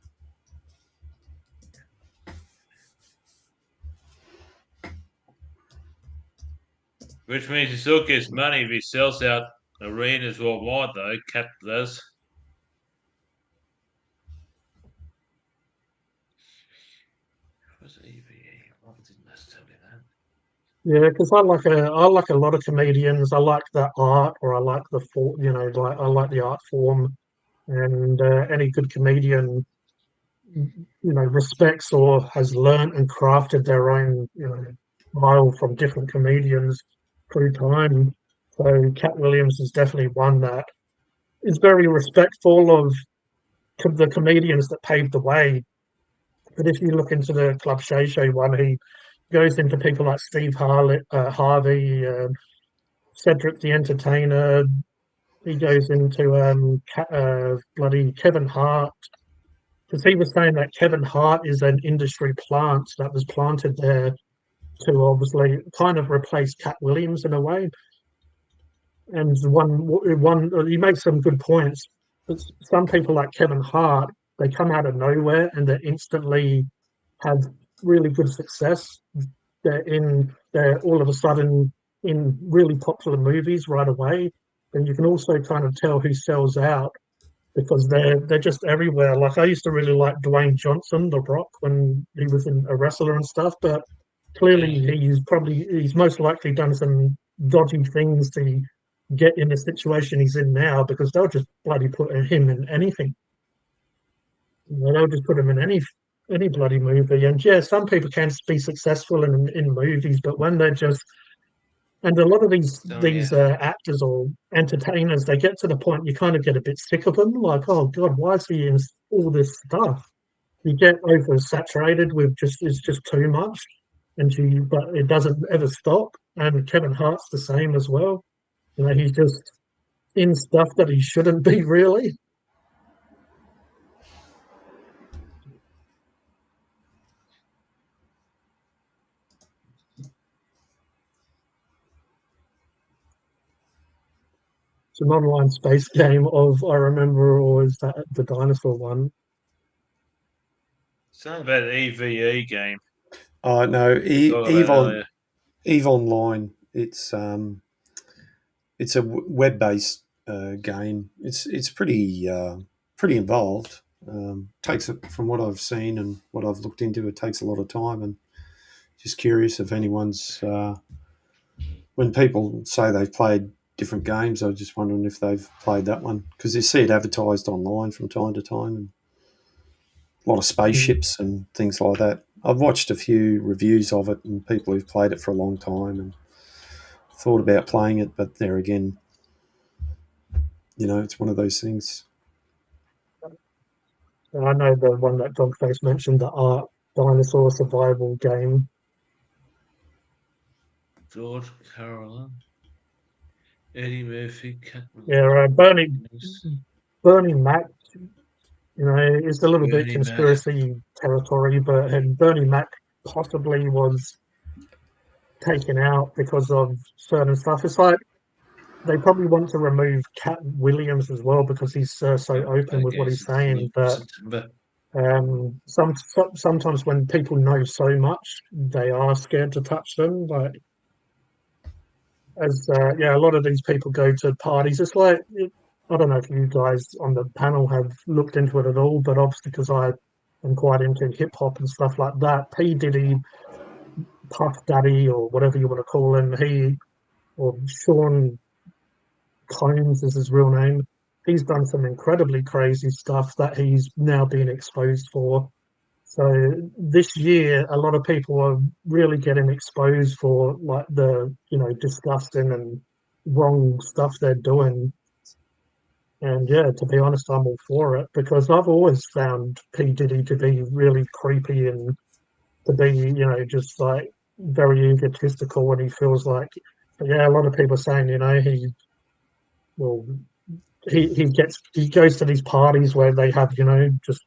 Which means he still gets money if he sells out arenas worldwide, though. Cat does. Was EVE? Why didn't this tell me that? Yeah, because I like a lot of comedians. I like the art, or I like the I like the art form, and any good comedian, respects or has learned and crafted their own, style from different comedians through time. So Cat Williams is definitely one that is very respectful of the comedians that paved the way. But if you look into the Club Shay Shay one, he goes into people like Steve Harvey, Cedric the Entertainer. He goes into bloody Kevin Hart, because he was saying that Kevin Hart is an industry plant that was planted there to obviously kind of replace Cat Williams in a way. And he makes some good points. But some people like Kevin Hart, they come out of nowhere and they instantly have really good success. They're all of a sudden in really popular movies right away. And you can also kind of tell who sells out because they're just everywhere. Like I used to really like Dwayne Johnson, The Rock, when he was a wrestler and stuff, but clearly he's most likely done some dodgy things to get in the situation he's in now, because they'll just bloody put him in anything. They'll just put him in any bloody movie. And yeah, some people can be successful in movies, but when they're just, and a lot of these actors or entertainers, they get to the point you kind of get a bit sick of them. Like, oh God, why is he in all this stuff? You get oversaturated with it's just too much, but it doesn't ever stop. And Kevin Hart's the same as well. He's just in stuff that he shouldn't be, really. It's an online space game I remember, or is that the dinosaur one? Something about an EVE game. Oh no, EVE Online. It's a web-based game. It's pretty involved. Takes from what I've seen and what I've looked into, it takes a lot of time. And just curious if anyone's when people say they've played different games, I'm just wondering if they've played that one, because you see it advertised online from time to time, and a lot of spaceships and things like that. I've watched a few reviews of it and people who've played it for a long time and thought about playing it, but there again, it's one of those things. I know the one that Dogface mentioned, the Art Dinosaur Survival game. George Carlin, Eddie Murphy, yeah, Bernie Mac. It's a little bit conspiracy territory, but Bernie Mac possibly was taken out because of certain stuff. It's like they probably want to remove Cat Williams as well because he's so open with what he's saying. But sometimes when people know so much, they are scared to touch them. Like, a lot of these people go to parties. It's like, I don't know if you guys on the panel have looked into it at all, but obviously because I am quite into hip hop and stuff like that, P. Diddy, Puff Daddy, or whatever you want to call him, or Sean Combs is his real name. He's done some incredibly crazy stuff that he's now being exposed for. So this year, a lot of people are really getting exposed for like the disgusting and wrong stuff they're doing. And yeah, to be honest, I'm all for it, because I've always found P. Diddy to be really creepy and to be, you know, just like very egotistical, and he feels like, yeah, a lot of people are saying, you know, he goes to these parties where they have, you know, just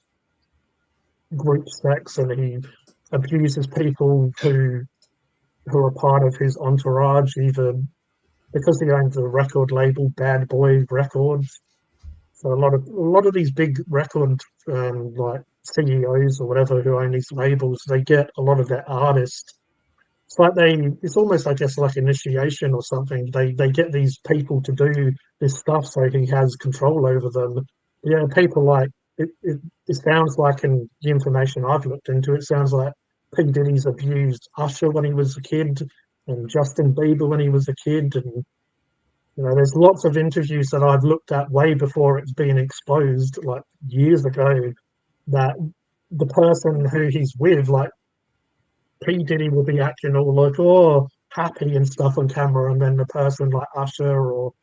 group sex, and he abuses people who are part of his entourage, either because he owns a record label, Bad Boy Records. So a lot of these big record like CEOs or whatever who own these labels, they get a lot of their artists. It's almost, I guess, like initiation or something. They get these people to do this stuff so he has control over them. Yeah, people like it sounds like, in the information I've looked into, it sounds like P. Diddy's abused Usher when he was a kid, and Justin Bieber when he was a kid, and you know, there's lots of interviews that I've looked at way before it's been exposed, like years ago, that the person who he's with, like P. Diddy, will be acting all like, oh, happy and stuff on camera, and then the person like Usher or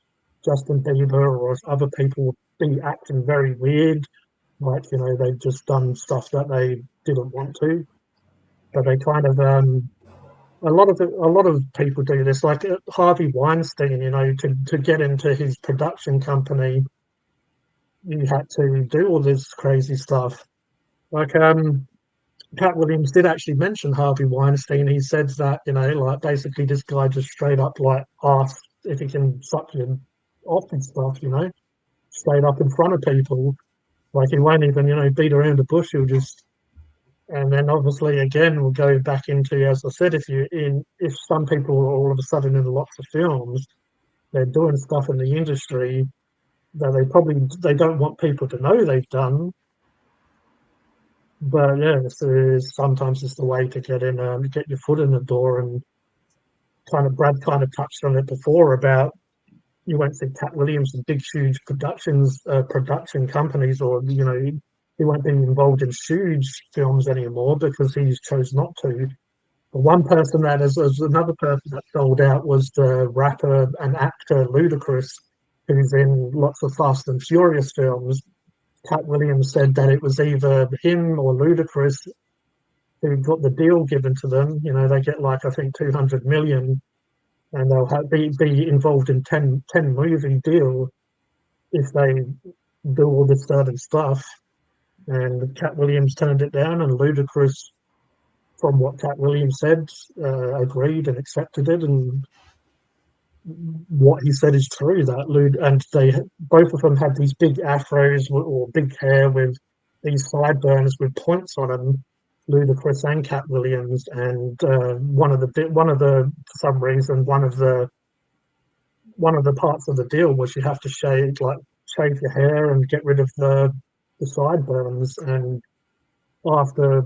Justin Bieber or other people will be acting very weird, like, you know, they've just done stuff that they didn't want to, but they kind of a lot of people do this. Like Harvey Weinstein, you know, to get into his production company, you had to do all this crazy stuff. Like Cat Williams did actually mention Harvey Weinstein. He said that, you know, like basically this guy just straight up like asked if he can suck him off and stuff, you know, straight up in front of people. Like he won't even, you know, beat around the bush. He'll just. And then obviously again we'll go back into, as I said, if some people are all of a sudden in lots of films, they're doing stuff in the industry that they don't want people to know they've done. But yeah, sometimes it's the way to get in, get your foot in the door. And Brad kind of touched on it before about, you won't see Cat Williams in big, huge production companies, or, you know, he won't be involved in huge films anymore because he's chose not to. But one person that is another person that sold out was the rapper and actor Ludacris, who's in lots of Fast and Furious films. Cat Williams said that it was either him or Ludacris who got the deal given to them. You know, they get like, I think, 200 million, and they'll be involved in 10 movie deal if they do all this certain stuff. And Cat Williams turned it down, and Ludacris, from what Cat Williams said, agreed and accepted it. And what he said is true, they both of them had these big afros or big hair with these sideburns with points on them, Ludacris and Cat Williams. And one of the for some reason one of the parts of the deal was you have to shave your hair and get rid of the sideburns. And after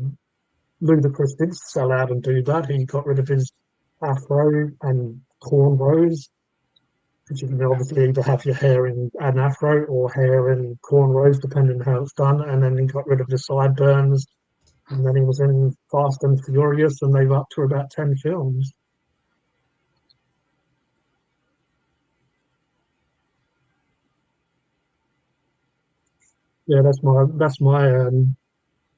Ludacris did sell out and do that, he got rid of his afro and cornrows, because you can obviously either have your hair in an afro or hair in cornrows, depending on how it's done. And then he got rid of the sideburns, and then he was in Fast and Furious, and they've up to about 10 films. Yeah, that's my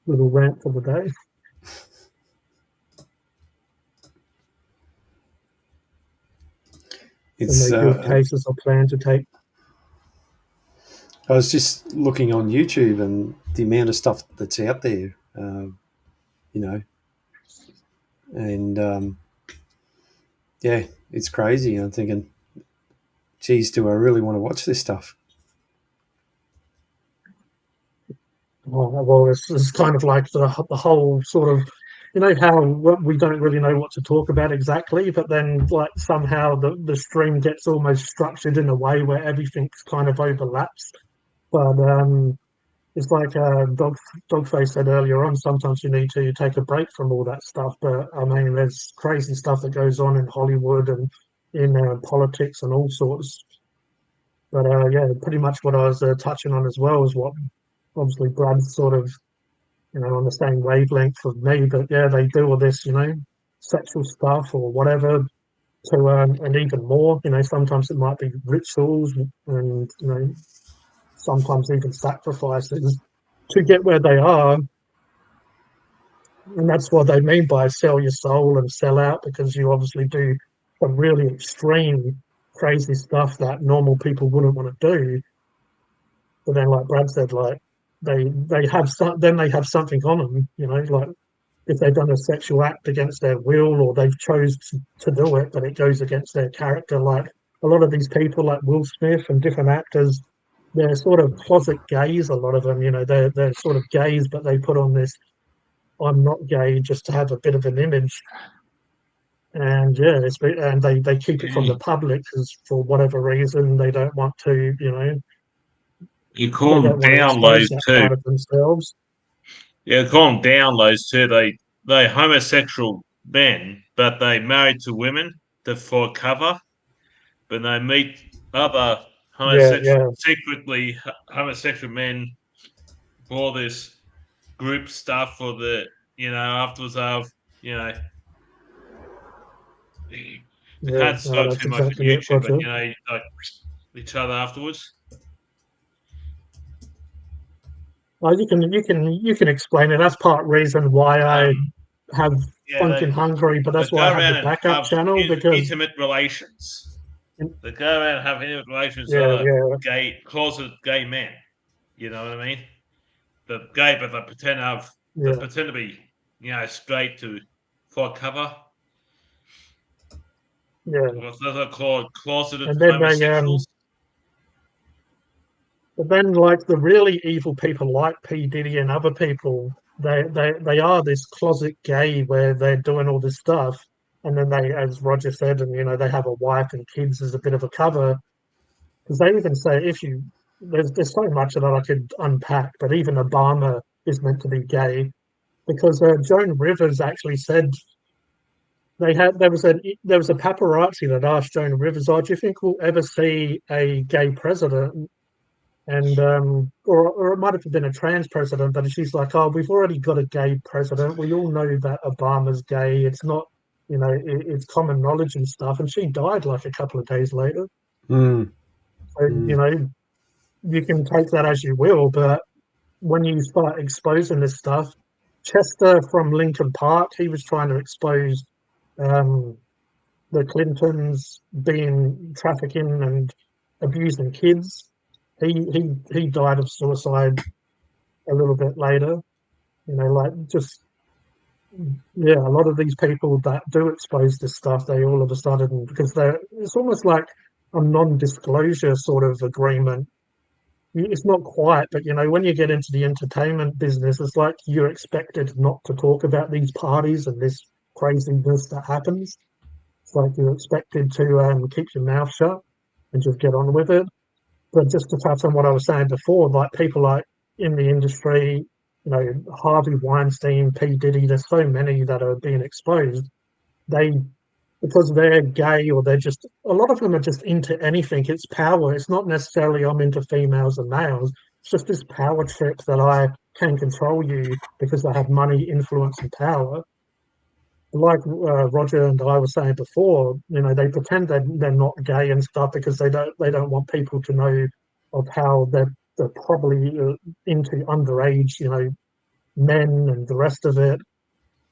little rant for the day. It's good cases I plan to take. I was just looking on YouTube and the amount of stuff that's out there, you know, and yeah, it's crazy. I'm thinking, geez, do I really want to watch this stuff? Well, it's kind of like the whole sort of, you know, how we don't really know what to talk about exactly, but then like somehow the stream gets almost structured in a way where everything kind of overlaps. But it's like Dogface said earlier on, sometimes you need to take a break from all that stuff. But I mean, there's crazy stuff that goes on in Hollywood and in politics and all sorts. But yeah, pretty much what I was touching on as well is what obviously Brad's sort of, you know, on the same wavelength with me. But yeah, they do all this, you know, sexual stuff or whatever to earn, and even more. You know, sometimes it might be rituals and, you know, sometimes even sacrifices to get where they are. And that's what they mean by sell your soul and sell out, because you obviously do some really extreme, crazy stuff that normal people wouldn't want to do. But then, like Brad said, like they have then they have something on them, like if they've done a sexual act against their will, or they've chose to do it, but it goes against their character. Like a lot of these people, like Will Smith and different actors, they're sort of closet gays. A lot of them, they're sort of gays, but they put on this "I'm not gay" just to have a bit of an image. And yeah, and they keep it from the public because for whatever reason they don't want to, you call them downloads too. Part of themselves. Yeah, call them downloads too. They homosexual men, but they married to women for cover. But they meet other secretly homosexual men for this group stuff, for the afterwards of I can't talk too much on YouTube, but like each other afterwards. Well, you can explain it. That's part reason why I have Funkin' Hungry, but that's why I have the backup channel, because intimate relations. They go around and have intimate relations with other gay, closeted gay men. You know what I mean? They're gay, but they pretend to be, straight for cover. Yeah. They're called closeted and then homosexuals. But then, like the really evil people, like P Diddy and other people, they are this closet gay where they're doing all this stuff, and then they, as Roger said, and they have a wife and kids as a bit of a cover, because they even say there's so much that I could unpack, but even Obama is meant to be gay, because Joan Rivers actually said there was a paparazzi that asked Joan Rivers, "Oh, do you think we'll ever see a gay president?" And or it might have been a trans president, but she's like, "Oh, we've already got a gay president. We all know that Obama's gay. It's not, it's common knowledge and stuff." And she died like a couple of days later. So you can take that as you will, but when you start exposing this stuff, Chester from Linkin Park, he was trying to expose the Clintons being trafficking and abusing kids. He died of suicide a little bit later. A lot of these people that do expose this stuff, they all of a sudden, because it's almost like a non-disclosure sort of agreement. It's not quite, but when you get into the entertainment business, it's like you're expected not to talk about these parties and this craziness that happens. It's like you're expected to keep your mouth shut and just get on with it. But just to touch on what I was saying before, like people like in the industry, Harvey Weinstein, P. Diddy, there's so many that are being exposed. Because they're gay, or a lot of them are just into anything. It's power. It's not necessarily I'm into females and males. It's just this power trip that I can control you because I have money, influence, and power. Like Roger and I were saying before, they pretend they're not gay and stuff because they don't want people to know of how they're probably into underage, men and the rest of it.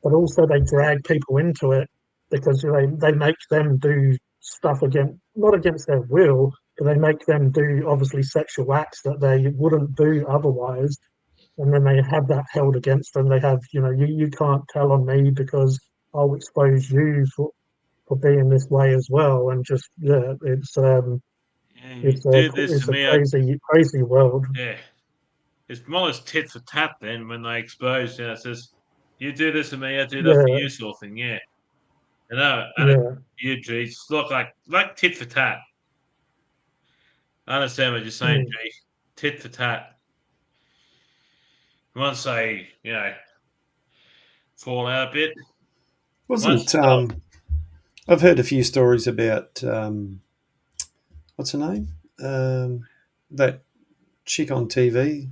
But also they drag people into it because they make them do stuff not against their will, but they make them do obviously sexual acts that they wouldn't do otherwise, and then they have that held against them. They have, you can't tell on me because I'll expose you for being this way as well. And just it's a crazy world. Yeah, it's more as tit for tat then when they expose. It says you do this to me, I do that for you, sort of thing. Yeah, you G, look like tit for tat. I understand what you're saying, G. Tit for tat. You want to say, fall out a bit. I've heard a few stories about what's her name? That chick on TV.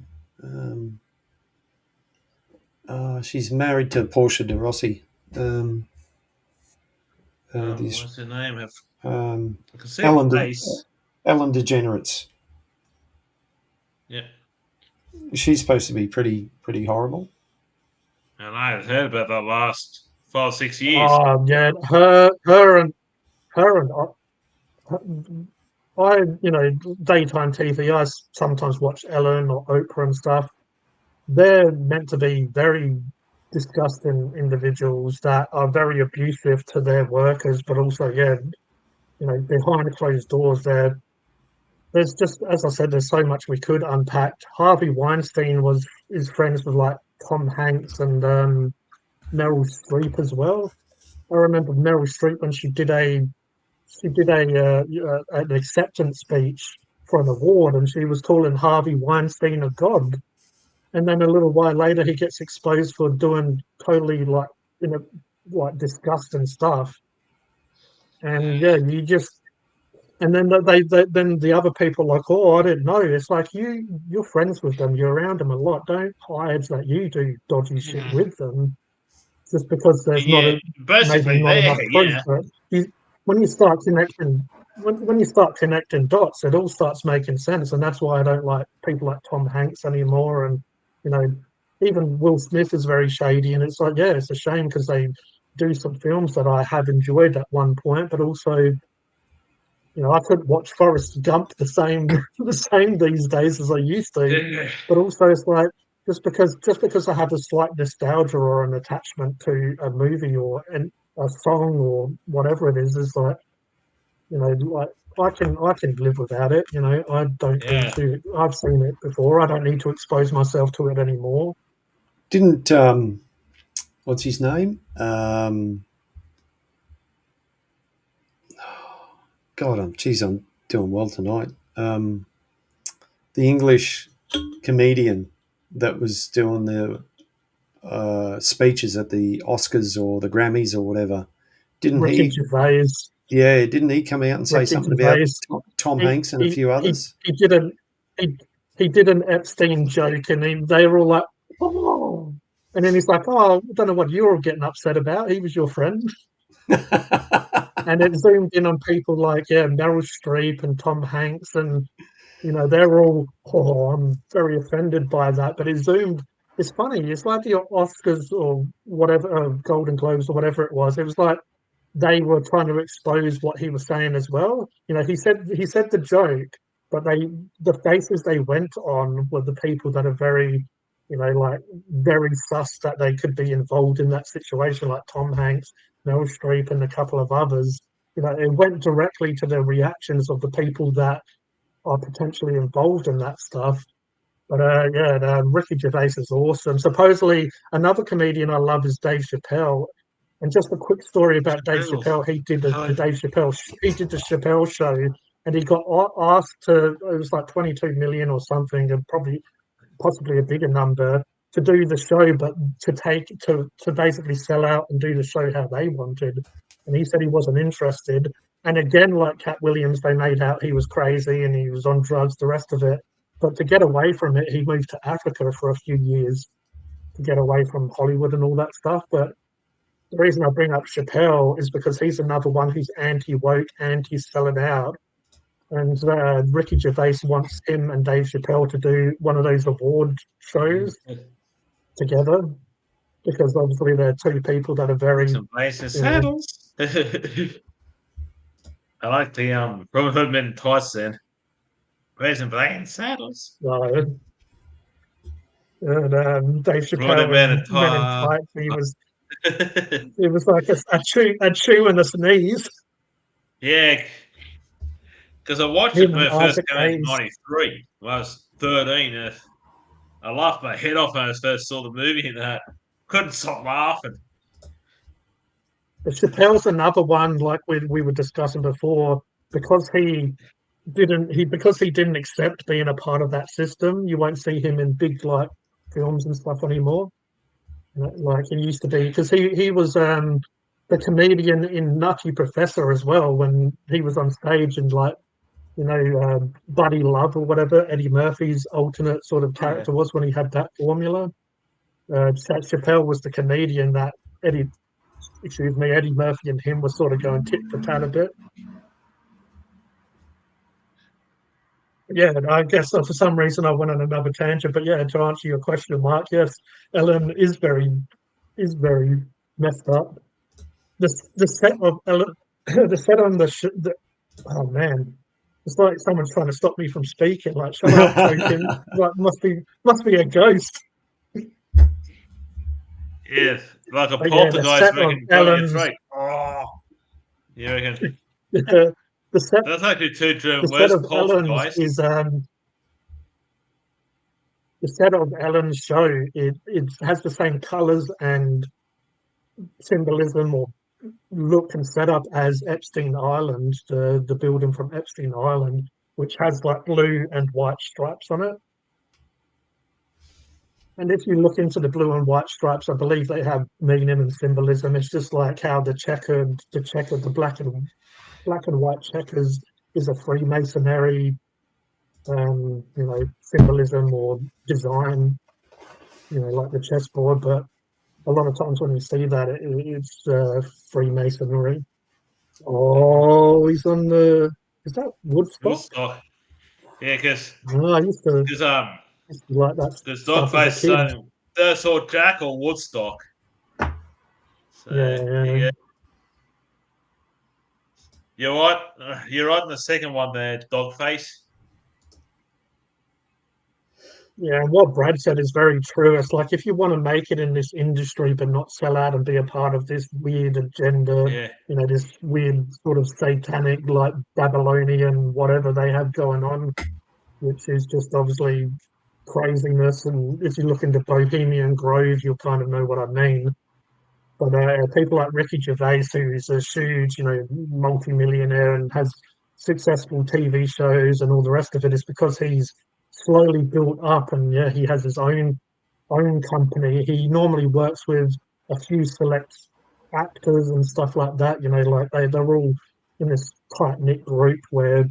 She's married to Portia de Rossi. What's her name? I can see Ellen DeGeneres. Yeah. She's supposed to be pretty horrible. And I haven't heard about that last 5 or 6 years. Oh yeah, her and I, daytime TV. I sometimes watch Ellen or Oprah and stuff. They're meant to be very disgusting individuals that are very abusive to their workers, but also, behind closed doors, there's just, as I said, there's so much we could unpack. Harvey Weinstein is friends with like Tom Hanks and Meryl Streep as well. I remember Meryl Streep when she did an acceptance speech for an award, and she was calling Harvey Weinstein a god. And then a little while later, he gets exposed for doing totally disgusting stuff. And yeah, and then then the other people like, oh, I didn't know. It's like you're friends with them, you're around them a lot. Don't hide that you do dodgy shit with them, just because there's not enough proof. But when you start connecting dots, it all starts making sense, and that's why I don't like people like Tom Hanks anymore. And even Will Smith is very shady, and it's like, yeah, it's a shame because they do some films that I have enjoyed at one point, but also, I couldn't watch Forrest Gump the same these days as I used to. But also, it's like just because I have a slight nostalgia or an attachment to a movie or a song or whatever it is like, like I can live without it. I don't need to. I've seen it before. I don't need to expose myself to it anymore. Didn't what's his name? God, I'm doing well tonight. The English comedian that was doing the speeches at the Oscars or the Grammys or whatever, Ricky Gervais. Yeah, didn't he come out and say something about Tom Hanks and a few others? He did an Epstein joke, and they were all like, oh. And then he's like, oh, I don't know what you were getting upset about. He was your friend. And it zoomed in on people like, Meryl Streep and Tom Hanks. And, they're all, I'm very offended by that. But it's funny. It's like the Oscars or whatever, Golden Globes or whatever it was. It was like they were trying to expose what he was saying as well. He said the joke, but the faces they went on were the people that are very, very sus that they could be involved in that situation, like Tom Hanks, Meryl Streep, and a couple of others. It went directly to the reactions of the people that are potentially involved in that stuff. But Ricky Gervais is awesome. Supposedly, another comedian I love is Dave Chappelle. And just a quick story about Dave Chappelle. He did the Chappelle show, and he got asked to. It was like 22 million or something, and possibly a bigger number to do the show, but to basically sell out and do the show how they wanted. And he said he wasn't interested. And again, like Cat Williams, they made out he was crazy and he was on drugs, the rest of it. But to get away from it, he moved to Africa for a few years to get away from Hollywood and all that stuff. But the reason I bring up Chappelle is because he's another one who's anti-woke, anti-selling out. And Ricky Gervais wants him and Dave Chappelle to do one of those award shows together, because obviously they're two people that are very... Some blazing saddles. I like the Robin Hood Men Tyson. Blazing saddles. Right. And Dave Chappelle Men in Tights, it was like a chew and a sneeze. Yeah, because I watched it when it first came out in '93. When I was 13. I laughed my head off when I first saw the movie, and that couldn't stop laughing. But Chappelle's another one, like we were discussing before, because he didn't accept being a part of that system. You won't see him in big films and stuff anymore, like he used to be, because he was the comedian in Nutty Professor as well, when he was on stage, and Buddy Love or whatever Eddie Murphy's alternate sort of character was when he had that formula. Chappelle was the comedian that Eddie Murphy and him were sort of going tit for tat a bit. Yeah, I guess for some reason I went on another tangent, but yeah, to answer your question, Mark, yes, Ellen is very is very messed up. The set of the set on the oh man, it's like someone's trying to stop me from speaking. Like, shut up, token. Like, must be a ghost. Yes, like a poltergeist reckon got your throat. Oh, you reckon? The set. That's actually two German words. The set of Ellen's is the set of Ellen's show. It has the same colours and symbolism or look and set up as Epstein Island, the building from Epstein Island, which has like blue and white stripes on it. And if you look into the blue and white stripes, I believe they have meaning and symbolism. It's just like how the black and white checkers is a Freemasonry, symbolism or design, like the chessboard. But a lot of times when you see that, it's Freemasonry. Oh, he's on the. Is that Woodstock? Woodstock. Yeah, because I used to like that. Because Dogface saw Jack or Woodstock. So, yeah. You're right. You're right in the second one there, Dogface. Yeah, and what Brad said is very true. It's like if you want to make it in this industry but not sell out and be a part of this weird agenda, this weird sort of satanic, like Babylonian, whatever they have going on, which is just obviously craziness. And if you look into Bohemian Grove, you'll kind of know what I mean. But people like Ricky Gervais, who is a huge, multi-millionaire and has successful TV shows and all the rest of it, is because he's slowly built up, and he has his own company. He normally works with a few select actors and stuff like that. Like they're all in this tight knit group where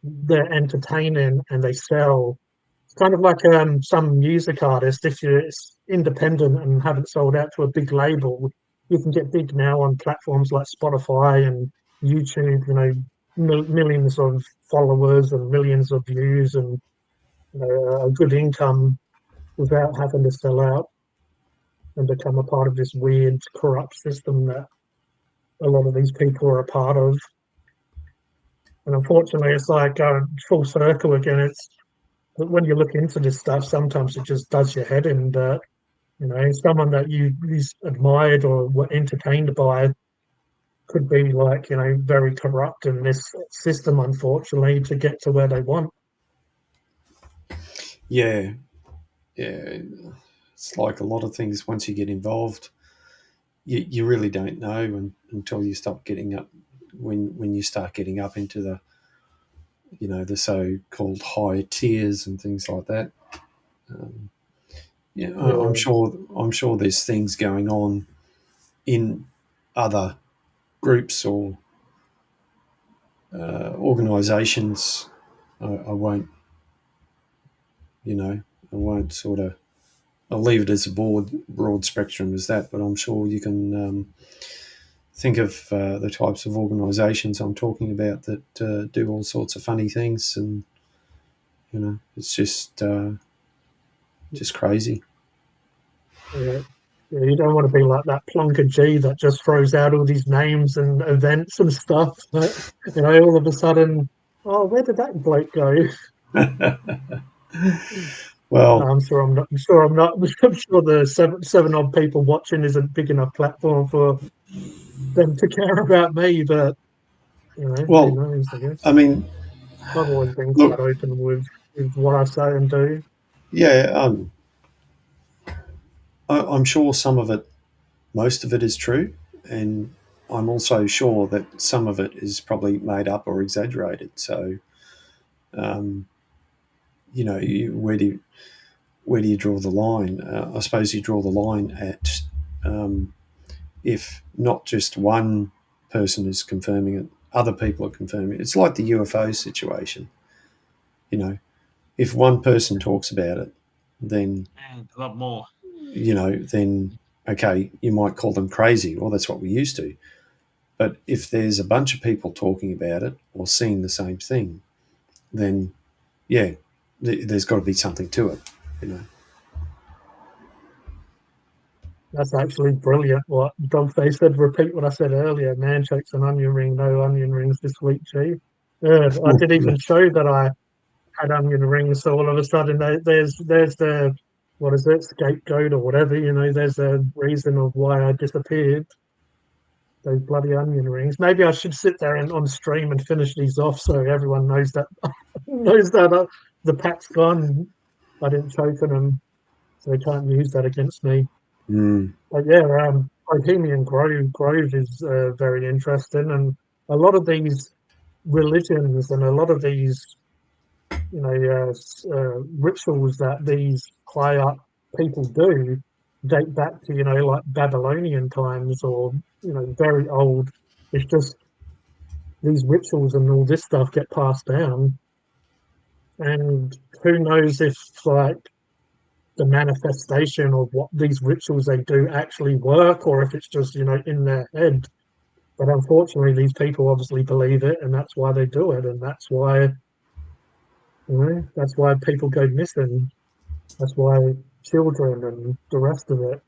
they're entertaining and they sell. It's kind of like some music artist. If you're independent and haven't sold out to a big label, you can get big now on platforms like Spotify and YouTube. Millions of followers and millions of views and a good income without having to sell out and become a part of this weird, corrupt system that a lot of these people are a part of. And unfortunately, it's like going full circle again. It's when you look into this stuff, sometimes it just does your head in. But someone that you admired or were entertained by could be like very corrupt in this system, unfortunately, to get to where they want. Yeah. It's like a lot of things. Once you get involved, you really don't know until you stop getting up. When you start getting up into the the so-called higher tiers and things like that. I'm sure there's things going on in other groups or organisations. I won't sort of. I'll leave it as a broad spectrum as that, but I'm sure you can think of the types of organisations I'm talking about that do all sorts of funny things, and it's just crazy. Yeah, you don't want to be like that Plonker G that just throws out all these names and events and stuff. But, all of a sudden, where did that bloke go? Well, I'm sure the seven odd people watching isn't big enough platform for them to care about me, but who knows, I guess. I mean, I've always been quite open with what I say and do. Yeah, I'm sure most of it is true, and I'm also sure that some of it is probably made up or exaggerated. So, where do you draw the line? I suppose you draw the line at if not just one person is confirming it, other people are confirming it. It's like the UFO situation. If one person talks about it, then a lot more. Then okay, you might call them crazy. Well, that's what we used to. But if there's a bunch of people talking about it or seeing the same thing, then there's got to be something to it. That's actually brilliant. What Dogface said, repeat what I said earlier. Man shakes an onion ring, no onion rings this week, G. I didn't even show that I had onion rings, so all of a sudden there's the, what is it, scapegoat or whatever, there's a reason of why I disappeared. Those bloody onion rings. Maybe I should sit there and on stream and finish these off so everyone knows that the pack's gone. I didn't choke on them, so they can't use that against me. But yeah, Bohemian Grove is very interesting, and a lot of these religions and a lot of these rituals that these high up people do date back to like Babylonian times or very old. It's just these rituals and all this stuff get passed down, and who knows if like the manifestation of what these rituals they do actually work, or if it's just in their head. But unfortunately, these people obviously believe it, and that's why they do it, and that's why that's why people go missing. That's why children and the rest of it.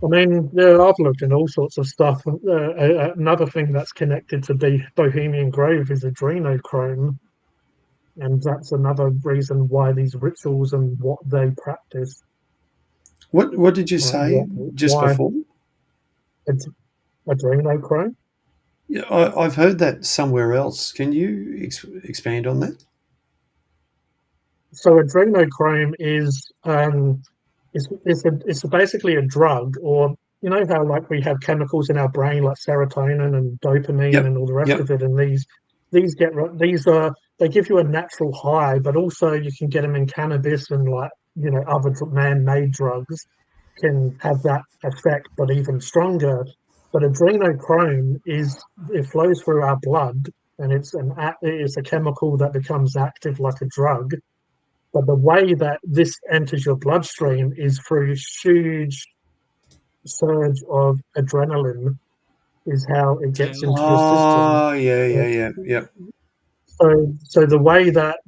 I mean, yeah, I've looked at all sorts of stuff. Another thing that's connected to Bohemian Grove is adrenochrome, and that's another reason why these rituals and what they practice. What did you say just before? It's adrenochrome. Yeah, I've heard that somewhere else. Can you expand on that? So adrenochrome is it's basically a drug, or how like we have chemicals in our brain like serotonin and dopamine and all the rest of it, and they give you a natural high, but also you can get them in cannabis and like other man-made drugs can have that effect, but even stronger. But adrenochrome it flows through our blood, and it's a chemical that becomes active like a drug. But the way that this enters your bloodstream is through a huge surge of adrenaline, is how it gets into your system. Oh, yeah. So the way that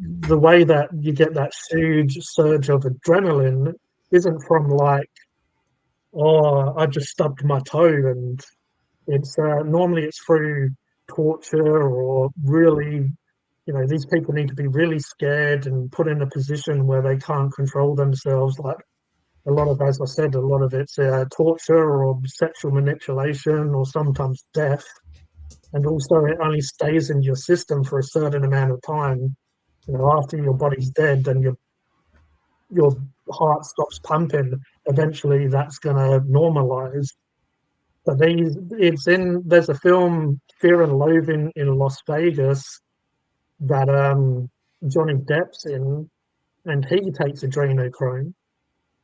you get that huge surge of adrenaline isn't from like, oh, I just stubbed my toe, and it's normally it's through torture or really. These people need to be really scared and put in a position where they can't control themselves. Like as I said, a lot of it's torture or sexual manipulation or sometimes death. And also it only stays in your system for a certain amount of time. After your body's dead and your heart stops pumping, eventually that's going to normalize. But there's a film, Fear and Loathing in Las Vegas, that Johnny Depp's in, and he takes adrenochrome,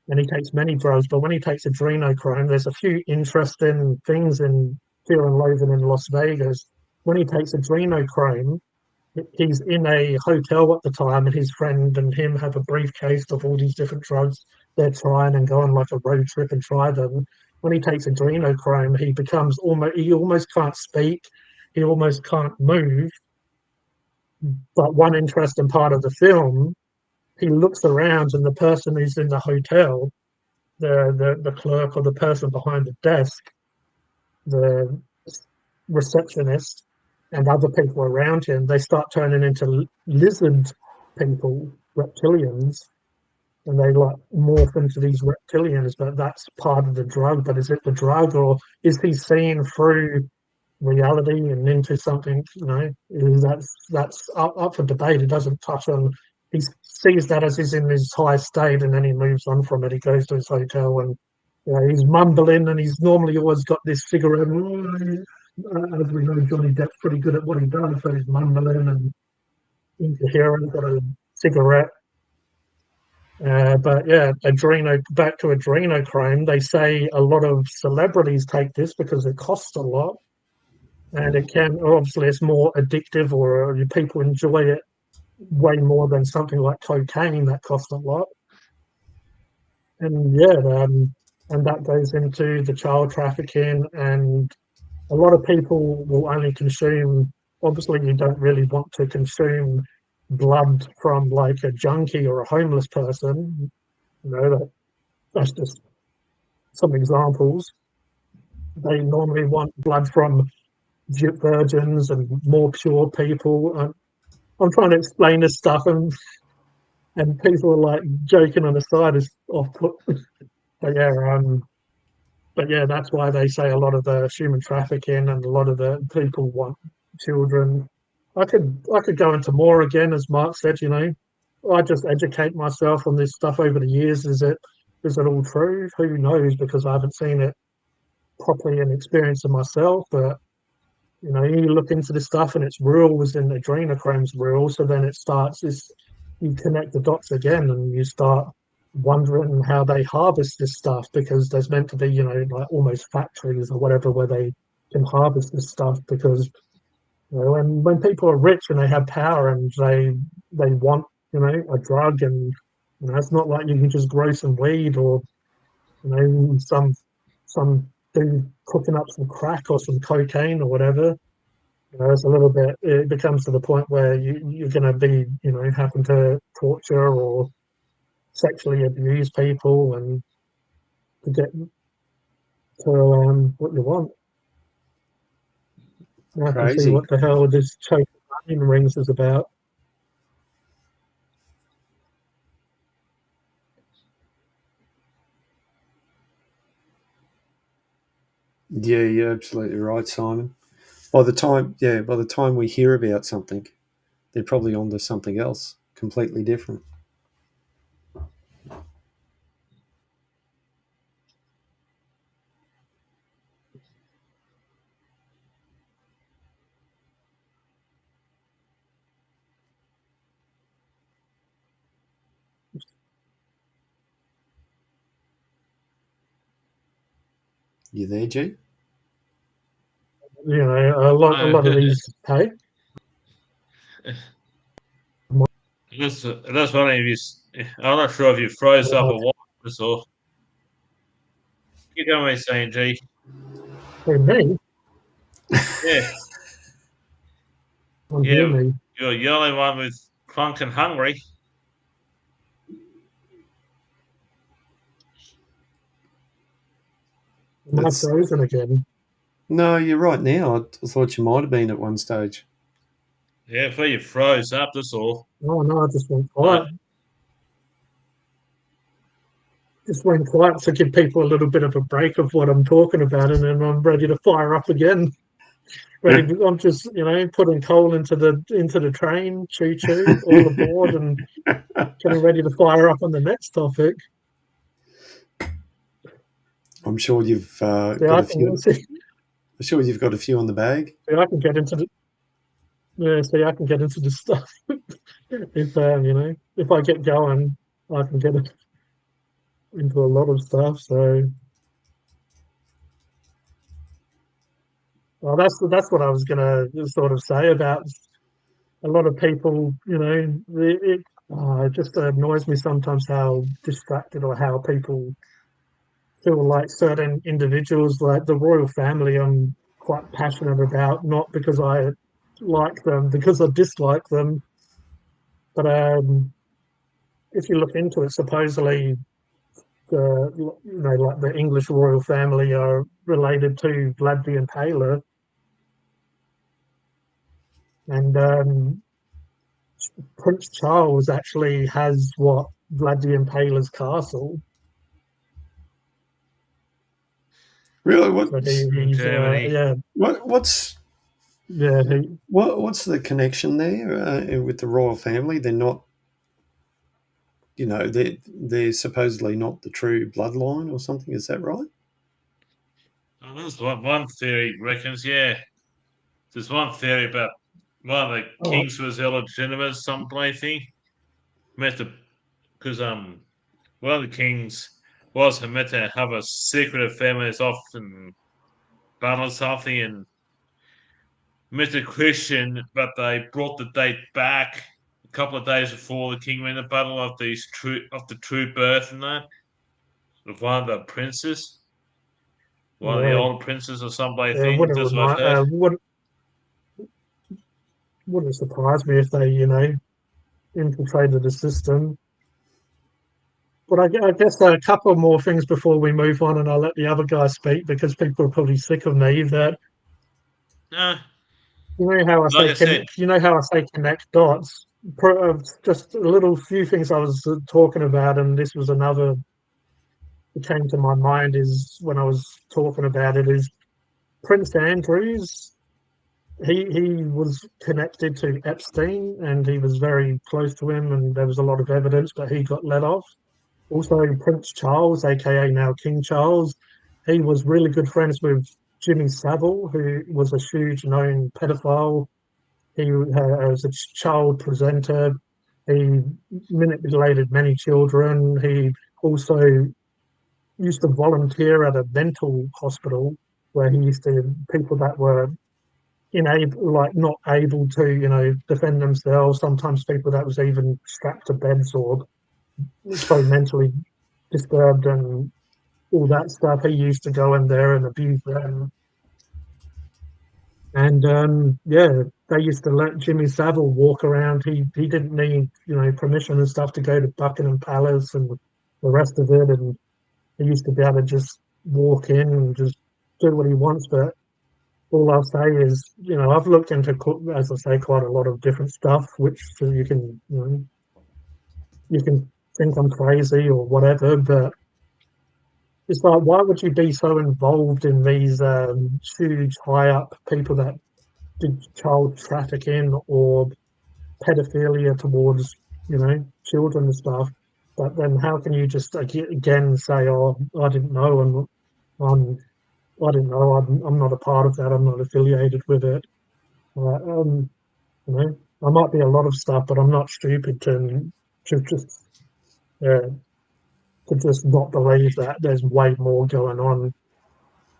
and he takes many drugs, but when he takes adrenochrome, there's a few interesting things in Fear and Loathing in Las Vegas. When he takes adrenochrome, he's in a hotel at the time, and his friend and him have a briefcase of all these different drugs they're trying and go on like a road trip and try them. When he takes adrenochrome, he almost can't speak, he almost can't move. But one interesting part of the film, he looks around and the person who's in the hotel, the clerk or the person behind the desk, the receptionist, and other people around him, they start turning into lizard people, reptilians, and they like morph into these reptilians. But that's part of the drug. But is it the drug, or is he seeing through reality and into something? That's up for debate. It doesn't touch on. He sees that as he's in his high state, and then he moves on from it. He goes to his hotel, and he's mumbling, and he's normally always got this cigarette. As we know, Johnny Depp's pretty good at what he does, so he's mumbling and incoherent, got a cigarette. But yeah, back to adrenochrome. They say a lot of celebrities take this because it costs a lot. And obviously it's more addictive, or people enjoy it way more than something like cocaine that costs a lot. And and that goes into the child trafficking, and a lot of people will only consume, obviously you don't really want to consume blood from like a junkie or a homeless person. That's just some examples. They normally want blood from virgins and more pure people. I'm trying to explain this stuff, and people are like joking on the side is off put. But yeah, that's why they say a lot of the human trafficking and a lot of the people want children. I could go into more again, as Mark said. I just educate myself on this stuff over the years. Is it all true? Who knows? Because I haven't seen it properly and experienced it myself. But you look into this stuff and it's real within adrenochrome's real. So then it starts this. You connect the dots again, and you start wondering how they harvest this stuff, because there's meant to be, like almost factories or whatever where they can harvest this stuff, because when people are rich and they have power and they want a drug, and it's not like you can just grow some weed or some dude cooking up some crack or some cocaine or whatever. It's a little bit, it becomes to the point where you're going to be having to torture or sexually abuse people and to get to what you want. I can see what the hell this choking rings is about. Yeah, you're absolutely right, Simon. By the time we hear about something, they're probably onto something else completely different. You there, G? A lot of these pay. That's funny. I'm not sure if you froze up or what. So you know what I'm saying, G? For me? Yeah. Yeah, you're the only one with Crunk and Hungry. Am I frozen again? No, you're right now. I thought you might have been at one stage. Yeah, for you froze up, that's all. Oh, no, I just went quiet. Just went quiet to give people a little bit of a break of what I'm talking about, and then I'm ready to fire up again. I'm just, putting coal into the train, choo-choo, all aboard, and getting ready to fire up on the next topic. I'm sure you've got a few. I'm sure you've got a few on the bag. I can get into I can get into the stuff. If I get going, I can get into a lot of stuff. So, well, that's what I was gonna sort of say about a lot of people. It just annoys me sometimes how distracted or how people feel like certain individuals, like the royal family, I'm quite passionate about, not because I like them, because I dislike them. But if you look into it, supposedly like the English royal family are related to Vlad the Impaler, and Prince Charles actually has Vlad the Impaler's castle. Really? What's the connection there with the royal family? They're not, they're supposedly not the true bloodline or something. Is that right? Oh, that's what one theory reckons. Yeah, there's one theory about one of the kings was illegitimate, some play thing. Because one of the kings was meant to have a secretive family that's often battle something and Mr. Christian, but they brought the date back a couple of days before the king went to battle of the true birth and that of one of the princes, one of the older princes or somebody. Wouldn't surprise me if they infiltrated the system. But I guess a couple more things before we move on, and I'll let the other guy speak because people are probably sick of me. That you know how I say you know how I say connect dots. Just a little few things I was talking about, and this was another that came to my mind is when I was talking about it is Prince Andrews. He was connected to Epstein, and he was very close to him, and there was a lot of evidence, but he got let off. Also, Prince Charles, aka now King Charles, he was really good friends with Jimmy Savile, who was a huge known pedophile. He was a child presenter. He manipulated many children. He also used to volunteer at a mental hospital where he used to people that were not able to, defend themselves. Sometimes people that was even strapped to beds or so mentally disturbed and all that stuff. He used to go in there and abuse them. And they used to let Jimmy Savile walk around. He didn't need permission and stuff to go to Buckingham Palace and the rest of it. And he used to be able to just walk in and just do what he wants. But all I'll say is, I've looked into, as I say, quite a lot of different stuff, which you can think I'm crazy or whatever, but it's like, why would you be so involved in these huge high up people that did child trafficking or pedophilia towards children and stuff? But then how can you just again say, "Oh, I didn't know," and I didn't know. I'm not a part of that. I'm not affiliated with it. I might be a lot of stuff, but I'm not stupid to just not believe that there's way more going on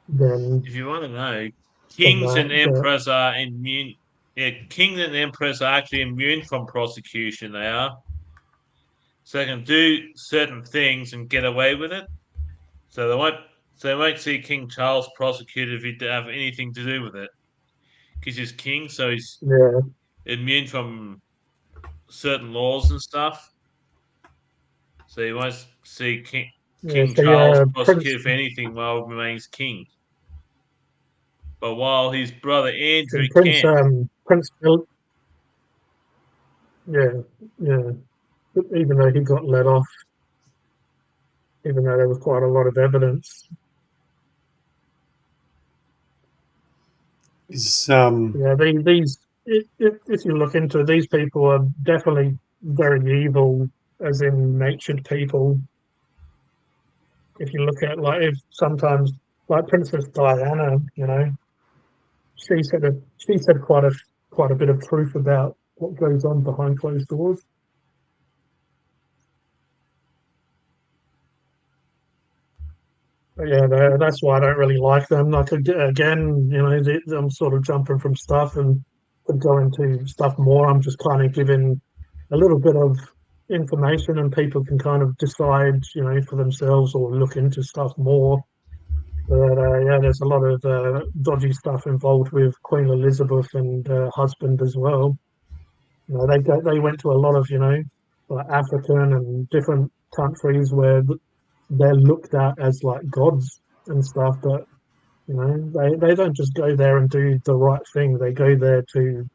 than. If you want to know, kings and emperors are immune. Yeah, kings and emperors are actually immune from prosecution. They are, so they can do certain things and get away with it. So they won't see King Charles prosecuted if he have anything to do with it, because he's king, so he's immune from certain laws and stuff. So you won't see King Charles prosecuted for anything while he remains king. But while his brother Andrew can. Prince Philip, even though he got let off, even though there was quite a lot of evidence. These if you look into it, these people are definitely very evil, as in natured people. If you look at if sometimes Princess Diana, she said quite a bit of truth about what goes on behind closed doors. But yeah, that's why I don't really like them. Like again, I'm sort of jumping from stuff and going to stuff more. I'm just kind of giving a little bit of information, and people can kind of decide, for themselves or look into stuff more. But there's a lot of dodgy stuff involved with Queen Elizabeth and her husband as well. They went to a lot of like African and different countries where they're looked at as like gods and stuff, but they don't just go there and do the right thing. They go there to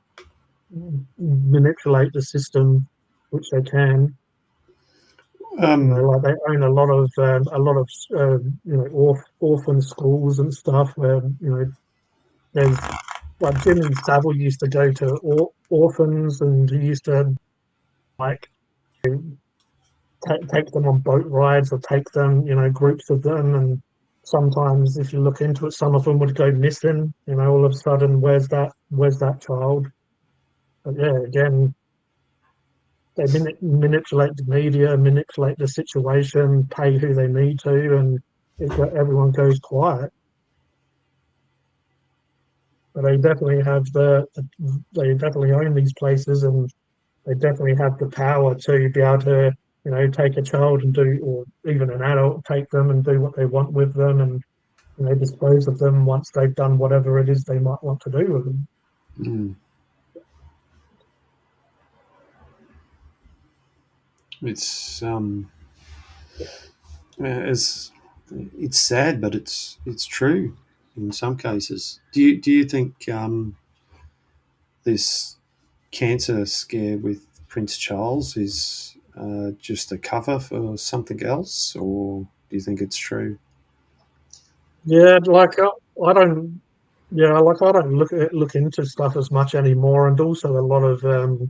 manipulate the system, which they can. Like they own a lot of orphan schools and stuff where there's like Jimmy Savile used to go to orphans, and he used to take them on boat rides or take them, groups of them, and sometimes if you look into it, some of them would go missing. All of a sudden, where's that child? But yeah, again, they manipulate the media, manipulate the situation, pay who they need to, and everyone goes quiet. But they definitely they definitely own these places, and they definitely have the power to be able to, take a child and or even an adult, take them and do what they want with them, and dispose of them once they've done whatever it is they might want to do with them. Mm. It's It's sad, but it's true in some cases. Do you think this cancer scare with Prince Charles is just a cover for something else, or do you think it's true? Yeah, like I don't. Yeah, like I don't look into stuff as much anymore, and also a lot of the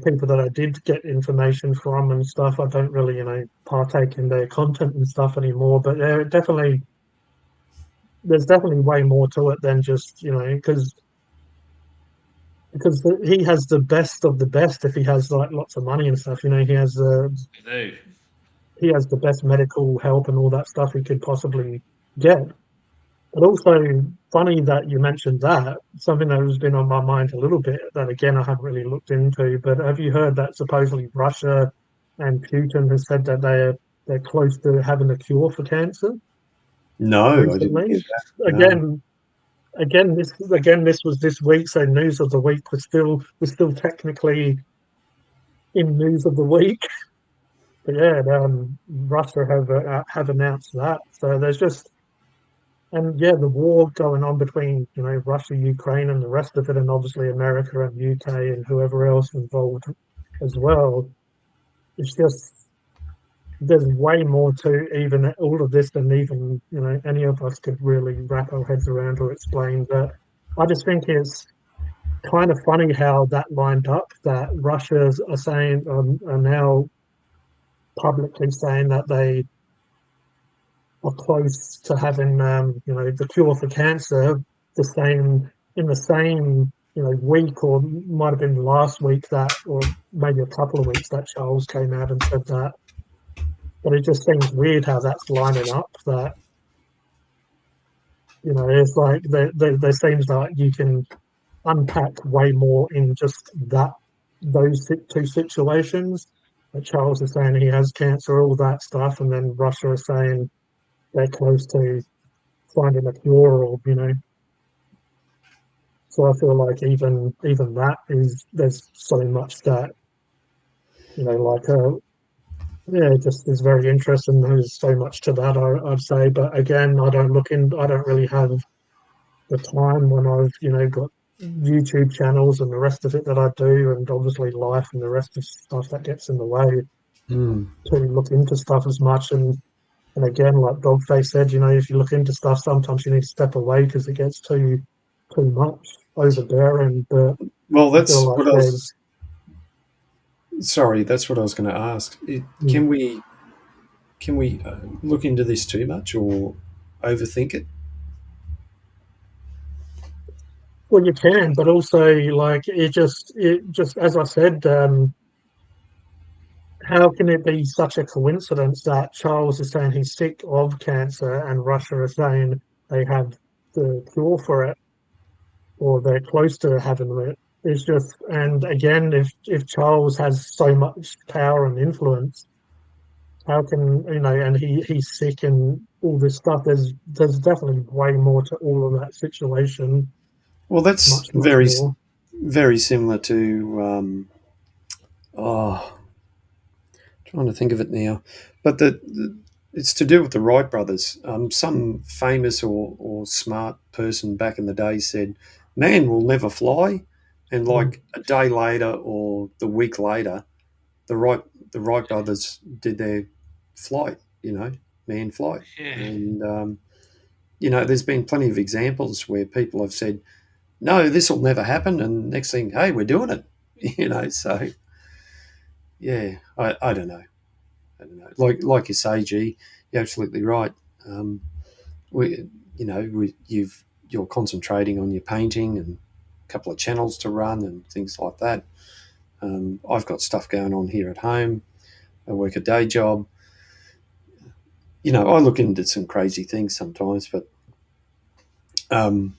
people that I did get information from and stuff, I don't really, partake in their content and stuff anymore. But there's definitely way more to it than just, because he has the best of the best. If he has like lots of money and stuff, he has the best medical help and all that stuff he could possibly get. But also, funny that you mentioned that, something that has been on my mind a little bit that, again, I haven't really looked into. But have you heard that supposedly Russia and Putin has said that they're close to having a cure for cancer No, I didn't recently? get that. No. Again, this was this week, so news of the week was still technically in news of the week. But yeah, Russia have announced that. So there's just. And yeah, the war going on between, Russia, Ukraine, and the rest of it, and obviously America and UK and whoever else involved as well. It's just there's way more to even all of this than even any of us could really wrap our heads around or explain. But I just think it's kind of funny how that lined up. That Russia's are now publicly saying that they are close to having, the cure for cancer, in the same, week, or might have been last week or maybe a couple of weeks that Charles came out and said that. But it just seems weird how that's lining up. That it's like there seems like you can unpack way more in just those two situations. That Charles is saying he has cancer, all that stuff, and then Russia is saying they're close to finding a cure, or so I feel like even that there's so much that yeah, it just is very interesting. There's so much to that, I'd say. But again, I don't really have the time when I've got YouTube channels and the rest of it that I do, and obviously life and the rest of stuff that gets in the way to look into stuff as much. And again, like Dogface said, if you look into stuff, sometimes you need to step away because it gets too much overbearing. But well, that's like what I was. Sorry, that's what I was going to ask. Can we look into this too much or overthink it? Well, you can, but also like it just as I said, how can it be such a coincidence that Charles is saying he's sick of cancer and Russia is saying they have the cure for it, or they're close to having it? It's just, and again, if Charles has so much power and influence, how can and he's sick and all this stuff? There's definitely way more to all of that situation. Well, that's much very more. very similar to trying to think of it now, but it's to do with the Wright brothers. Some famous or smart person back in the day said, "Man will never fly," and like a day later or the week later, the Wright brothers did their flight. Manned flight, and there's been plenty of examples where people have said, "No, this will never happen," and next thing, hey, we're doing it. So yeah, I don't know. Like you say, G, you're absolutely right. You're concentrating on your painting and a couple of channels to run and things like that. I've got stuff going on here at home. I work a day job. I look into some crazy things sometimes, but I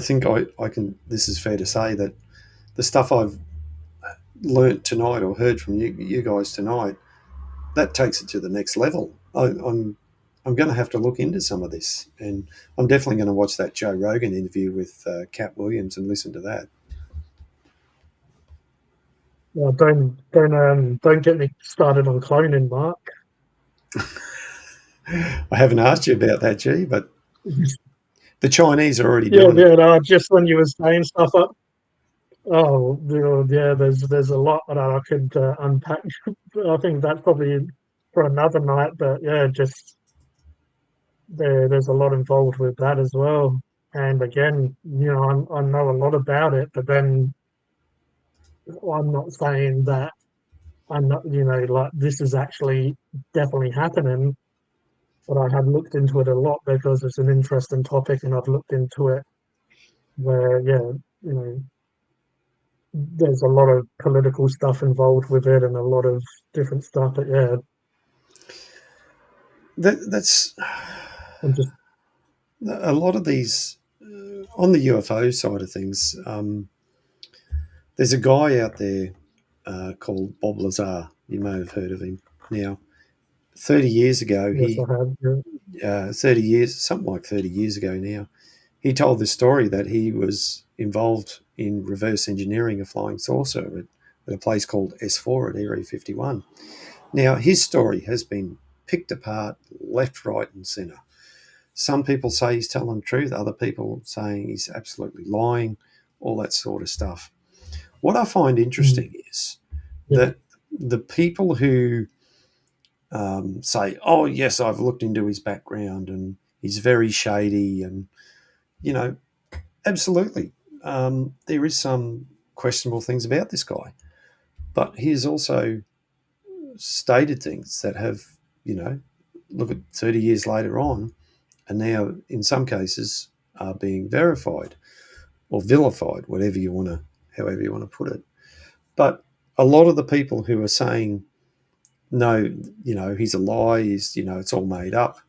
think I can. This is fair to say that the stuff I've learnt tonight or heard from you guys tonight, that takes it to the next level. I'm going to have to look into some of this, and I'm definitely going to watch that Joe Rogan interview with Cat Williams and listen to that. Well, don't get me started on cloning, Mark. I haven't asked you about that, G, but the Chinese are already doing it. Yeah, no, just when you were saying stuff up. Oh, yeah, there's a lot that I could unpack. I think that's probably for another night, but yeah, just there's a lot involved with that as well. And again, I know a lot about it, but then I'm not saying that I'm not, like this is actually definitely happening, but I have looked into it a lot because it's an interesting topic, and I've looked into it where, yeah, there's a lot of political stuff involved with it and a lot of different stuff. But yeah, that's just a lot of these on the UFO side of things. There's a guy out there called Bob Lazar. You may have heard of him. Now, 30 years ago, yes, I have. Yeah. 30 years, something like 30 years ago now, he told this story that he was involved in reverse engineering a flying saucer at a place called S4 at Area 51. Now, his story has been picked apart left, right, and centre. Some people say he's telling the truth, other people saying he's absolutely lying, all that sort of stuff. What I find interesting is that the people who say, oh, yes, I've looked into his background and he's very shady and, absolutely. There is some questionable things about this guy. But he has also stated things that have, look at 30 years later on, and now in some cases are being verified or vilified, however you want to put it. But a lot of the people who are saying, no, he's a lie, it's all made up,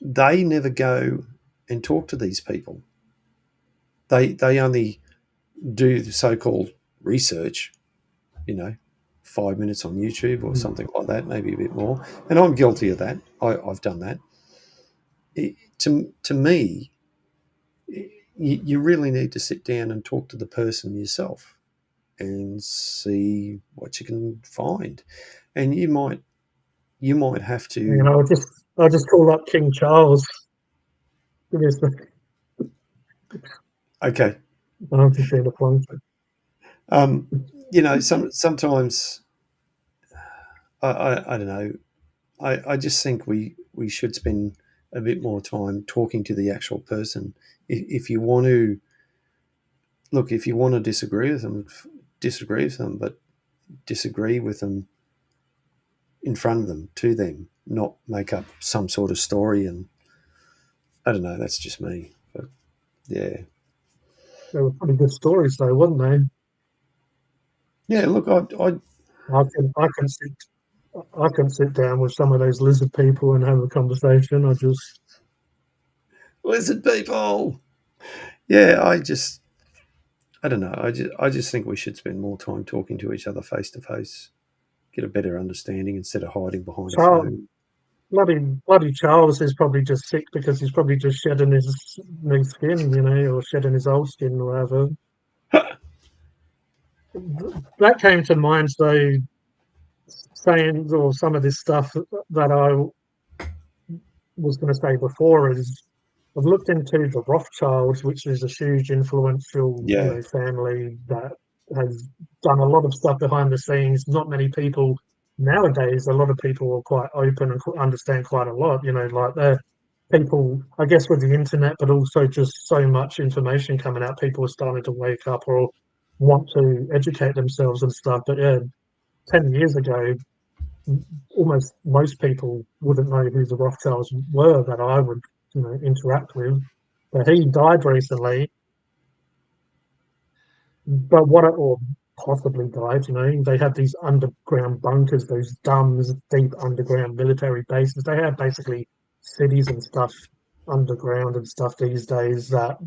they never go and talk to these people. They only do the so-called research, 5 minutes on YouTube or something like that, maybe a bit more. And I'm guilty of that. I've done that. To me, you really need to sit down and talk to the person yourself and see what you can find. And you might have to. I'll just call up King Charles. Okay. I'll just say the point. Sometimes I don't know. I just think we should spend a bit more time talking to the actual person. If you want to disagree with them, but disagree with them in front of them, to them, not make up some sort of story. And I don't know, that's just me. But yeah. They were pretty good stories though, weren't they? Yeah, look, I can sit down with some of those lizard people and have a conversation. Lizard people. Yeah, I don't know. I just think we should spend more time talking to each other face to face, get a better understanding instead of hiding behind a phone. Bloody Charles is probably just sick because he's probably just shedding his new skin, or shedding his old skin or whatever. That came to mind, though, saying, or some of this stuff that I was going to say before is I've looked into the Rothschilds, which is a huge influential family that has done a lot of stuff behind the scenes. Not many people nowadays, a lot of people are quite open and understand quite a lot, like they're people, I guess, with the internet, but also just so much information coming out, people are starting to wake up or want to educate themselves and stuff. But yeah, 10 years ago, almost most people wouldn't know who the Rothschilds were that I would, interact with. But he died recently. But or possibly died, they had these underground bunkers, those deep underground military bases. They have basically cities and stuff underground and stuff these days that,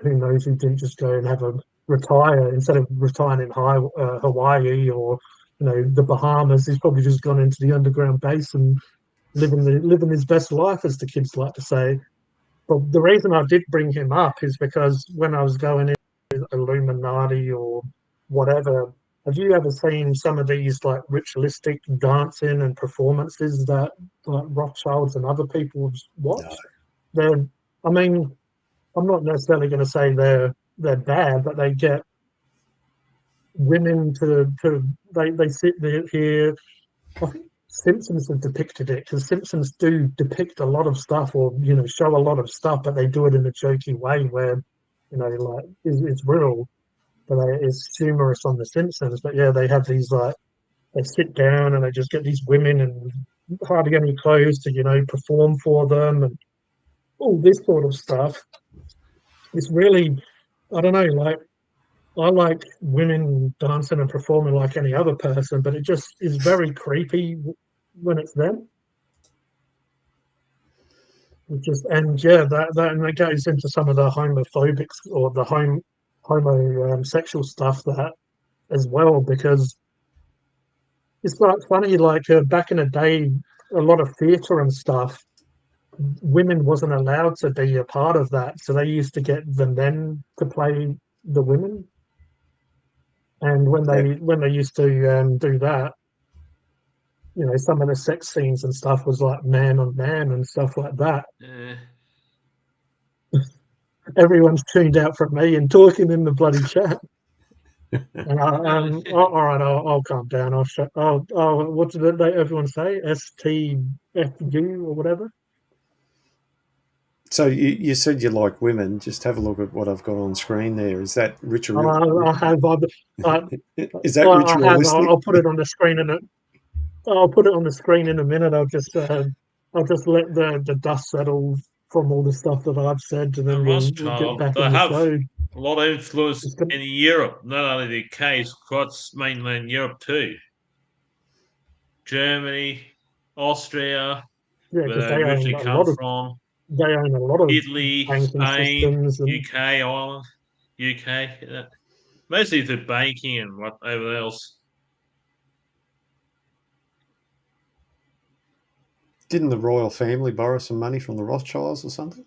who knows who didn't just go and have a retire instead of retiring in Hawaii or, the Bahamas. He's probably just gone into the underground base and living his best life, as the kids like to say. But the reason I did bring him up is because when I was going in Illuminati Illuminati or whatever. Have you ever seen some of these like ritualistic dancing and performances that like Rothschilds and other people watch? No. I mean, I'm not necessarily going to say they're bad, but they get women they sit there here. I think Simpsons have depicted it because Simpsons do depict a lot of stuff, or show a lot of stuff, but they do it in a jokey way where like it's real, but it's humorous on the Simpsons. But yeah, they have these like they sit down and they just get these women and hardly any clothes to perform for them and all this sort of stuff. It's really, I don't know, like I like women dancing and performing like any other person, but it just is very creepy when it's them. And that goes into some of the homophobic or the homosexual stuff that as well, because it's like funny, like back in the day, a lot of theatre and stuff, women wasn't allowed to be a part of that, so they used to get the men to play the women. And when they used to do that, some of the sex scenes and stuff was like man on man and stuff like that. Everyone's tuned out from me and talking in the bloody chat. And all right, I'll calm down. What did everyone say? STFU or whatever. So you said you like women. Just have a look at what I've got on screen there. Is that ritual? I have. Is that ritualistic? I'll put it on the screen I'll put it on the screen in a minute. I'll just let the dust settle from all the stuff that I've said, and then we'll get back in the show. A lot of influence in Europe, not only the UK, across mainland Europe too. Germany, Austria, where they originally come from. They own a lot of Italy, Spain, UK, Ireland, UK. Mostly the banking and whatever else. Didn't the royal family borrow some money from the Rothschilds or something?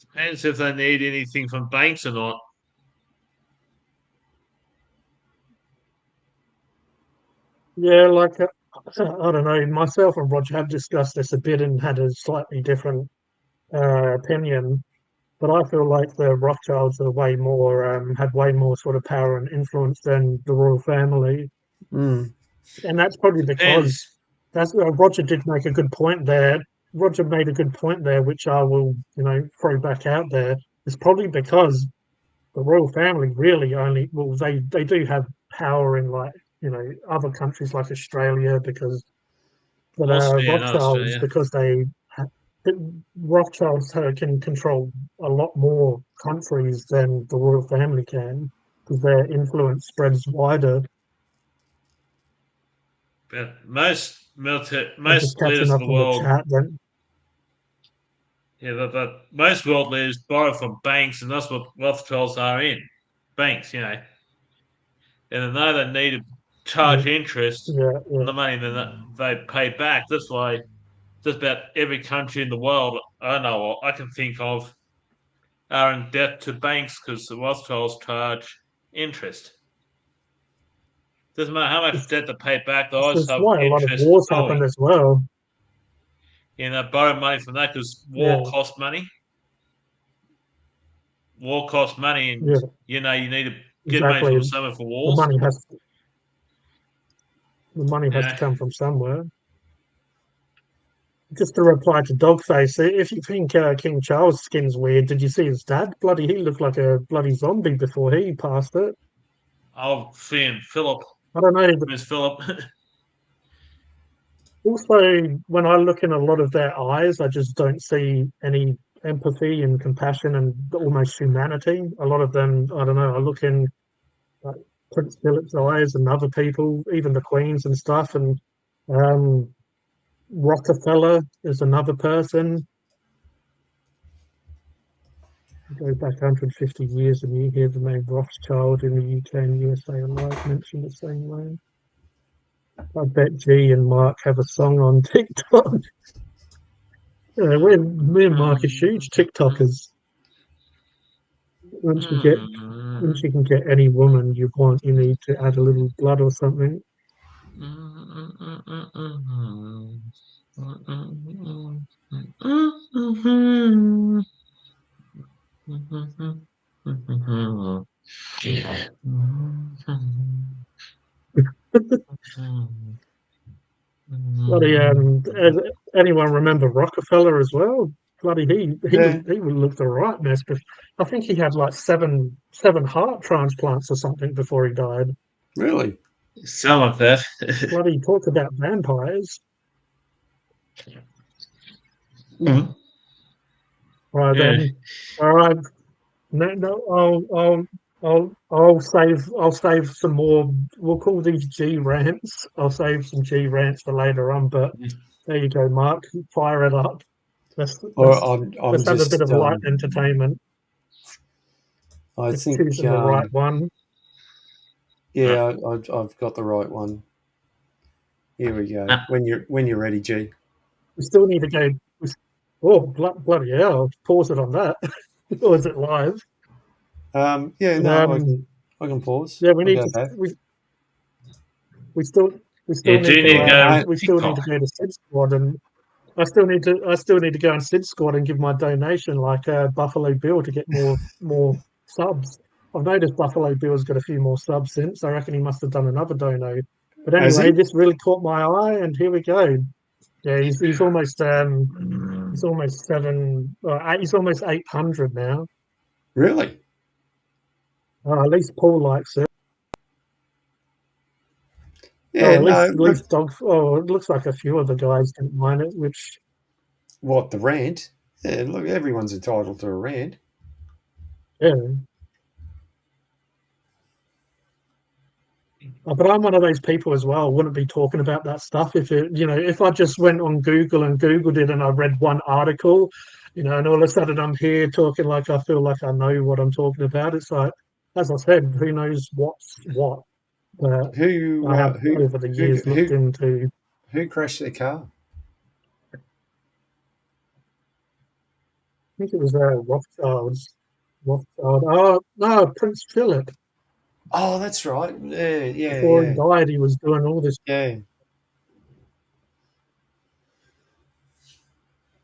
Depends if they need anything from banks or not. Yeah, like I don't know. Myself and Roger have discussed this a bit and had a slightly different opinion, but I feel like the Rothschilds are way more had way more sort of power and influence than the royal family, and that's probably because Roger did make a good point there. Roger made a good point there, which I will throw back out there. It's probably because the royal family really they do have power in like other countries like Australia because Rothschilds because Rothschilds can control a lot more countries than the royal family can because their influence spreads wider. But most leaders of the world, but most world leaders borrow from banks, and that's what Rothschilds are in banks, and they know they need to charge interest on the money that they pay back. That's why just about every country in the world I can think of are in debt to banks because the Rothschilds charge interest. Doesn't matter how much debt they pay back, they always have why interest. A lot of wars happen as well. Borrow money from that because war costs money. War costs money, and you need to get money from somewhere for wars. The money has to come from somewhere. Just to reply to Dogface, if you think King Charles' skin's weird, did you see his dad? Bloody, he looked like a bloody zombie before he passed it. Oh, seeing Philip. I don't know. Miss Philip. Also, when I look in a lot of their eyes, I just don't see any empathy and compassion and almost humanity. A lot of them, I don't know, I look in like Prince Philip's eyes and other people, even the Queen's and stuff, and Rockefeller is another person. You go back 150 years and you hear the name Rothschild in the UK and USA alike mentioned the same way. I bet G and Mark have a song on TikTok. Me and Mark are huge TikTokers. Once you can get any woman you want, you need to add a little blood or something. Bloody, anyone remember Rockefeller as well? Bloody, he looked a right mess. But I think he had like seven heart transplants or something before he died. Really? Some of that. Bloody, talk about vampires. Mm-hmm. Right then. All right. No, I'll save some more. We'll call these G rants. I'll save some G rants for later on. But there you go, Mark. Fire it up. Let's have a bit of light entertainment. I think choosing the right one. Yeah, I've got the right one. Here we go. When you're ready, G. We still need to go. Oh, bloody hell! Pause it on that. Or is it live? I can pause. Yeah, we need to. We still need to go to Sid Squad, and I still need to go on Sid Squad and give my donation like Buffalo Bill to get more subs. I've noticed Buffalo Bill's got a few more subs since. I reckon he must have done another dono. But anyway, this really caught my eye, and here we go. Yeah, he's almost he's almost 800 now. Really? At least Paul likes it. Yeah, at least Dog. Oh, it looks like a few of the guys didn't mind it. Which what, the rant? Yeah, look, everyone's entitled to a rant. Yeah. But I'm one of those people as well. I wouldn't be talking about that stuff if I just went on Google and Googled it and I read one article, and all of a sudden I'm here talking like I feel like I know what I'm talking about. It's like, as I said, who knows what's what? But who over the years looked into who crashed their car? I think it was Rothschilds. Oh no, Prince Philip. Oh, that's right. Yeah. Before he died, he was doing all this. Yeah.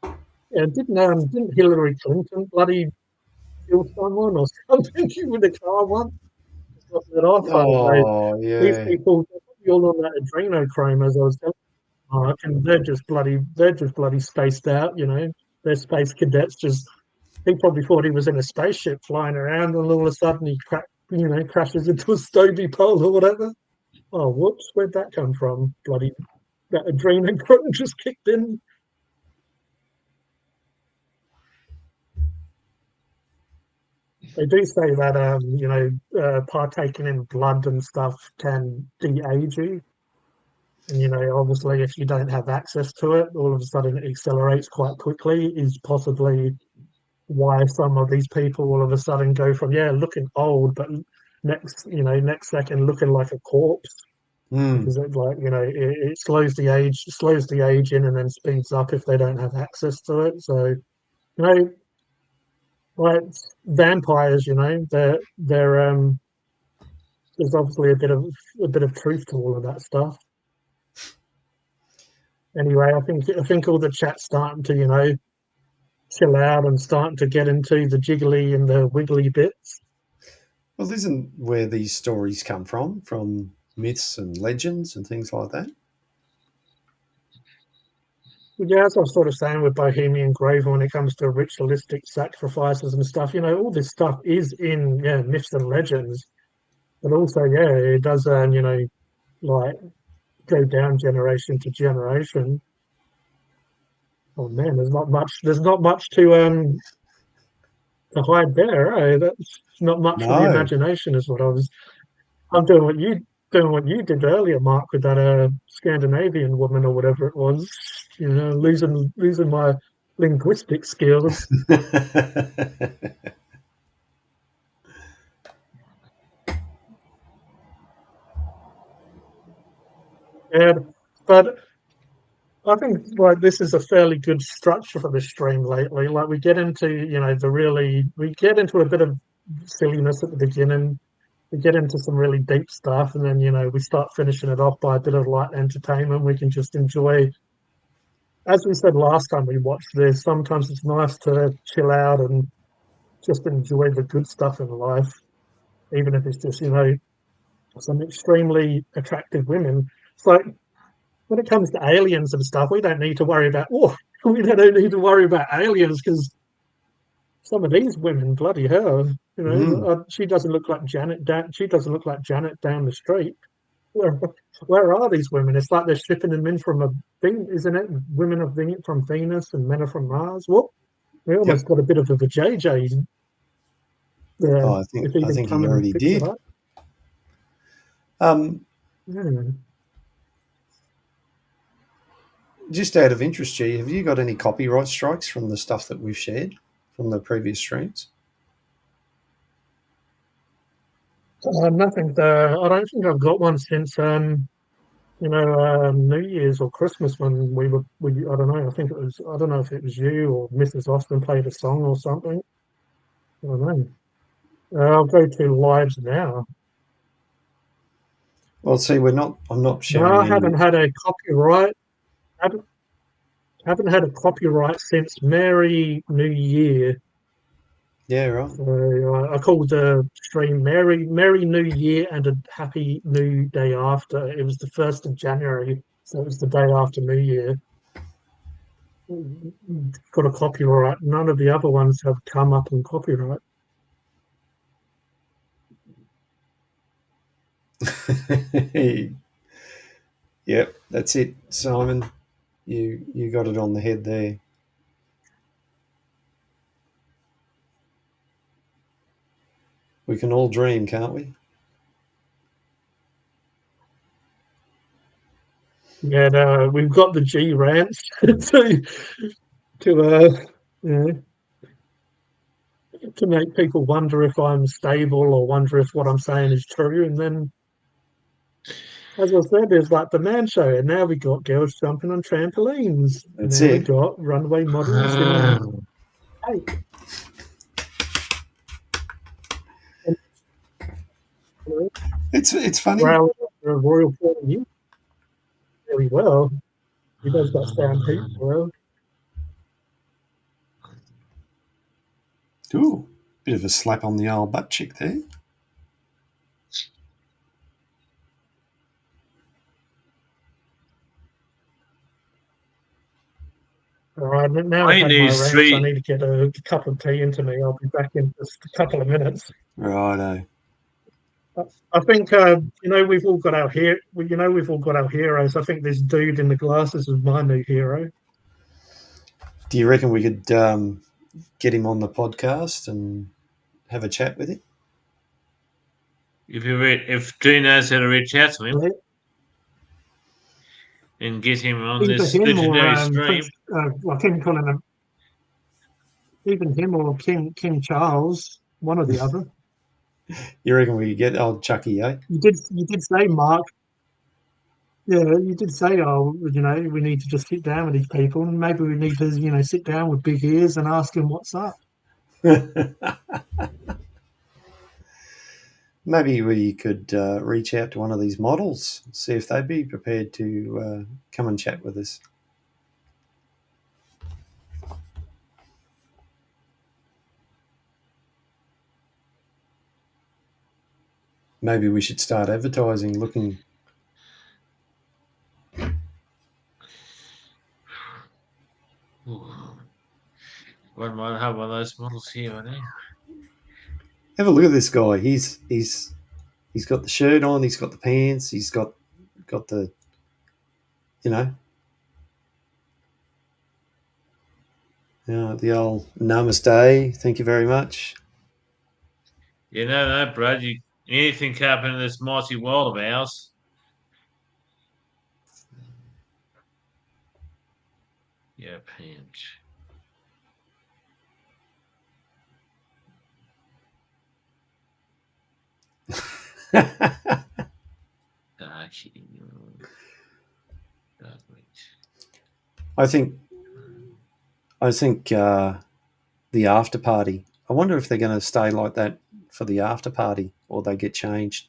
Yeah, didn't Hillary Clinton bloody kill someone or something with a car once? Yeah. These people, they're all on that adrenochrome, as I was telling Mark, and they're just bloody spaced out. They're space cadets. He probably thought he was in a spaceship flying around, and all of a sudden he crashes into a Stobie pole or whatever. Oh, whoops! Where'd that come from? Bloody that adrenochrome just kicked in. They do say that partaking in blood and stuff can de-age you, and obviously if you don't have access to it, all of a sudden it accelerates quite quickly. Is possibly why some of these people all of a sudden go from looking old, but next second looking like a corpse. Because it slows the age in and then speeds up if they don't have access to it. So like vampires, they're there's obviously a bit of truth to all of that stuff. Anyway, I think all the chat's starting to chill out and starting to get into the jiggly and the wiggly bits. Well, isn't where these stories come from myths and legends and things like that? Yeah, as I was sort of saying with Bohemian Grove, when it comes to ritualistic sacrifices and stuff, all this stuff is in myths and legends, but also it does like go down generation to generation. Oh man, there's not much to hide there. Eh? That's not much for the imagination, is what I'm doing. What you did earlier, Mark, with that Scandinavian woman or whatever it was. Losing my linguistic skills. Yeah, but I think this is a fairly good structure for the stream lately. Like we get into we get into a bit of silliness at the beginning. We get into some really deep stuff, and then we start finishing it off by a bit of light entertainment. We can just enjoy, as we said last time we watched this. Sometimes it's nice to chill out and just enjoy the good stuff in life, even if it's just some extremely attractive women. It's like when it comes to aliens and stuff, we don't need to worry about. Oh, we don't need to worry about aliens because some of these women, bloody hell, she doesn't look like Janet. She doesn't look like Janet down the street. Where are these women? It's like they're shipping them in from a thing, isn't it? Women are from Venus and men are from Mars. Well, we almost got a bit of a JJ. Yeah, I think he already did. Just out of interest, G, have you got any copyright strikes from the stuff that we've shared from the previous streams? Nothing. I don't think I've got one since New Year's or Christmas when we I don't know. I don't know if it was you or Mrs. Austin played a song or something. I don't know. I'll go to lives now. Well, see, I'm not sharing. No, I haven't had a copyright. Haven't had a copyright since Merry New Year. Yeah, right. So I called the stream Merry New Year and a Happy New Day After. It was the 1st of January, so it was the day after New Year. Got a copyright. None of the other ones have come up in copyright. Yep, that's it, Simon. You got it on the head there. We can all dream, can't we? Yeah, no, we've got the G rants to make people wonder if I'm stable or wonder if what I'm saying is true. And then, as I said, there's like the man show, and now we got girls jumping on trampolines. That's now it. We got runway models in cake. It's funny. Royal Port of New very well. He does that stampede well. Ooh, bit of a slap on the old butt cheek there. All right, now I've had my rants. I need to get a cup of tea into me. I'll be back in just a couple of minutes. Righto. I think we've all got our we've all got our heroes. I think this dude in the glasses is my new hero. Do you reckon we could get him on the podcast and have a chat with him? If Drew knows how to reach out to him and get him on this legendary stream, I keep calling him even him or King Charles, one or the other. You reckon we could get old Chucky, eh? You did say, Mark. Yeah, you did say, we need to just sit down with these people, and maybe we need to, sit down with big ears and ask him what's up. Maybe we could reach out to one of these models, see if they'd be prepared to come and chat with us. Maybe we should start advertising, looking. What might have one of those models here, I know. Have a look at this guy. He's got the shirt on. He's got the pants. He's got the, the old namaste. Thank you very much. No, Brad. Anything can happen in this mighty world of ours. Yeah, pinch. I think the after party. I wonder if they're going to stay like that for the after party, or they get changed.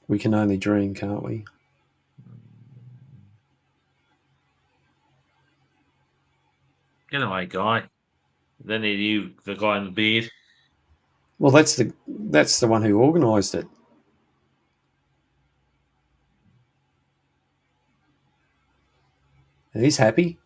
We can only dream, can't we? Get away, guy. Then the guy in the beard. Well, that's the one who organised it. He's happy.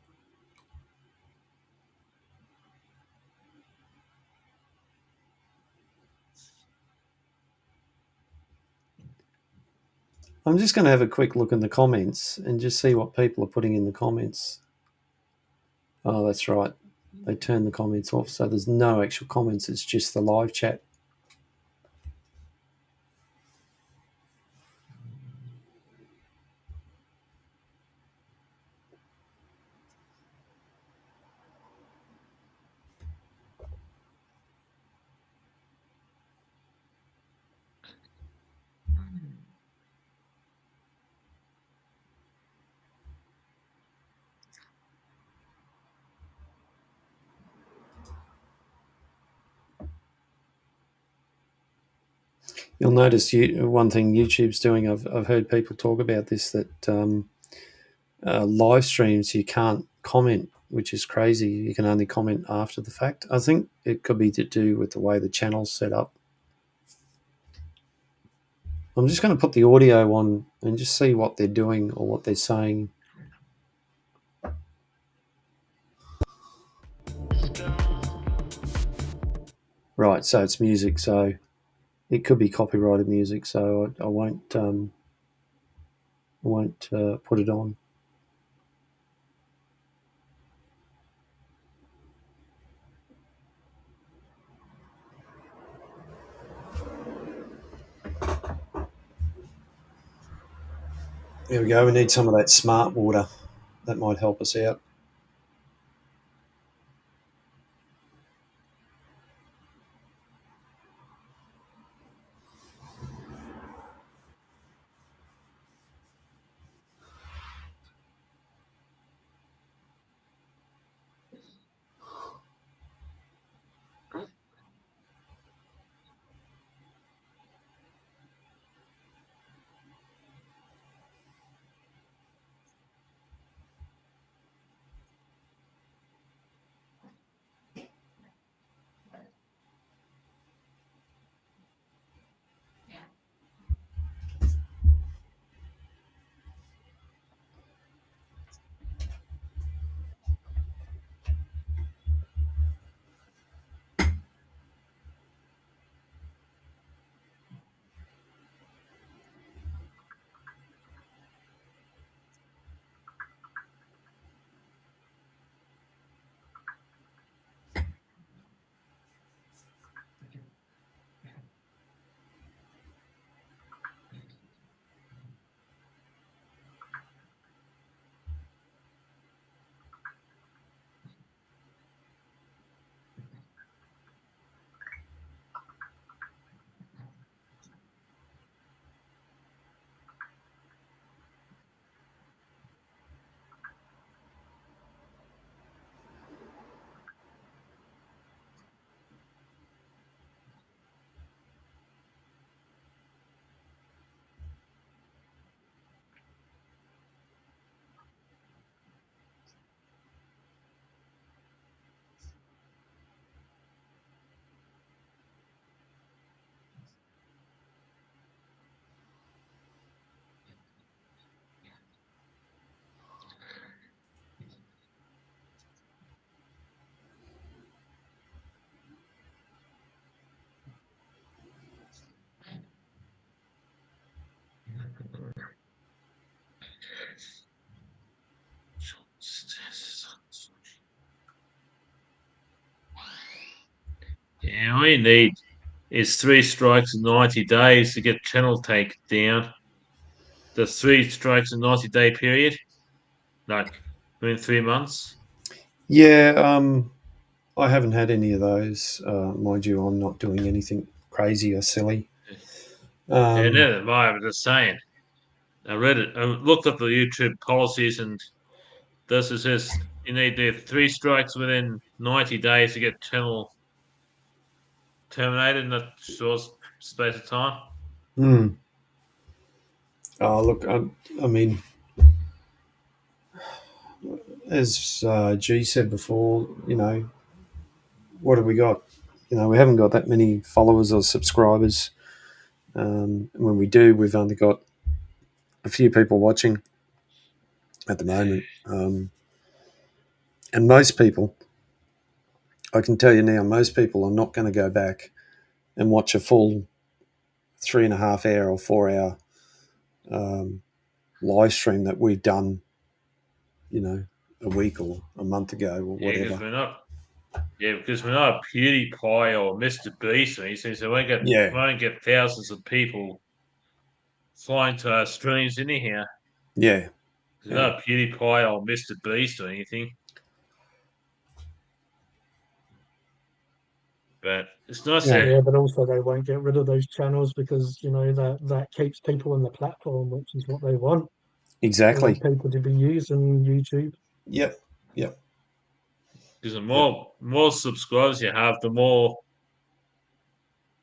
I'm just going to have a quick look in the comments and just see what people are putting in the comments. Oh, that's right. They turned the comments off, so there's no actual comments. It's just the live chat. You'll notice one thing YouTube's doing. I've heard people talk about this, that live streams you can't comment, which is crazy. You can only comment after the fact. I think it could be to do with the way the channel's set up. I'm just going to put the audio on and just see what they're doing or what they're saying. Right, so it's music, so it could be copyrighted music, so I won't put it on. There we go. We need some of that smart water. That might help us out. Yeah, all you need is 3 strikes in 90 days to get channel take down. The 3 strikes in 90-day period, like within 3 months. Yeah, I haven't had any of those. Mind you, I'm not doing anything crazy or silly. neither am I. I'm just saying. I read it. I looked up the YouTube policies, and this is just you need to have 3 strikes within 90 days to get channel terminated in a short space of time. Oh, look, I mean, as G said before, what have we got? We haven't got that many followers or subscribers. When we do, we've only got a few people watching at the moment. And most people, I can tell you now, most people are not going to go back and watch a full 3.5 hour or 4 hour live stream that we've done, a week or a month ago or whatever. Because we're not a PewDiePie or Mr. Beast or anything, so we won't get thousands of people flying to our streams anyhow. Yeah. We're not a PewDiePie or Mr. Beast or anything. But it's nice Yeah, but also they won't get rid of those channels because, that keeps people on the platform, which is what they want. Exactly. They want people to be using YouTube. Yep. Because the more subscribers you have, the more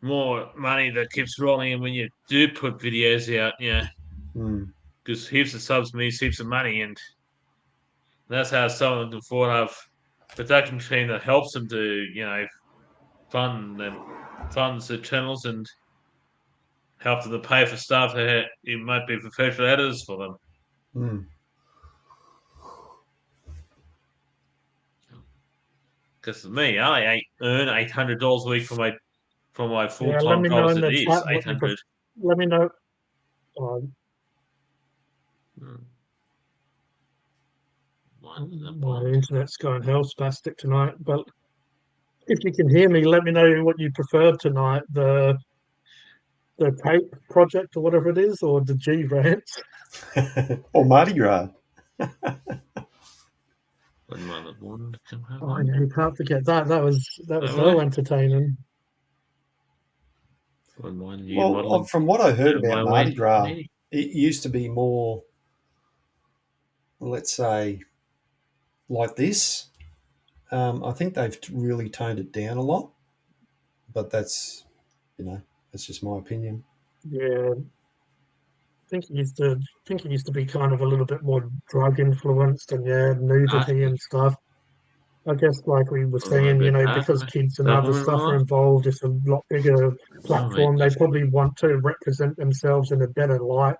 money that keeps rolling in when you do put videos out. Yeah. Because heaps of subs means heaps of money, and that's how someone can afford to have a production team that helps them to, fund the channels and help them to pay for staff that it might be professional editors for them. Because for me, I earn $800 a week for my full-time job as it is. $800. Let me know. My internet's going hell spastic tonight, but if you can hear me, let me know what you prefer tonight: the tape project or whatever it is, or the G rants, or Mardi Gras. Oh yeah, you can't forget that. That was so entertaining. Well, from what I heard about Mardi Gras, it used to be more, let's say, like this. I think they've really toned it down a lot, but that's just my opinion. Yeah, I think it used to be kind of a little bit more drug influenced and nudity and stuff. I guess, like we were saying, because kids and other stuff are involved, it's a lot bigger platform. They probably want to represent themselves in a better light.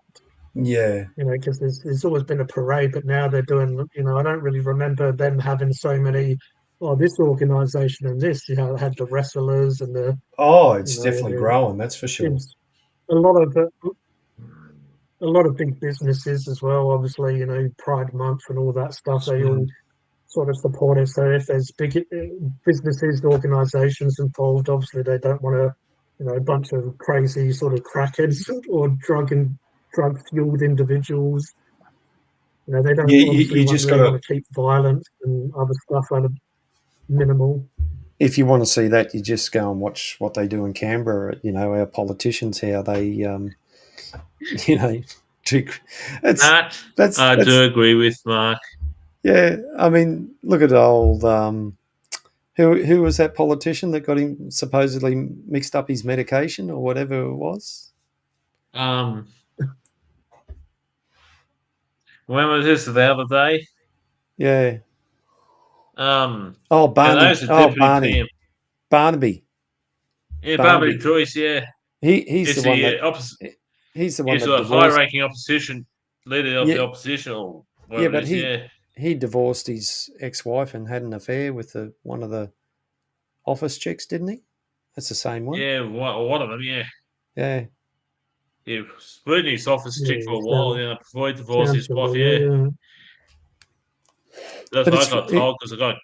Yeah. Because there's always been a parade, but now they're doing, I don't really remember them having so many, this organisation and this, they had the wrestlers and the... Oh, it's definitely growing, that's for sure. A lot of big businesses as well, obviously, Pride Month and all that stuff, they all sort of support it. So if there's big businesses, organisations involved, obviously they don't want a bunch of crazy sort of crackheads or drug-fueled individuals. They don't want to keep violence and other stuff at a minimal. If you want to see that, you just go and watch what they do in Canberra. Our politicians, how they, do. I do agree with Mark. Yeah, I mean, look at old. Who was that politician that got him supposedly mixed up his medication or whatever it was? When was this? The other day? Yeah. Barney. Barnaby. Yeah, Barnaby Joyce. Yeah. He's the one that. He's the one. He's the high-ranking opposition leader of the opposition. Or but he divorced his ex-wife and had an affair with one of the office chicks, didn't he? That's the same one. Yeah, one of them. Yeah. Yeah. Yeah, split his office chick for a while. Before he divorced his wife. Yeah. That's what I got told because I got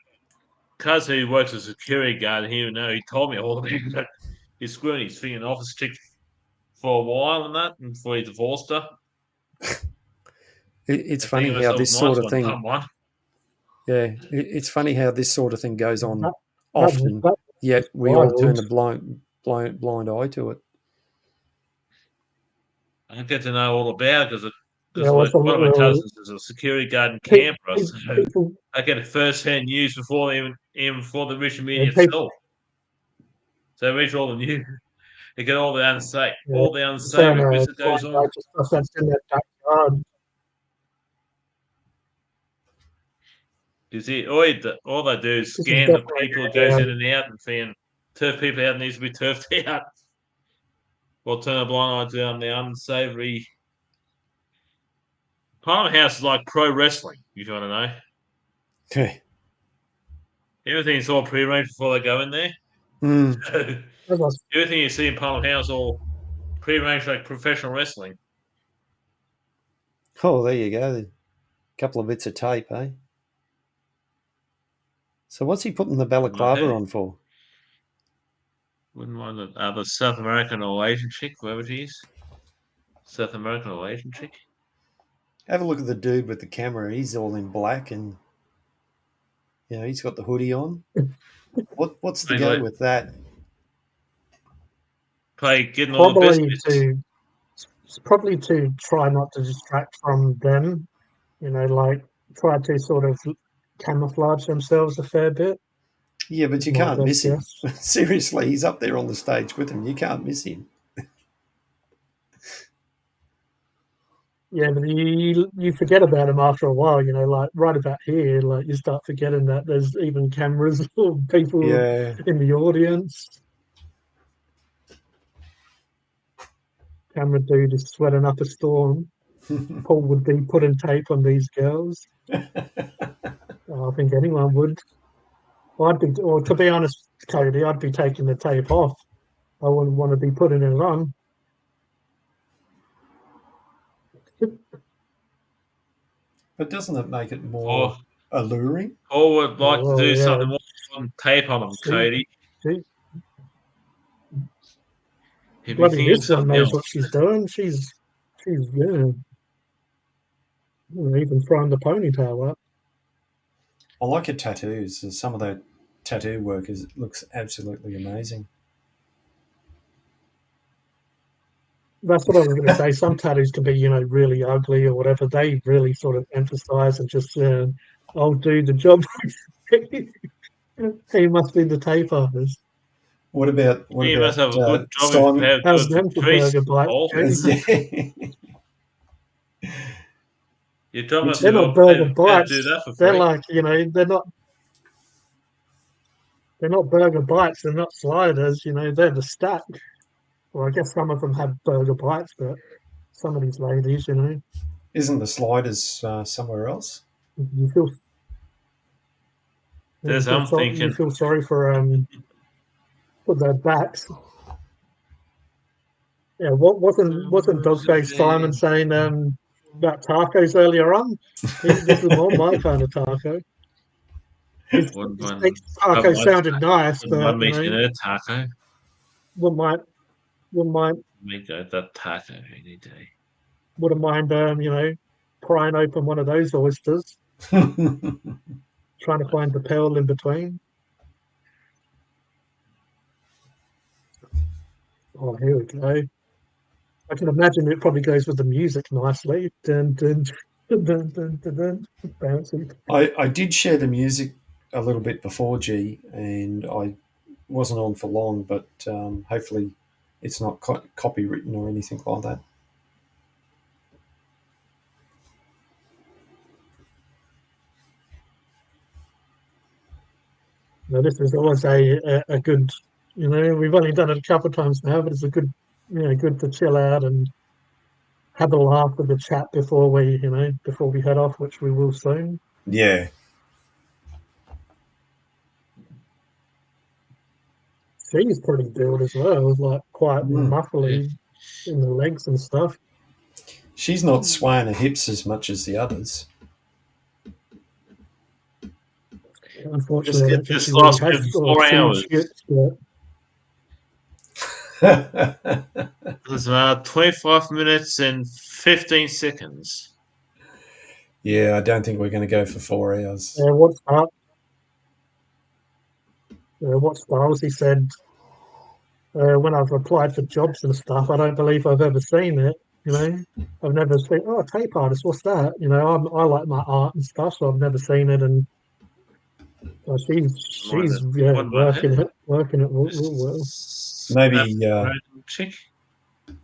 cousin who works as a security guard. He told me all about it. He's screwing his thing in office chick for a while and that, and before he divorced her. It's funny how this sort of thing. Yeah, it's funny how this sort of thing goes on often. Yet we all turn a blind eye to it. I get to know all about it because one of my cousins is a security guard in Canberra, so I get a first-hand news before even before the Richmond media itself. So I reach all the news. They get all the unsafe, bits that goes on. That's in their backyard. You see, all they do is scan the people that goes in and out and saying, turf people out needs to be turfed out. Or turn a blind eye down the unsavoury. Parliament House is like pro wrestling, if you want to know. Okay. Everything's all pre-arranged before they go in there. Everything you see in Parliament House all pre-arranged like professional wrestling. Oh, there you go. A couple of bits of tape, eh? So what's he putting the balaclava on for? Wouldn't mind the South American or Asian chick, whoever she is. South American or Asian chick. Have a look at the dude with the camera. He's all in black and he's got the hoodie on. What's the go with that? Getting all the business. Probably to try not to distract from them, try to sort of camouflage themselves a fair bit. Yeah, but you can't miss him. Seriously, he's up there on the stage with him. You can't miss him. Yeah, but you forget about him after a while, like right about here, like you start forgetting that there's even cameras or people in the audience. Camera dude is sweating up a storm. Paul would be putting tape on these girls. I think anyone would. To be honest, Cody, I'd be taking the tape off. I wouldn't want to be putting it on. But doesn't it make it more alluring? Paul would like to do something more on tape on them, Cody. Bloody this one knows what she's doing. She's even throwing the ponytail up. I like her tattoos. Some of that tattoo work looks absolutely amazing. That's what I was going to say. Some tattoos can be, really ugly or whatever. They really sort of emphasize and just, I'll do the job. He must be the tape artist. What about he must have a good job. How's them for burger bites? Your job is they're not burger bites. They're like, they're not burger bites. They're not sliders. They're the stack. Well, I guess some of them have burger bites, but some of these ladies, Isn't the sliders somewhere else? You feel. Thinking. You feel sorry for their backs. Yeah, wasn't Dogface Simon saying about tacos earlier on? This is more my kind of taco. His taco sounded nice, but taco. Wouldn't mind. Make that taco any day. Wouldn't mind, prying open one of those oysters. Trying to find the pearl in between. Oh, here we go. I can imagine it probably goes with the music nicely. Dun, dun, dun, dun, dun, dun, dun. Bouncy. I did share the music a little bit before, G, and I wasn't on for long, but hopefully it's not copywritten or anything like that. Now, this is always a good, we've only done it a couple of times now, but it's a good, good to chill out and have a laugh with the chat before we head off, which we will soon. Yeah. She's pretty built as well, like quite muffly in the legs and stuff. She's not swaying her hips as much as the others. Unfortunately, just lost 4 hours. It was about 25 minutes and 15 seconds. Yeah, I don't think we're going to go for 4 hours. What Styles, he said, when I've applied for jobs and stuff, I don't believe I've ever seen it. You know, I've never seen. Oh, tape artist, what's that? You know, I like my art and stuff, so I've never seen it. And she's working it well.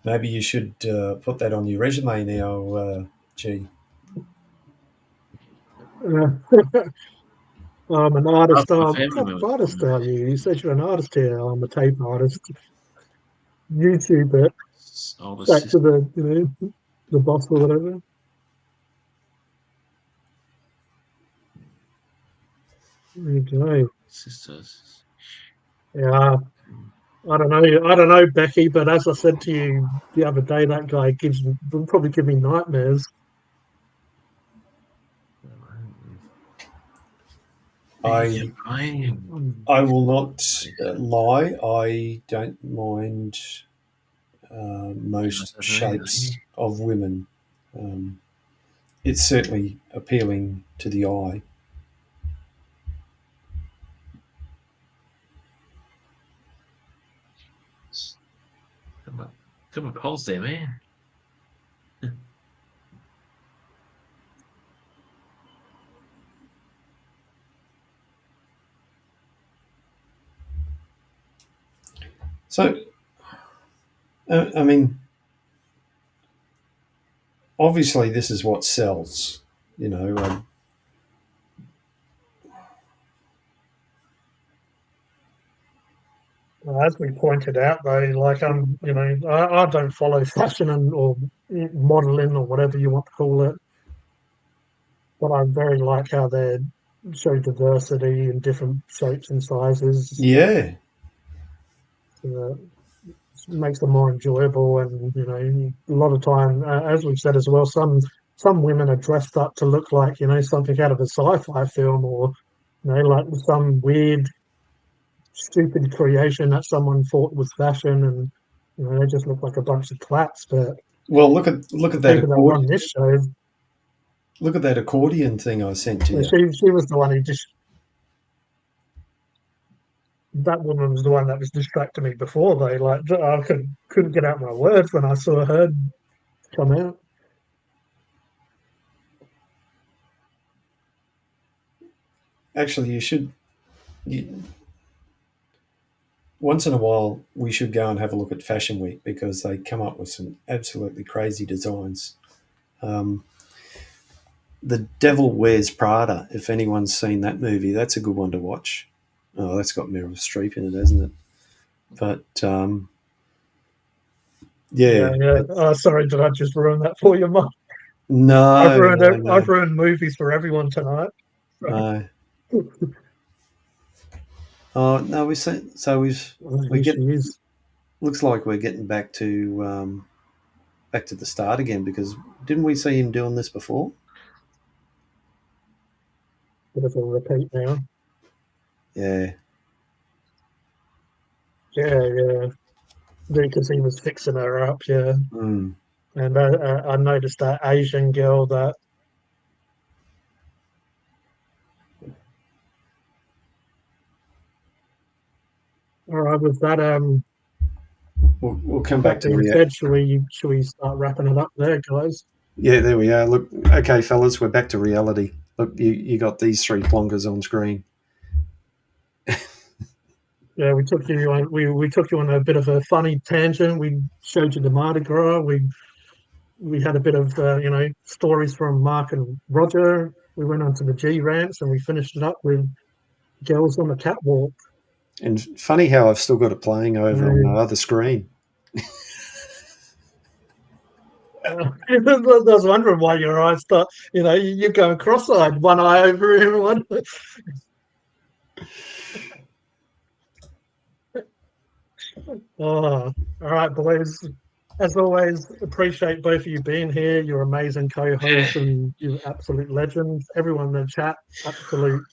Maybe you should put that on your resume now, G. I'm an artist. What type of artist are you? You said you're an artist here. I'm a tape artist. YouTube it. Back to the boss or whatever. There you go. Sisters. Yeah. I don't know, Becky, but as I said to you the other day, that guy will probably give me nightmares. I will not lie. I don't mind most shapes of women. It's certainly appealing to the eye. Come on, pulse there, man. So, I mean, obviously, this is what sells. You know. As we pointed out, though, like I don't follow fashion or modeling or whatever you want to call it, but I very like how they show diversity in different shapes and sizes. Yeah. It makes them more enjoyable, and a lot of time, as we've said as well, some women are dressed up to look like something out of a sci-fi film, or like some weird stupid creation that someone thought was fashion, and they just look like a bunch of twats. But well, look at that accordion. This show. Look at that accordion thing I sent to you. She was the one who just. That woman was the one that was distracting me before, though. Like I couldn't get out my words when I saw her come out. Actually, you should. Once in a while, we should go and have a look at Fashion Week because they come up with some absolutely crazy designs. The Devil Wears Prada, if anyone's seen that movie, that's a good one to watch. Oh, that's got Meryl Streep in it, hasn't it? But, yeah. Oh, sorry, did I just ruin that for you, Mark? No. I've ruined movies for everyone tonight. No. Oh no, looks like we're getting back to the start again, because didn't we see him doing this before? Bit of a repeat now. Yeah. Yeah. Because he was fixing her up, yeah. Mm. And I noticed that Asian girl that. All right, with that, we'll come back to reality. Should we start wrapping it up there, guys? Yeah, there we are. Look, okay, fellas, we're back to reality. Look, you got these three plonkers on screen. Yeah, we took you on a bit of a funny tangent. We showed you the Mardi Gras. We had a bit of stories from Mark and Roger. We went on to the G rants, and we finished it up with girls on the catwalk. And funny how I've still got it playing over on the other screen. I was wondering why your eyes start. You're going cross-eyed, one eye over here, one. All right, boys. As always, appreciate both of you being here. You're amazing co-hosts and you're absolute legends. Everyone in the chat, absolute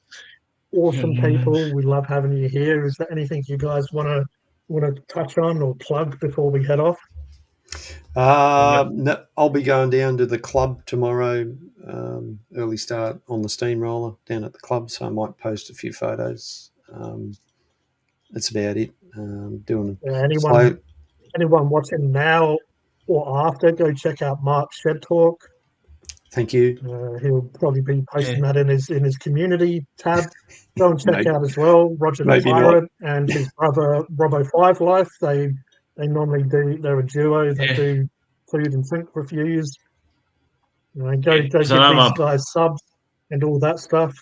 awesome people. We love having you here. Is there anything you guys want to touch on or plug before we head off? No, I'll be going down to the club tomorrow. Early start on the steamroller down at the club, so I might post a few photos. That's about it. Doing anyone watching now or after, go check out Mark's Shed Talk. Thank you. He'll probably be posting that in his community tab. Go and check out as well Roger the Pirate and his brother Robbo Five Life. They normally do. They're a duo. They do food and drink reviews. Go give these guys subs and all that stuff.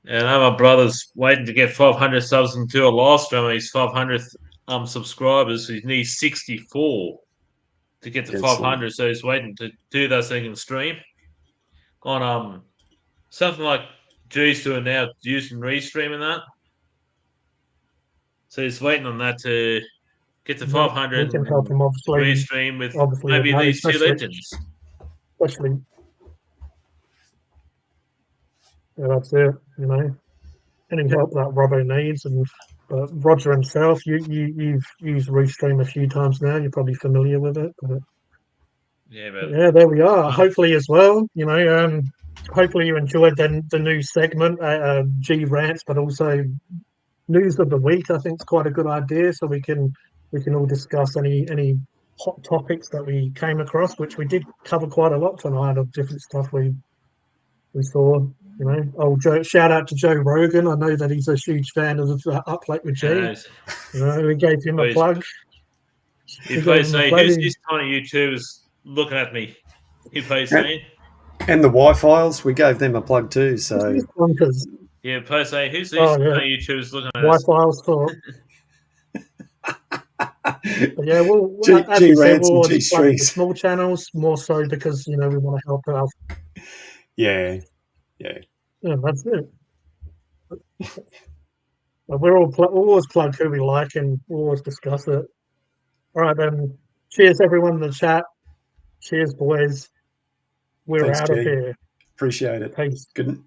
And my brother's waiting to get 500 subs into a live stream. He's 500th subscribers. So he needs 64 to get to 500. So he's waiting to do that so he can stream on something like G's doing now, using Restream and that. So he's waiting on that to get to 500. We can help him obviously. Restream with maybe these two legends. Especially. Yeah, that's it. Any help that Robbo needs, but Roger himself, you've used Restream a few times now. You're probably familiar with it. But yeah, there we are. Hopefully, as well, hopefully you enjoyed the new segment, G Rants, but also news of the week. I think it's quite a good idea, so we can all discuss any hot topics that we came across, which we did cover quite a lot tonight of different stuff we saw. Shout out to Joe Rogan. I know that he's a huge fan of Up Late with G. We gave him a plug. If I say, who's this tiny YouTuber's looking at me? If I say, and the Y-Files, we gave them a plug too. So yeah, if I say, who's these tiny YouTubers looking at us? Y-Files talk. Yeah, we'll G-Rants and G-Strings. Small channels more so because we want to help out. Yeah, that's it. We'll always plug who we like and we'll always discuss it. All right, then. Cheers, everyone in the chat. Cheers, boys. We're out of here. Appreciate it. Peace. Good.